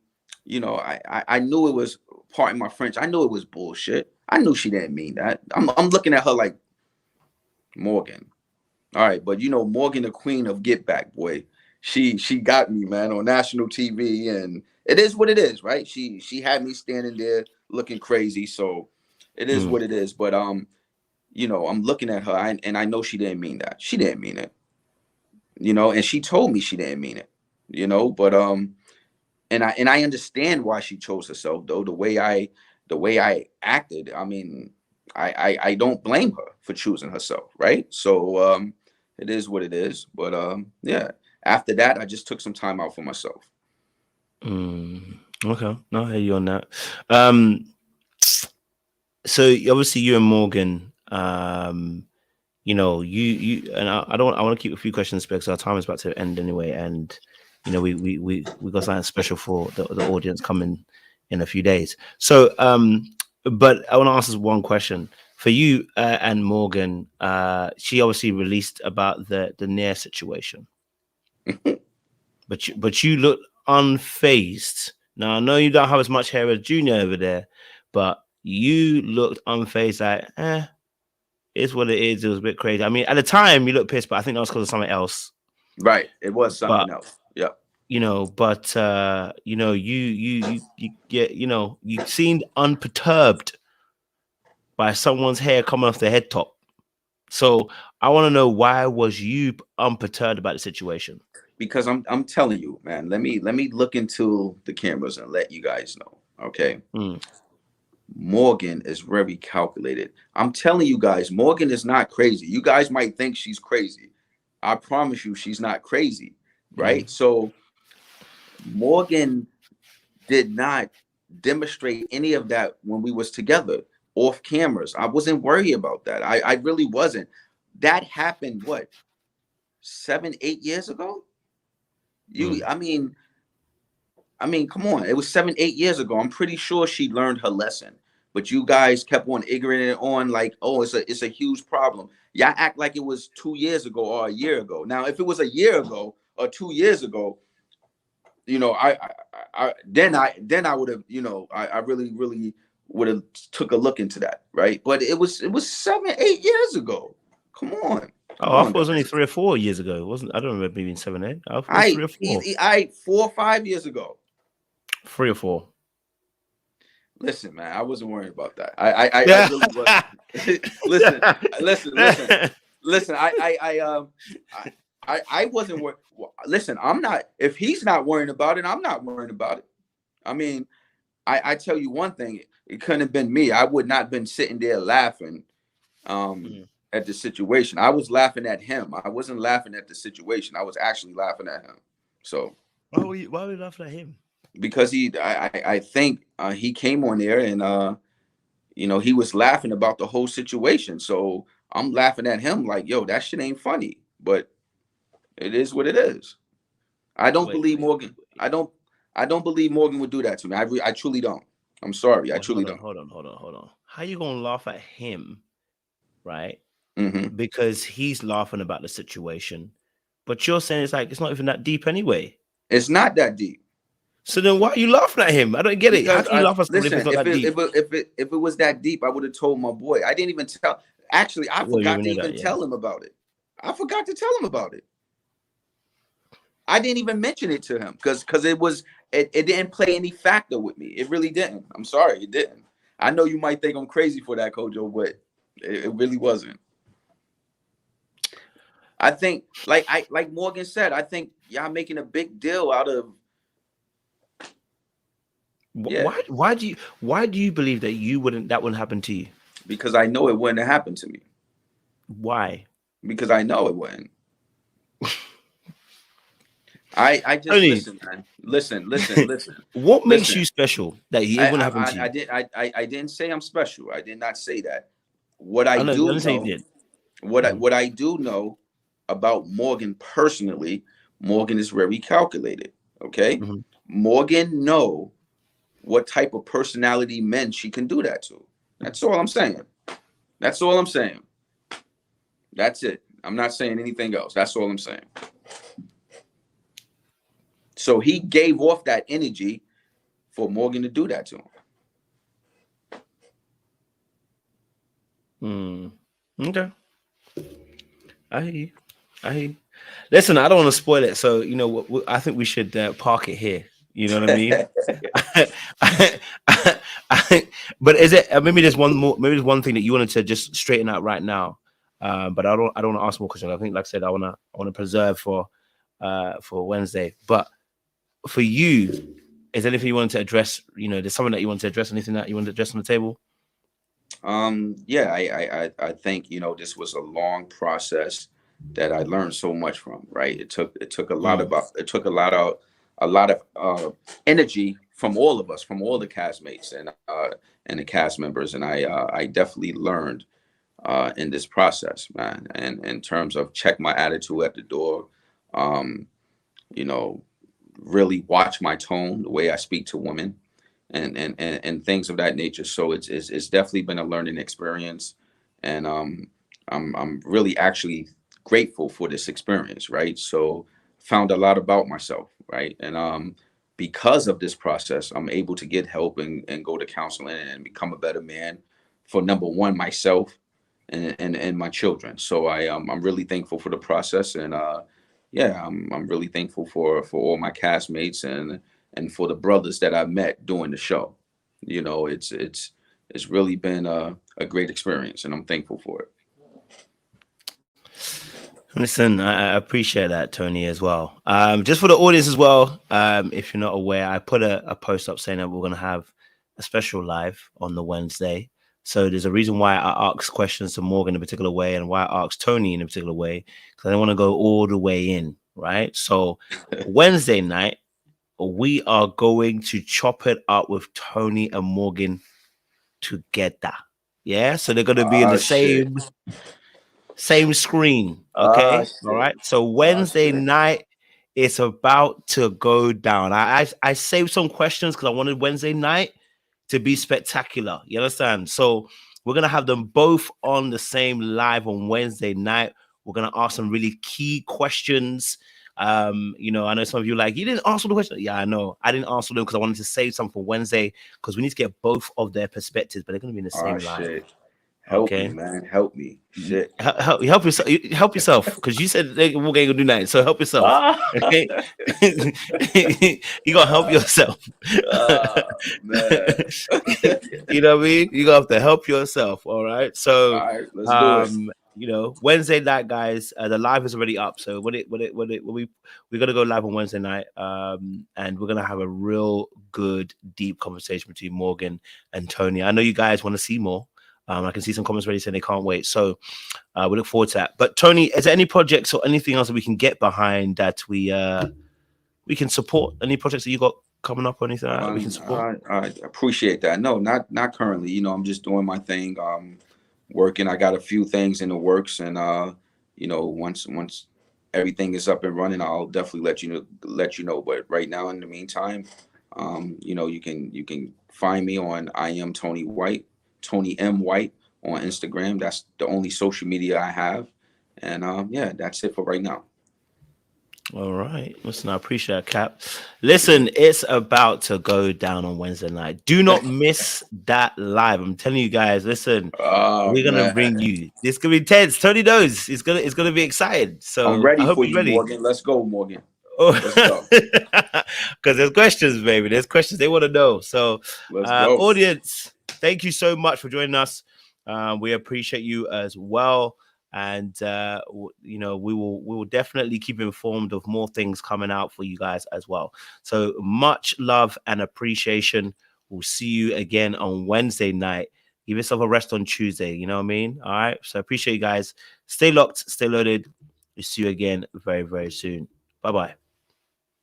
I knew it was, pardon my French, I knew it was bullshit. I knew she didn't mean that. I'm looking at her like, Morgan. All right, but Morgan, the queen of Get Back, boy. She got me, man, on national TV, and it is what it is, right? She had me standing there looking crazy, so it is Mm. what it is. But I'm looking at her, and I know she didn't mean that. She didn't mean it, and she told me she didn't mean it, But and I understand why she chose herself, though. The way I acted, I mean, I don't blame her for choosing herself, right? So it is what it is. But yeah, after that, I just took some time out for myself. Mm. Okay, no, I hear you on that. Um, so obviously you and Morgan, you and I want to keep a few questions because our time is about to end anyway, and we got something special for the audience coming in a few days. So, but I want to ask this one question for you and Morgan. She obviously released about the near situation, but you look unfazed. Now I know you don't have as much hair as Junior over there, but you looked unfazed, like it's what it is. It was a bit crazy. I mean, at the time you looked pissed, but I think that was because of something else. Right, it was But something else. Yeah. you get, you seemed unperturbed by someone's hair coming off their head top. So I want to know, why was you unperturbed about the situation? Because I'm telling you, man. Let me look into the cameras and let you guys know. Okay. Mm, Morgan is very calculated. I'm telling you guys, Morgan is not crazy. You guys might think she's crazy. I promise you, she's not crazy, mm, right? So Morgan did not demonstrate any of that when we was together off cameras. I wasn't worried about that. I really wasn't. That happened what, 7, 8 years ago? You, mm. I mean, come on. It was 7, 8 years ago. I'm pretty sure she learned her lesson. But you guys kept on egging it on like, oh, it's a huge problem. Y'all act like it was 2 years ago or a year ago. Now, if it was a year ago or 2 years ago, then I would have, I really would have took a look into that, right? But it was 7, 8 years ago. Come on, come Oh, I on, thought it was only guys. 3 or 4 years ago. It wasn't, I don't remember being 7, 8. I thought it was I three or four. I 4 or 5 years ago. 3 or 4. Listen, man, I wasn't worried about that. I Yeah. really wasn't. Listen, listen. Listen. I wasn't worried. Listen, I'm not. If he's not worrying about it, I'm not worrying about it. I mean, I tell you one thing. It couldn't have been me. I would not have been sitting there laughing Mm. at the situation. I was laughing at him. I wasn't laughing at the situation. I was actually laughing at him. So Why were you laughing at him? because I think he came on there and he was laughing about the whole situation. So I'm laughing at him like, yo, that shit ain't funny. But it is what it is. I don't Wait, believe wait, Morgan. wait. I don't believe Morgan would do that to me. I truly don't. I'm sorry. I Wait, truly hold on, don't. hold on, hold on, hold on. How you gonna laugh at him, right? Hmm. Because he's laughing about the situation, but you're saying it's like it's not even that deep anyway. It's not that deep So then why are you laughing at him? I don't get it. How because can you I laugh at somebody if it's listen. not If that it deep? if it if it if it was that deep, I would have told my boy. I didn't even tell. Actually, I Well, you forgot already to know that, even yeah. tell him about it. I forgot to tell him about it. I didn't even mention it to him because it didn't play any factor with me. It really didn't. I'm sorry, it didn't. I know you might think I'm crazy for that, Kojo, but it really wasn't. I think, like Morgan said, I think y'all making a big deal out of. Yeah, Why do you believe that that wouldn't happen to you? because I know it wouldn't happen to me. Why? Because I know it wouldn't. I just Tony, listen, man. Listen. what makes Listen. you special that it wouldn't happen to you? I didn't say I'm special. I did not say that. What I I know. do Let's say you know, did. what I do know about Morgan personally, Morgan is very calculated. Okay, Mm-hmm. Morgan know what type of personality men she can do that to. That's all I'm saying. That's all I'm saying. That's it. I'm not saying anything else. That's all I'm saying. So he gave off that energy for Morgan to do that to Mm. Okay. I hear you. I hear you. Listen, I don't want to spoil it, so you know what? I think we should park it here. You know what I mean? But is it maybe there's one more? Maybe there's one thing that you wanted to just straighten out right now. But I don't. I don't want to ask more questions. I think, like I said, I want to preserve for Wednesday. But for you, is there anything you wanted to address? You know, there's something that you want to address. Anything that you want to address on the table? Yeah, I think, this was a long process that I learned so much from, right? It took a lot Mm. about it took a lot of energy from all of us, from all the castmates and the cast members, and I definitely learned in this process, man. And in terms of check my attitude at the door, um, you know, really watch my tone, the way I speak to women, and things of that nature. So it's definitely been a learning experience, and I'm really actually grateful for this experience, right? So found a lot about myself, right? And because of this process, I'm able to get help and go to counseling and become a better man for number one, myself and my children. So I'm really thankful for the process, and yeah, I'm really thankful for all my castmates and for the brothers that I met doing the show. It's really been a great experience, and I'm thankful for it. Listen, I appreciate that, Tony, as well. Just for the audience as well, if you're not aware, I put a post up saying that we're going to have a special live on the Wednesday. So there's a reason why I asked questions to Morgan in a particular way and why I asked Tony in a particular way, because I don't want to go all the way in, right? So Wednesday night, we are going to chop it up with Tony and Morgan together. Yeah, so they're going to be in the Ah shit. same screen. Ah Okay. All shit. right. So Ah Wednesday shit. night, it's about to go down. I saved some questions because I wanted Wednesday night to be spectacular. You understand? So we're gonna have them both on the same live on Wednesday night. We're gonna ask some really key questions. I know some of you like, you didn't answer the question. Yeah, I know. I didn't answer them because I wanted to save some for Wednesday because we need to get both of their perspectives, but they're gonna be in the Ah same live. shit. Help me, Okay. man. Help me. Shit. Help yourself. Help yourself, because you said we're going to do that. So help yourself. Ah, Okay, you gotta help yourself. ah man. You know what I mean? You gotta have to help yourself. All right. All So, right, let's do it. Wednesday night, guys. The live is already up. So we're gonna go live on Wednesday night. And we're gonna have a real good, deep conversation between Morgan and Tony. I know you guys want to see more. I can see some comments already saying they can't wait. So we look forward to that. But Tony, is there any projects or anything else that we can get behind that we can support? Any projects that you got coming up or anything like that we can support? I appreciate that. No, not currently. I'm just doing my thing. Working. I got a few things in the works, and once everything is up and running, I'll definitely let you know. But right now, in the meantime, you can find me on I am Tony White, Tony M White on Instagram. That's the only social media I have, and yeah, that's it for right now. All right. Listen, I appreciate it, Cap. Listen, it's about to go down on Wednesday night. Do not miss that live. I'm telling you guys, listen, Oh we're gonna man, bring you. It's gonna be intense. Tony knows it's gonna be exciting. I'm So I ready hope for you're you, ready. Morgan. Let's go, Morgan. Oh, Let's go. because there's questions, baby. There's questions they want to know. So, Let's go. audience, thank you so much for joining us. We appreciate you as well. and you know, we will definitely keep informed of more things coming out for you guys as well. So much love and appreciation. We'll see you again on Wednesday night. Give yourself a rest on Tuesday. You know what I mean? All right. So appreciate you guys. Stay locked, stay loaded. We'll see you again very, very soon. Bye bye.